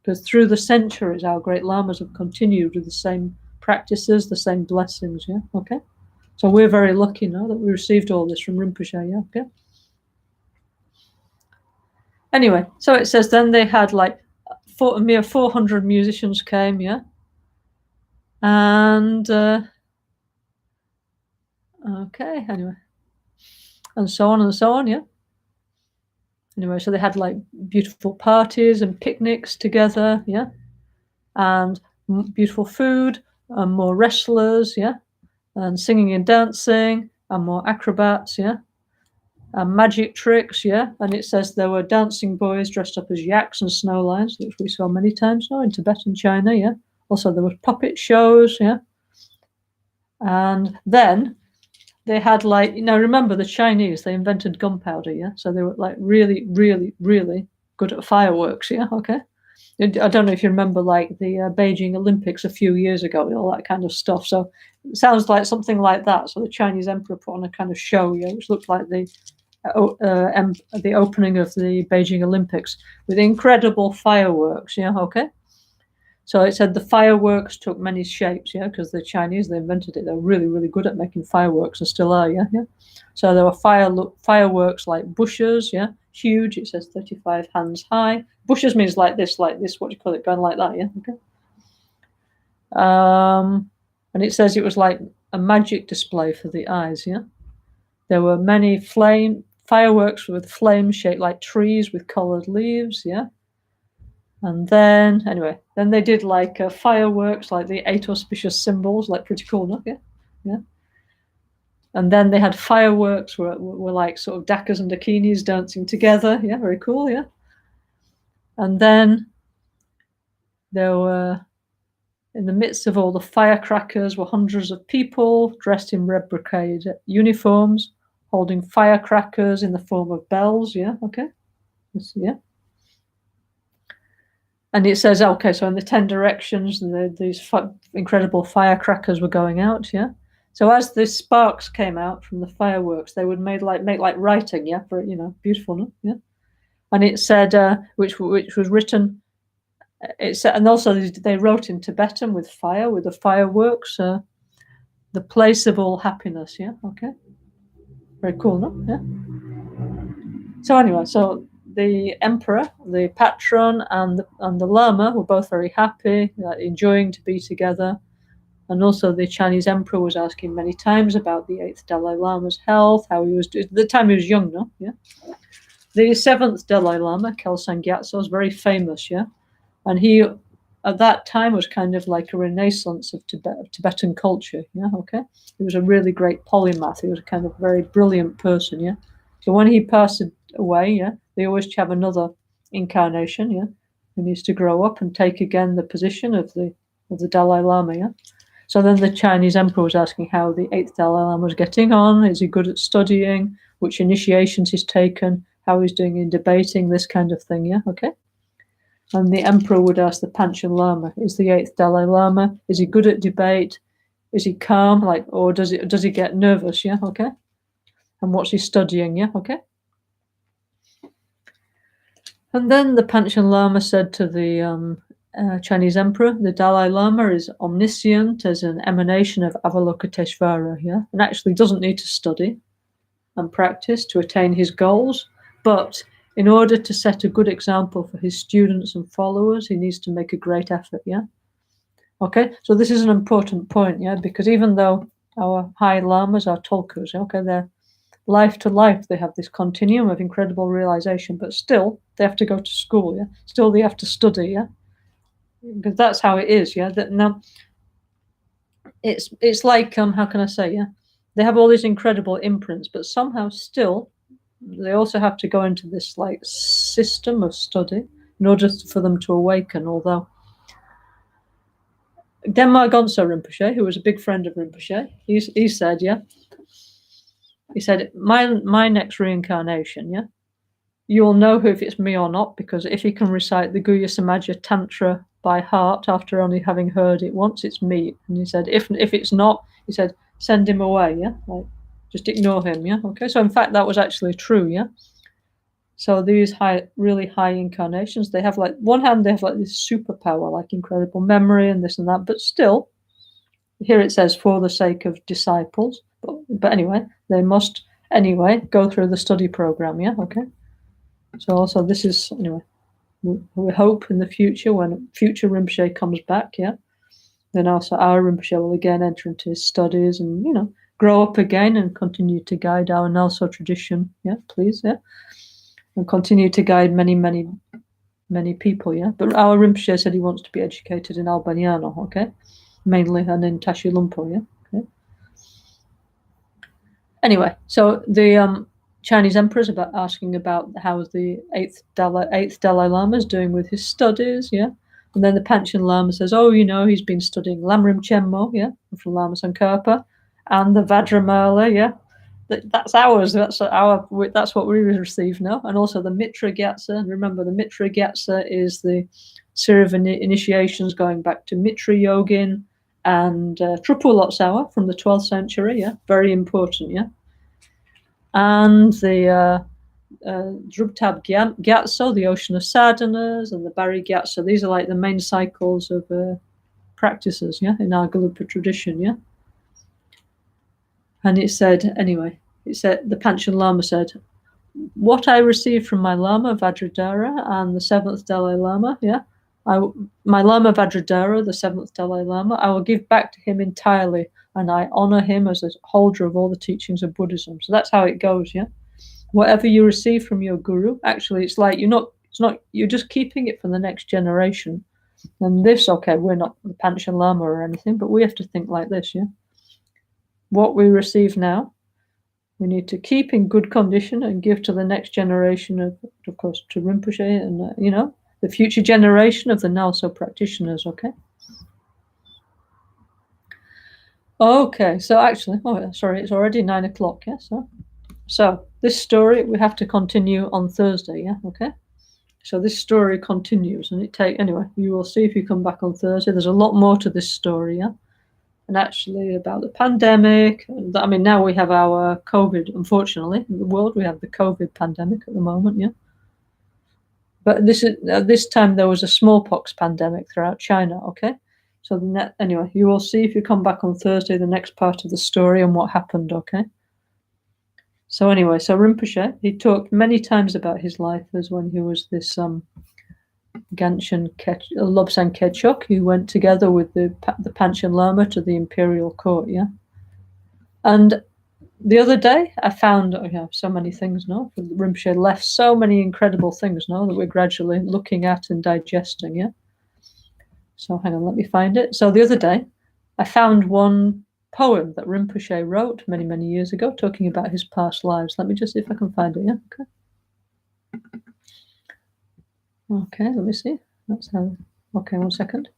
A: because through the centuries our great lamas have continued with the same practices, the same blessings, yeah, okay. So we're very lucky now that we received all this from Rinpoche, yeah, okay. Anyway, so it says then they had like a mere 400 musicians came, yeah, and okay, anyway, and so on, yeah. Anyway, so they had like beautiful parties and picnics together, yeah, and beautiful food and more wrestlers, yeah, and singing and dancing and more acrobats, yeah, and magic tricks, yeah. And it says there were dancing boys dressed up as yaks and snow lions, which we saw many times now in Tibet and China, yeah. Also there were puppet shows, yeah. And then they had like, remember the Chinese, they invented gunpowder, yeah? So they were like really, really, really good at fireworks, yeah? Okay. I don't know if you remember like the Beijing Olympics a few years ago, all that kind of stuff. So it sounds like something like that. So the Chinese emperor put on a kind of show, yeah, which looked like the opening of the Beijing Olympics with incredible fireworks, yeah? Okay. So it said the fireworks took many shapes, yeah, because the Chinese, they invented it. They're really, really good at making fireworks and still are, yeah. So there were fireworks like bushes, yeah, huge. It says 35 hands high. Bushes means like this, what do you call it, going like that, yeah, okay. And it says it was like a magic display for the eyes, yeah. There were many fireworks with flames shaped like trees with colored leaves, yeah. And then, anyway, then they did like fireworks, like the 8 auspicious symbols, like pretty cool, no? Yeah. And then they had fireworks were like sort of dakas and dakinis dancing together. Yeah, very cool, yeah. And then there were, in the midst of all the firecrackers, were hundreds of people dressed in red brocade uniforms, holding firecrackers in the form of bells. Yeah, okay. Yeah. And it says, okay, so in the 10 directions, these incredible firecrackers were going out, yeah. So as the sparks came out from the fireworks, they would make like writing, yeah, for beautiful, no? Yeah. And it said, which was written. It said, and also they wrote in Tibetan with fire, with the fireworks, the place of all happiness, yeah. Okay. Very cool, no? Yeah. So anyway, so the emperor, the patron, and the Lama were both very happy, enjoying to be together. And also the Chinese emperor was asking many times about the 8th Dalai Lama's health, how he was doing. At the time he was young, no? Yeah. The 7th Dalai Lama, Kelsang Gyatso, was very famous, yeah? And he, at that time, was kind of like a renaissance of Tibetan culture, yeah, okay? He was a really great polymath. He was a kind of very brilliant person, yeah? So when he passed away, yeah, they always have another incarnation, yeah? He needs to grow up and take again the position of the Dalai Lama, yeah? So then the Chinese emperor was asking how the 8th Dalai Lama was getting on. Is he good at studying? Which initiations he's taken? How he's doing in debating? This kind of thing, yeah? Okay. And the emperor would ask the Panchen Lama, is the 8th Dalai Lama, is he good at debate? Is he calm? Or does he get nervous? Yeah, okay. And what's he studying? Yeah, okay. And then the Panchen Lama said to the Chinese emperor, the Dalai Lama is omniscient as an emanation of Avalokiteshvara, yeah, and actually doesn't need to study and practice to attain his goals, but in order to set a good example for his students and followers, he needs to make a great effort, yeah? Okay, so this is an important point, yeah, because even though our high lamas are tulkus, okay, they're life to life, they have this continuum of incredible realization, but still they have to go to school, yeah? Still they have to study, yeah? Because that's how it is, yeah? Now, it's like, how can I say, yeah? They have all these incredible imprints, but somehow still they also have to go into this like system of study in order for them to awaken. Although NgalSo Rinpoche, who was a big friend of Rinpoche, he said, yeah, he said, my next reincarnation, yeah, you'll know if it's me or not, because if he can recite the Guhya Samaja Tantra by heart after only having heard it once, it's me. And he said, if it's not, he said, send him away, yeah, like just ignore him, yeah, okay. So in fact that was actually true, yeah. So these really high incarnations, they have like, one hand, they have like this superpower, like incredible memory and this and that, but still, here it says for the sake of disciples. But anyway, they must anyway go through the study program, yeah, okay. So also this is, anyway, we hope in the future, when future Rinpoche comes back, yeah, then also our Rinpoche will again enter into his studies and, grow up again and continue to guide our NgalSo tradition, yeah, please, yeah. And continue to guide many, many, many people, yeah. But our Rinpoche said he wants to be educated in Albaniano, okay, mainly, and in Tashi Lumpo, yeah. Okay. Anyway, so the Chinese emperor is asking about how the 8th Dalai Lama is doing with his studies, yeah. And then the Panchen Lama says, oh, he's been studying Lamrim Chenmo, yeah, from Lama Tsongkhapa, and the Vajramala, yeah. That's ours. That's what we receive now. And also the Mitra Gyatso. Remember, the Mitra Gyatso is the series of initiations going back to Mitra Yogin and Trupul Lotsawa from the 12th century. Yeah, very important. Yeah, and the Druptab Gyatso, the Ocean of Sadhanas, and the Bari Gyatso. These are like the main cycles of practices. Yeah, in our Galupa tradition. Yeah. And it said, anyway, the Panchen Lama said, what I received from my Lama Vajradhara and the 7th Dalai Lama, yeah, my Lama Vajradhara, the 7th Dalai Lama, I will give back to him entirely, and I honor him as a holder of all the teachings of Buddhism. So that's how it goes, yeah. Whatever you receive from your guru, actually, it's like you're just keeping it for the next generation. And this, okay, we're not the Panchen Lama or anything, but we have to think like this, yeah. What we receive now, we need to keep in good condition and give to the next generation of course, to Rinpoche and, the future generation of the NgalSo practitioners, okay? Okay, so actually, sorry, it's already 9 o'clock, yeah? So this story, we have to continue on Thursday, yeah? Okay? So this story continues, and anyway, you will see if you come back on Thursday. There's a lot more to this story, yeah? And actually about the pandemic. I mean, now we have our COVID, unfortunately, in the world, we have the COVID pandemic at the moment, yeah. But this time there was a smallpox pandemic throughout China, okay? So anyway, you will see if you come back on Thursday, the next part of the story and what happened, okay? So anyway, so Rinpoche, he talked many times about his life as when he was this Lobsang Kechok, who went together with the Panchen Lama to the imperial court, yeah. And the other day, I found so many things, no? Rinpoche left so many incredible things, no, that we're gradually looking at and digesting, yeah. So hang on, let me find it. So the other day, I found one poem that Rinpoche wrote many, many years ago, talking about his past lives. Let me just see if I can find it, yeah? Okay, let me see. Let's have, okay, 1 second.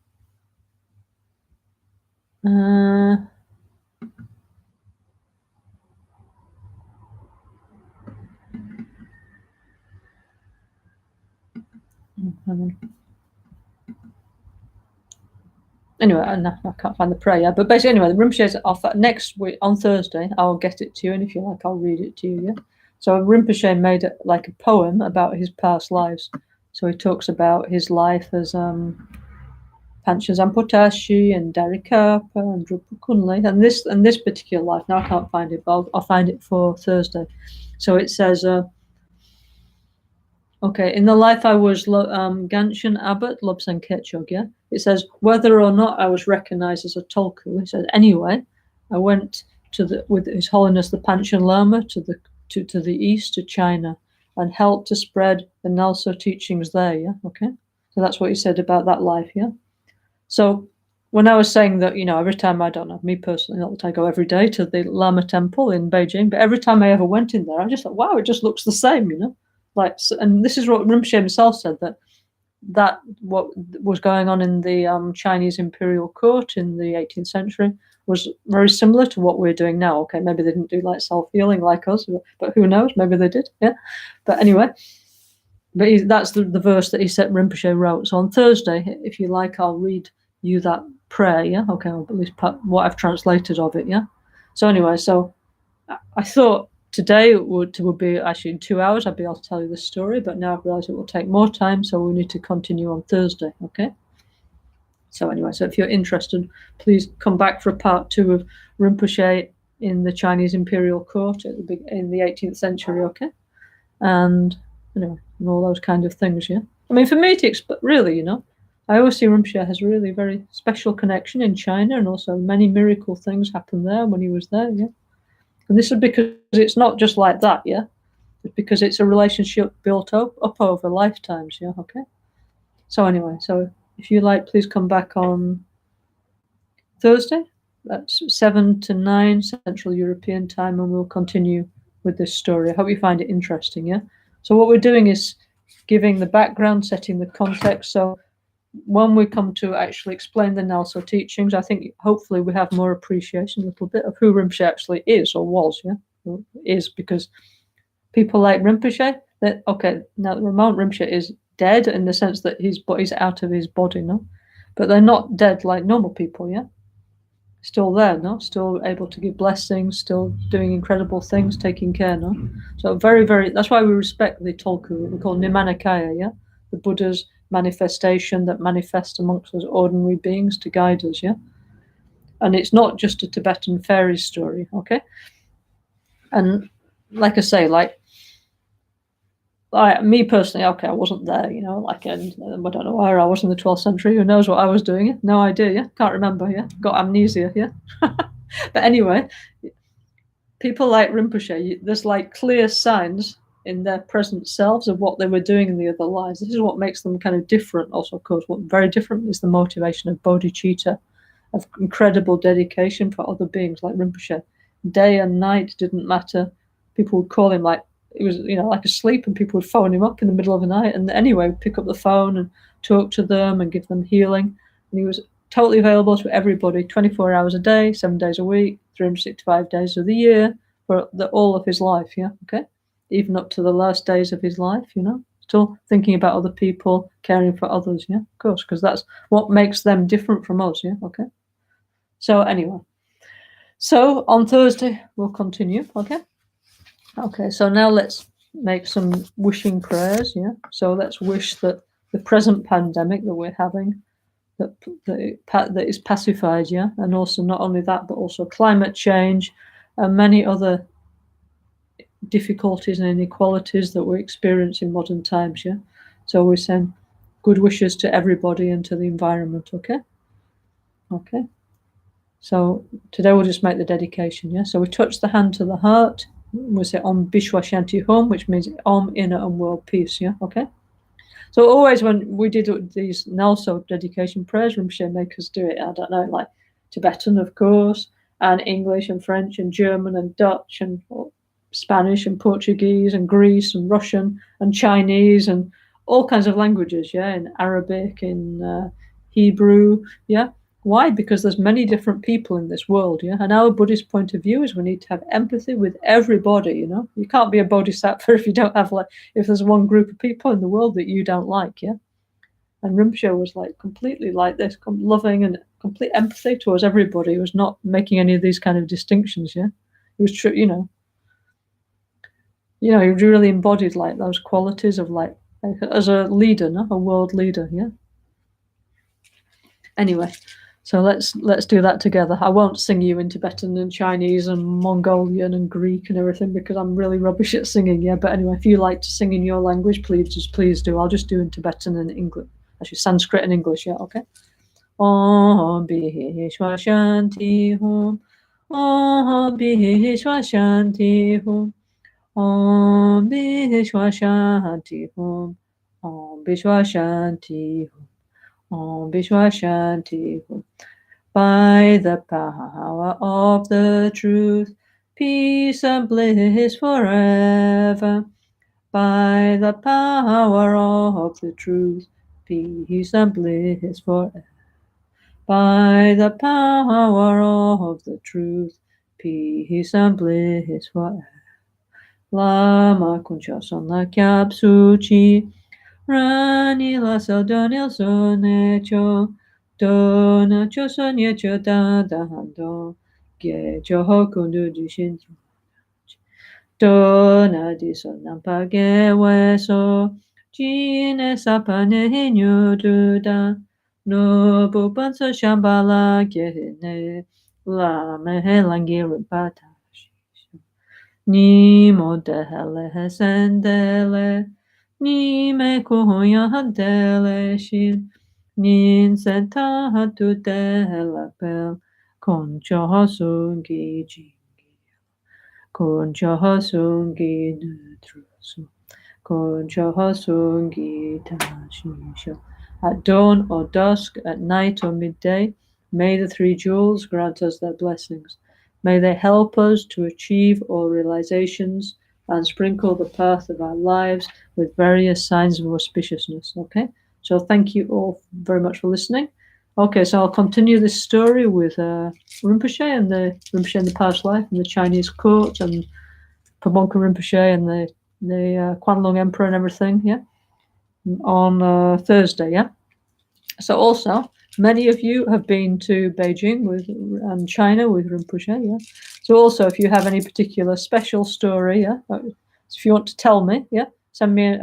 A: Anyway, I can't find the prayer, but basically, anyway, the Rinpoche's off next week on Thursday. I'll get it to you, and if you like, I'll read it to you. Yeah. So Rinpoche made it like a poem about his past lives. So he talks about his life as Pancha Zampotashi and Darikapa and Drupa Kunle, and this particular life. Now I can't find it, but I'll find it for Thursday. So it says. Okay, in the life I was Ganshan Abbot, Lobsang Ketchog, yeah? It says, whether or not I was recognized as a Tolku, it says, anyway, I went with His Holiness the Panchen Lama to the east, to China, and helped to spread the NgalSo teachings there, yeah? Okay? So that's what he said about that life, yeah? So when I was saying that, every time, I don't know, me personally, not that I go every day to the Lama temple in Beijing, but every time I ever went in there, I just thought, wow, it just looks the same, and this is what Rinpoche himself said, that what was going on in the Chinese imperial court in the 18th century was very similar to what we're doing now. Okay, maybe they didn't do like self-healing like us, but who knows? Maybe they did. Yeah, but anyway, that's the verse that Rinpoche wrote. So on Thursday, if you like, I'll read you that prayer. Yeah, okay, or at least what I've translated of it. Yeah. So anyway, so I thought today it would be actually in 2 hours I'd be able to tell you the story, but now I realize it will take more time, so we need to continue on Thursday, okay? So anyway, so if you're interested, please come back for part 2 of Rinpoche in the Chinese imperial court in the 18th century, okay? And and all those kind of things, yeah? I mean, for me to really, I always see Rinpoche has really very special connection in China, and also many miracle things happened there when he was there, yeah? And this is because it's not just like that, yeah? It's because it's a relationship built up over lifetimes, yeah? Okay? So anyway, so if you like, please come back on Thursday. That's 7 to 9 Central European time, and we'll continue with this story. I hope you find it interesting, yeah? So what we're doing is giving the background, setting the context. So when we come to actually explain the NgalSo teachings, I think hopefully we have more appreciation a little bit of who Rinpoche actually is or was, yeah? Is because people like Rinpoche, now Ramon Rinpoche is dead in the sense that his body's out of his body, no? But they're not dead like normal people, yeah? Still there, no? Still able to give blessings, still doing incredible things, taking care, no? So very, very, that's why we respect the Tolku, we call Nimanakaya, yeah? The Buddha's manifestation that manifests amongst us ordinary beings to guide us, yeah? And it's not just a Tibetan fairy story, okay? And like I say, me personally, okay, I wasn't there, I don't know where I was in the 12th century. Who knows what I was doing? No idea, yeah? Can't remember, yeah? Got amnesia, yeah? But anyway, people like Rinpoche, there's like clear signs in their present selves of what they were doing in the other lives. This is what makes them kind of different. Also, of course, what very different is the motivation of bodhicitta, of incredible dedication for other beings like Rinpoche. Day and night didn't matter. People would call him it was, like asleep, and people would phone him up in the middle of the night. And anyway, pick up the phone and talk to them and give them healing. And he was totally available to everybody, 24 hours a day, 7 days a week, 365 days of the year, for all of his life, yeah, okay? Even up to the last days of his life, still thinking about other people, caring for others, yeah, of course, because that's what makes them different from us, yeah, okay? So anyway, so on Thursday, we'll continue, okay? Okay, so now let's make some wishing prayers, yeah? So let's wish that the present pandemic that we're having, that is pacified, yeah? And also not only that, but also climate change and many other difficulties and inequalities that we experience in modern times, yeah? So we send good wishes to everybody and to the environment, okay? Okay. So today we'll just make the dedication, yeah? So we touch the hand to the heart. We say Om Bishwa Shanti Hum, which means Om, inner and world peace, yeah? Okay? So always when we did these NgalSo dedication prayers, Rinpoche make us do it, I don't know, like Tibetan, of course, and English and French and German and Dutch and Spanish and Portuguese and Greece and Russian and Chinese and all kinds of languages, yeah, in Arabic, in Hebrew, yeah. Why? Because there's many different people in this world, yeah. And our Buddhist point of view is we need to have empathy with everybody, you know. You can't be a bodhisattva if you don't have, like, if there's one group of people in the world that you don't like, yeah. And Rinpoche was like completely like this, loving and complete empathy towards everybody. He was not making any of these kind of distinctions, yeah. He was true, you know, he really embodied like those qualities of like as a leader, no? A world leader, yeah. Anyway, so let's do that together. I won't sing you in Tibetan and Chinese and Mongolian and Greek and everything because I'm really rubbish at singing, yeah. But anyway, if you like to sing in your language, please do. I'll just do in Tibetan and English, actually Sanskrit and English, yeah. Okay. Om Bishwa Shanti Hum. Om Bishwa Shanti Hum. Om Bishwa Shanti Hum. Om Bishwa Shanti Hum. Om Bishwa Shanti Hum. By the power of the truth, peace and bliss forever. By the power of the truth, peace and bliss forever. By the power of the truth, peace and bliss forever. Lama Kunchasana Kyab Suchi, Rani La Saldonil Sonecho, Dona Chosanyecho Dadahando, Gecho Hokundu Dishin, Dona Disonampa Geweso, Gine Sapane Hinyududa, Nobu Bansa Shambala Gehene, Lama Helangirimpata. Ni modele sendele, ni me kuya handele shin, nin senta hatu dela pel, concho hosungi jingi, concho hosungi nutrusu, concho hosungi tashisho. At dawn or dusk, at night or midday, may the three jewels grant us their blessings. May they help us to achieve all realizations and sprinkle the path of our lives with various signs of auspiciousness. Okay, so thank you all very much for listening. Okay, so I'll continue this story with Rinpoche and the Rinpoche in the past life and the Chinese court and Pabonka Rinpoche and the Kwanlong Emperor and everything, yeah, on Thursday, yeah. So also, many of you have been to Beijing and China with Rinpoche, yeah. So also, if you have any particular special story, yeah, if you want to tell me, yeah, send me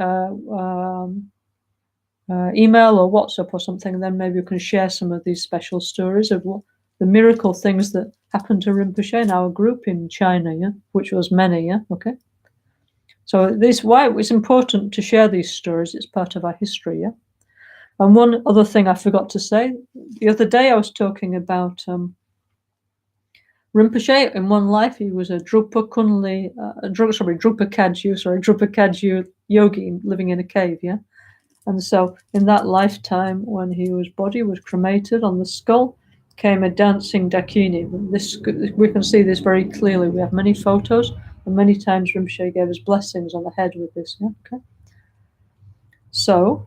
A: email or WhatsApp or something, and then maybe we can share some of these special stories of what the miracle things that happened to Rinpoche in our group in China, yeah, which was many, yeah, okay. So why it's important to share these stories. It's part of our history, yeah. And one other thing I forgot to say, the other day I was talking about Rinpoche. In one life, he was a Drupa Kagyu yogi living in a cave, yeah? And so in that lifetime, when his body was cremated, on the skull came a dancing dakini. We can see this very clearly. We have many photos, and many times Rinpoche gave us blessings on the head with this, yeah? Okay. So,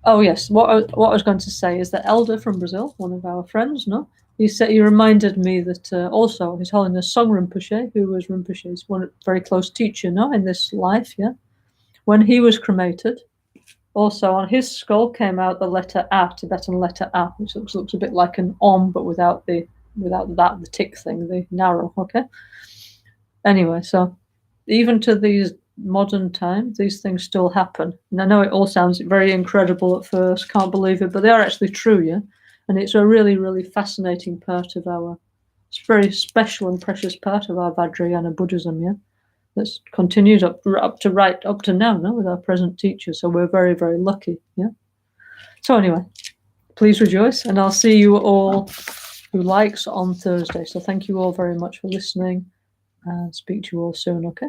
A: oh yes, what I was going to say is that Elder from Brazil, one of our friends, no, he reminded me that also His Holiness Song Rinpoche, who was Rinpoche's one very close teacher, no, in this life, yeah, when he was cremated, also on his skull came out the letter A, Tibetan letter A, which looks a bit like an Om, but without the tick thing, the narrow. Okay. Anyway, so even to these modern times, these things still happen. And I know it all sounds very incredible at first, can't believe it, but they are actually true, yeah? And it's a really, really fascinating part of our It's a very special and precious part of our Vajrayana Buddhism, yeah. That's continued up to now, no, with our present teacher. So we're very, very lucky, yeah. So anyway, please rejoice, and I'll see you all who likes on Thursday. So thank you all very much for listening, and speak to you all soon, okay?